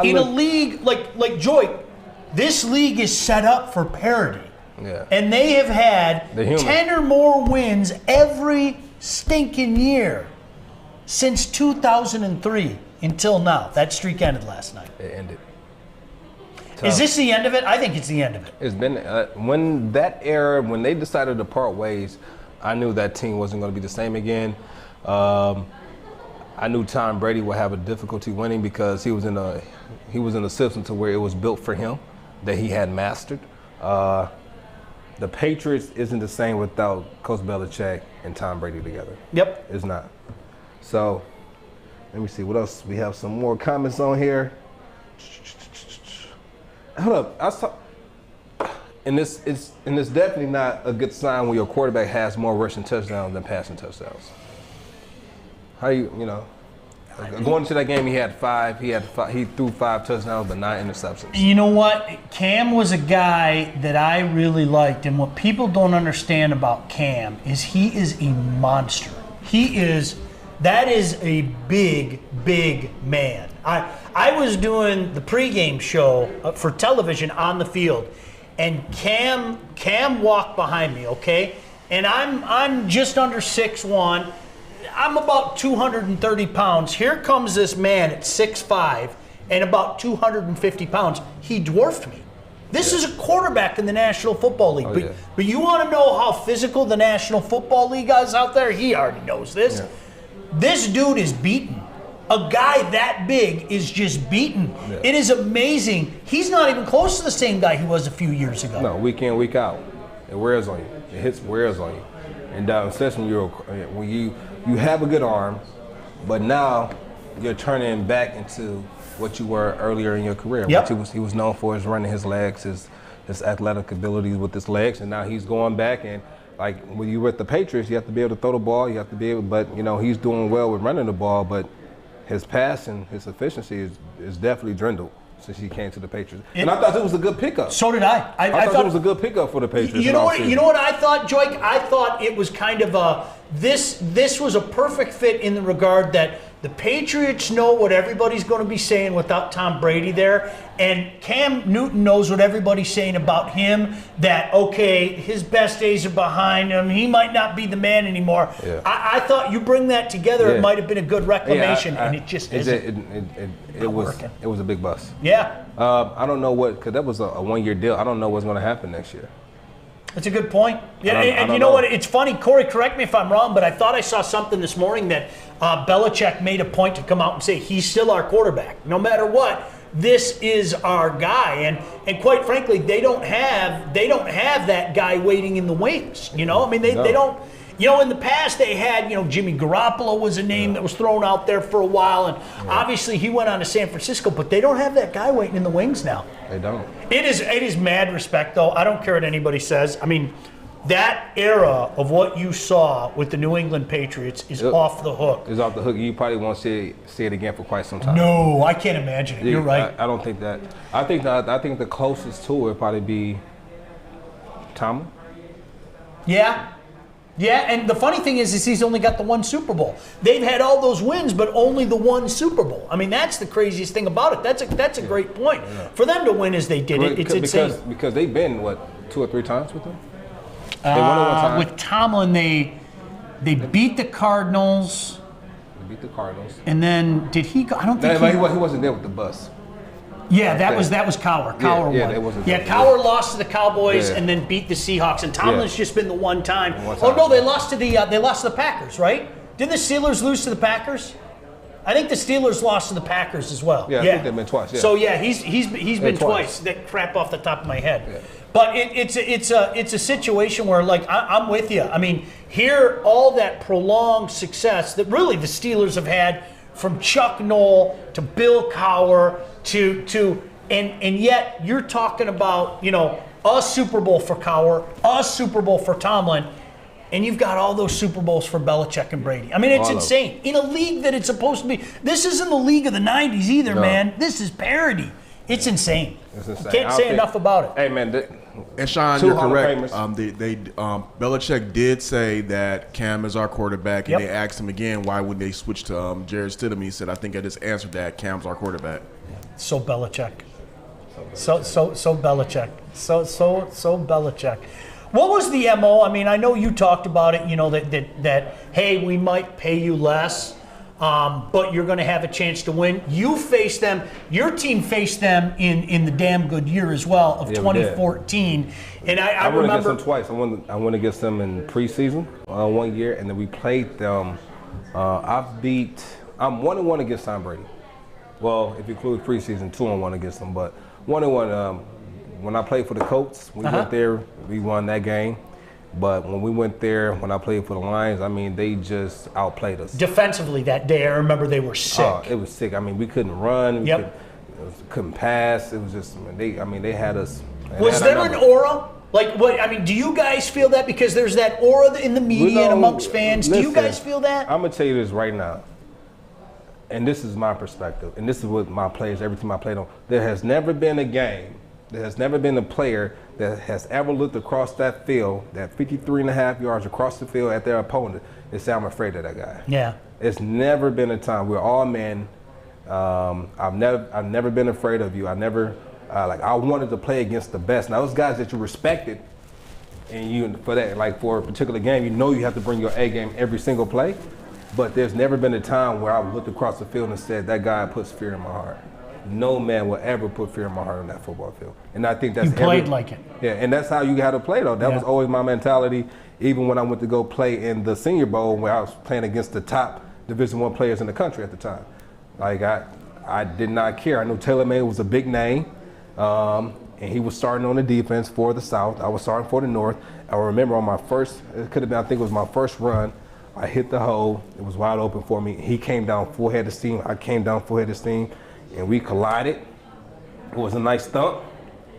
In a league like Joique, this league is set up for parity. Yeah. And they have had 10 or more wins every stinking year since 2003 until now. That streak ended last night. It ended. Is this the end of it? I think it's the end of it. It's been when they decided to part ways, I knew that team wasn't going to be the same again. I knew Tom Brady would have a difficulty winning because he was in a system to where it was built for him that he had mastered. The Patriots isn't the same without Coach Belichick and Tom Brady together. Yep. It's not. So let me see what else. We have some more comments on here. Hold up. And this definitely not a good sign when your quarterback has more rushing touchdowns than passing touchdowns. Going into that game, he had five. He threw 5 touchdowns, but 9 interceptions. You know what? Cam was a guy that I really liked, and what people don't understand about Cam is he is a monster. That is a big, big man. I was doing the pregame show for television on the field, and Cam walked behind me, okay? And I'm just under 6'1". I'm about 230 pounds. Here comes this man at 6'5" and about 250 pounds. He dwarfed me. This is a quarterback in the National Football League. But you want to know how physical the National Football League is out there? He already knows this. Yeah. This dude is beaten. A guy that big is just beaten. Yeah. It is amazing. He's not even close to the same guy he was a few years ago. No, week in, week out. It wears on you. It wears on you. And especially when you have a good arm, but now you're turning back into what you were earlier in your career. Yep. He was known for his running his legs, his athletic abilities with his legs, and now he's going back and like when you were at the Patriots, you have to be able to throw the ball. You have to be able, but he's doing well with running the ball, but his passing, his efficiency is definitely dwindled since he came to the Patriots. And I thought it was a good pickup. So did I. I thought it was a good pickup for the Patriots. You know what I thought, Joique? I thought it was kind of this was a perfect fit in the regard that the Patriots know what everybody's going to be saying without Tom Brady there, and Cam Newton knows what everybody's saying about him, that, okay, his best days are behind him. He might not be the man anymore. Yeah. I thought you bring that together, it might have been a good reclamation, and it just isn't. It was a big bust. Yeah. I don't know because that was a 1-year deal. I don't know what's going to happen next year. That's a good point. Yeah, and you know what? It's funny, Corey, correct me if I'm wrong, but I thought I saw something this morning that Belichick made a point to come out and say he's still our quarterback. No matter what, this is our guy. And quite frankly, they don't have that guy waiting in the wings. They don't. In the past they had, Jimmy Garoppolo was a name that was thrown out there for a while, and obviously he went on to San Francisco, but they don't have that guy waiting in the wings now. They don't. It is mad respect, though. I don't care what anybody says. I mean, that era of what you saw with the New England Patriots is off the hook. It's off the hook. You probably won't see it again for quite some time. No, I can't imagine it. You're right. I don't think that. I think the closest to it would probably be Tomlin. Yeah. Yeah, and the funny thing is he's only got the 1 Super Bowl. They've had all those wins, but only the 1 Super Bowl. I mean, that's the craziest thing about it. That's a great point. Yeah. For them to win as they did, it's insane. Because they've been, 2 or 3 times with him? They won it 1 time. With Tomlin, they beat the Cardinals. They beat the Cardinals. And then, did he go? I don't think he wasn't there with the bus. Yeah, that was Cowher. Cowher won. Cowher lost to the Cowboys and then beat the Seahawks. And Tomlin's just been the one time. Oh no, they lost to the Packers, right? Didn't the Steelers lose to the Packers? I think the Steelers lost to the Packers as well. Yeah, I think they've been twice. Yeah. So he's been twice. That crap off the top of my head. Yeah. But it's a situation where, like, I'm with you. I mean, here all that prolonged success that really the Steelers have had, from Chuck Noll to Bill Cowher and yet you're talking about, a Super Bowl for Cowher, a Super Bowl for Tomlin, and you've got all those Super Bowls for Belichick and Brady. I mean, it's insane. In a league that it's supposed to be, this isn't the league of the 90s either, man. This is parody. It's insane. It's insane. Can't say enough about it. Hey, man. And Sean, Two you're Hall of correct. Famers. Belichick did say that Cam is our quarterback, and Yep. they asked him again why wouldn't they switch to Jared Stidham. He said, "I think I just answered that. Cam's our quarterback." So Belichick. So Belichick. So Belichick. What was the MO? I mean, I know you talked about it, you know, that hey, we might pay you less, but you're going to have a chance to win. You faced them, your team faced them in the damn good year as well of 2014. And I went remember against them twice. I went against them in preseason 1 year, and then we played them. I'm 1-1 against Tom Brady. Well, if you include preseason, 2-1 against them, but 1-1. When I played for the Colts, we went there, we won that game. But when we went there, when I played for the Lions, I mean, they just outplayed us. defensively that day, I remember they were sick. It was sick. I mean, we couldn't run. We Yep. couldn't pass. It was just, they had us. Was there an aura? Like what? I mean, do you guys feel that? Because there's that aura in the media and amongst fans. Do you guys feel that? I'm gonna tell you this right now, and this is my perspective, and this is what my players, every team I played on. There has never been a game, there has never been a player that has ever looked across that field, that 53.5 yards across the field at their opponent, and say, "I'm afraid of that guy." Yeah. It's never been a time. We're all men. I've never been afraid of you. I never. I wanted to play against the best. Now, those guys that you respected, and you for that, like for a particular game, you know you have to bring your A game every single play. But there's never been a time where I looked across the field and said, that guy puts fear in my heart. No man will ever put fear in my heart on that football field. And I think that's You played like it. Yeah, and that's how you got to play, though. That was always my mentality, even when I went to go play in the Senior Bowl, where I was playing against the top Division I players in the country at the time. Like, I did not care. I knew Taylor May was a big name. And he was starting on the defense for the South. I was starting for the North. I remember on my first, it could have been, I think it was my first run, I hit the hole. It was wide open for me. He came down full head of steam. I came down full head of steam, and we collided. It was a nice thump.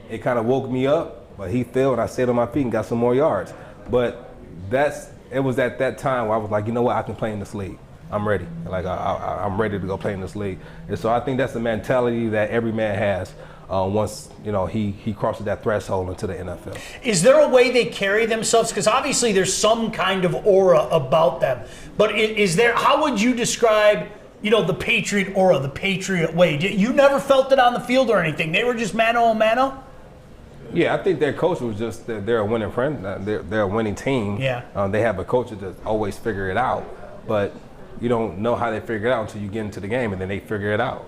It kind of woke me up, but he fell, and I stayed on my feet and got some more yards. But it was at that time where I was like, you know what, I can play in this league. I'm ready. Like, I'm ready to go play in this league. And so I think that's the mentality that every man has. Once he crosses that threshold into the NFL. Is there a way they carry themselves? Because obviously there's some kind of aura about them. But is there? How would you describe, the Patriot aura, the Patriot way? You never felt it on the field or anything. They were just mano a mano. Yeah, I think their coach was just they're a winning friend. They're a winning team. Yeah. They have a coach that always figure it out, but you don't know how they figure it out until you get into the game, and then they figure it out.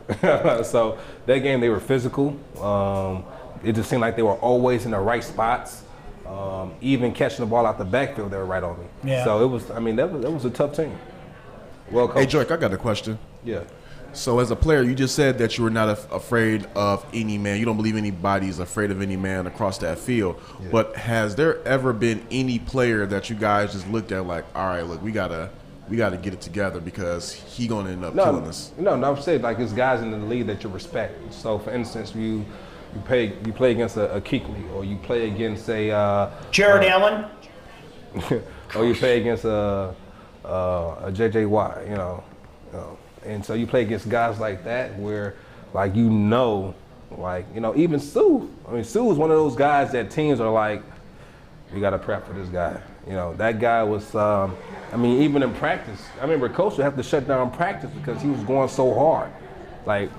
So that game, they were physical. It just seemed like they were always in the right spots. Even catching the ball out the backfield, they were right on me. Yeah. So it was. I mean, that was a tough team. Well Hey, coached. Joique, I got a question. Yeah. So as a player, you just said that you were not afraid of any man. You don't believe anybody is afraid of any man across that field. Yeah. But has there ever been any player that you guys just looked at like, all right, look, we gotta get it together because he gonna end up killing us? No, I'm saying like it's guys in the league that you respect. So for instance, you play against a Kuechly, or you play against a Jared Allen. or you play against a JJ Watt, and so you play against guys like that where like even Sue. I mean, Sue is one of those guys that teams are like, we got to prep for this guy. That guy was, even in practice, I remember coach would have to shut down practice because he was going so hard. Like,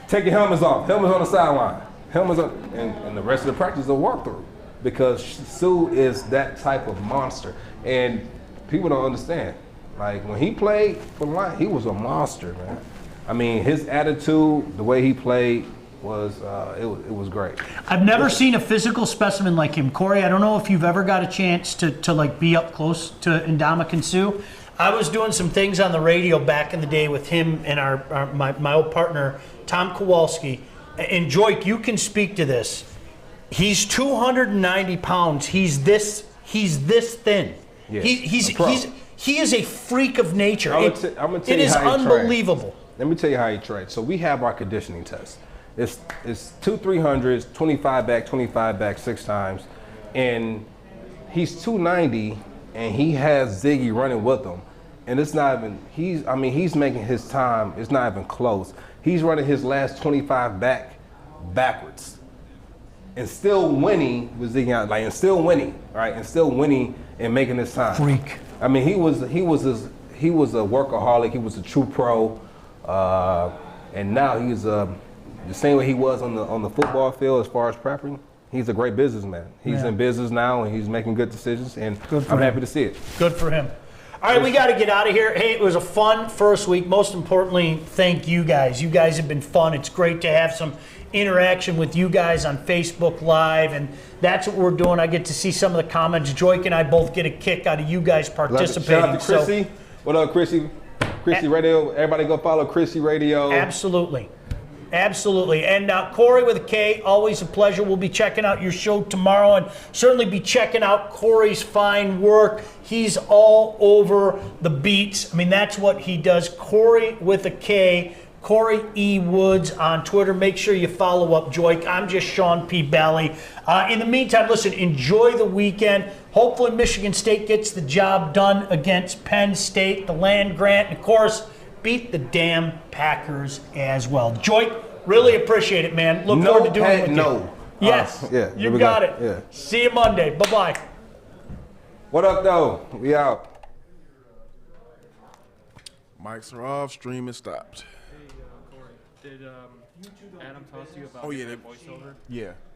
take your helmets off, helmets on the sideline, helmets on, and the rest of the practice is a walkthrough because Sue is that type of monster. And people don't understand. Like, when he played for the Lions, he was a monster, man. I mean, his attitude, the way he played, was it was great. I've never seen a physical specimen like him. Corey, I don't know if you've ever got a chance to like be up close to Ndamukong Suh. I was doing some things on the radio back in the day with him and my old partner, Tom Kowalski. And Joique, you can speak to this. He's 290 pounds. He's this thin. Yeah, He is a freak of nature. I'm gonna tell it you is how he unbelievable. trains. Let me tell you how he trains. So we have our conditioning test. It's 2 300s, 25 back 6 times, and he's 290, and he has Ziggy running with him, and it's not even. He's making his time. It's not even close. He's running his last 25 back backwards and still winning, and still winning, right? And still winning and making this time. Freak. I mean, he was a workaholic. He was a true pro, and now he's the same way he was on the football field as far as prepping. He's a great businessman. He's in business now, and he's making good decisions, and I'm happy to see it. Good for him. All right, we got to get out of here. Hey, it was a fun first week. Most importantly, thank you guys. You guys have been fun. It's great to have some interaction with you guys on Facebook Live, and that's what we're doing. I get to see some of the comments. Joique and I both get a kick out of you guys participating. Shout out to Chrissy. What up, Chrissy? Chrissy Radio. Everybody go follow Chrissy Radio. Absolutely. Absolutely. And Corey with a K, always a pleasure. We'll be checking out your show tomorrow and certainly be checking out Corey's fine work. He's all over the beats. I mean, that's what he does. Corey with a K, Corey E. Woods on Twitter. Make sure you follow up Joique. I'm just Sean P. Bally. In the meantime, listen, enjoy the weekend. Hopefully Michigan State gets the job done against Penn State, the land grant, and of course, beat the damn Packers as well. Joique, really appreciate it, man. Look forward to doing it with you. Yes, you got it. Yeah. See you Monday. Bye-bye. What up, though? We out. Mics are off. Streaming stopped. Hey, Corey, did Adam talk to you about Oh, yeah, the voiceover? Yeah.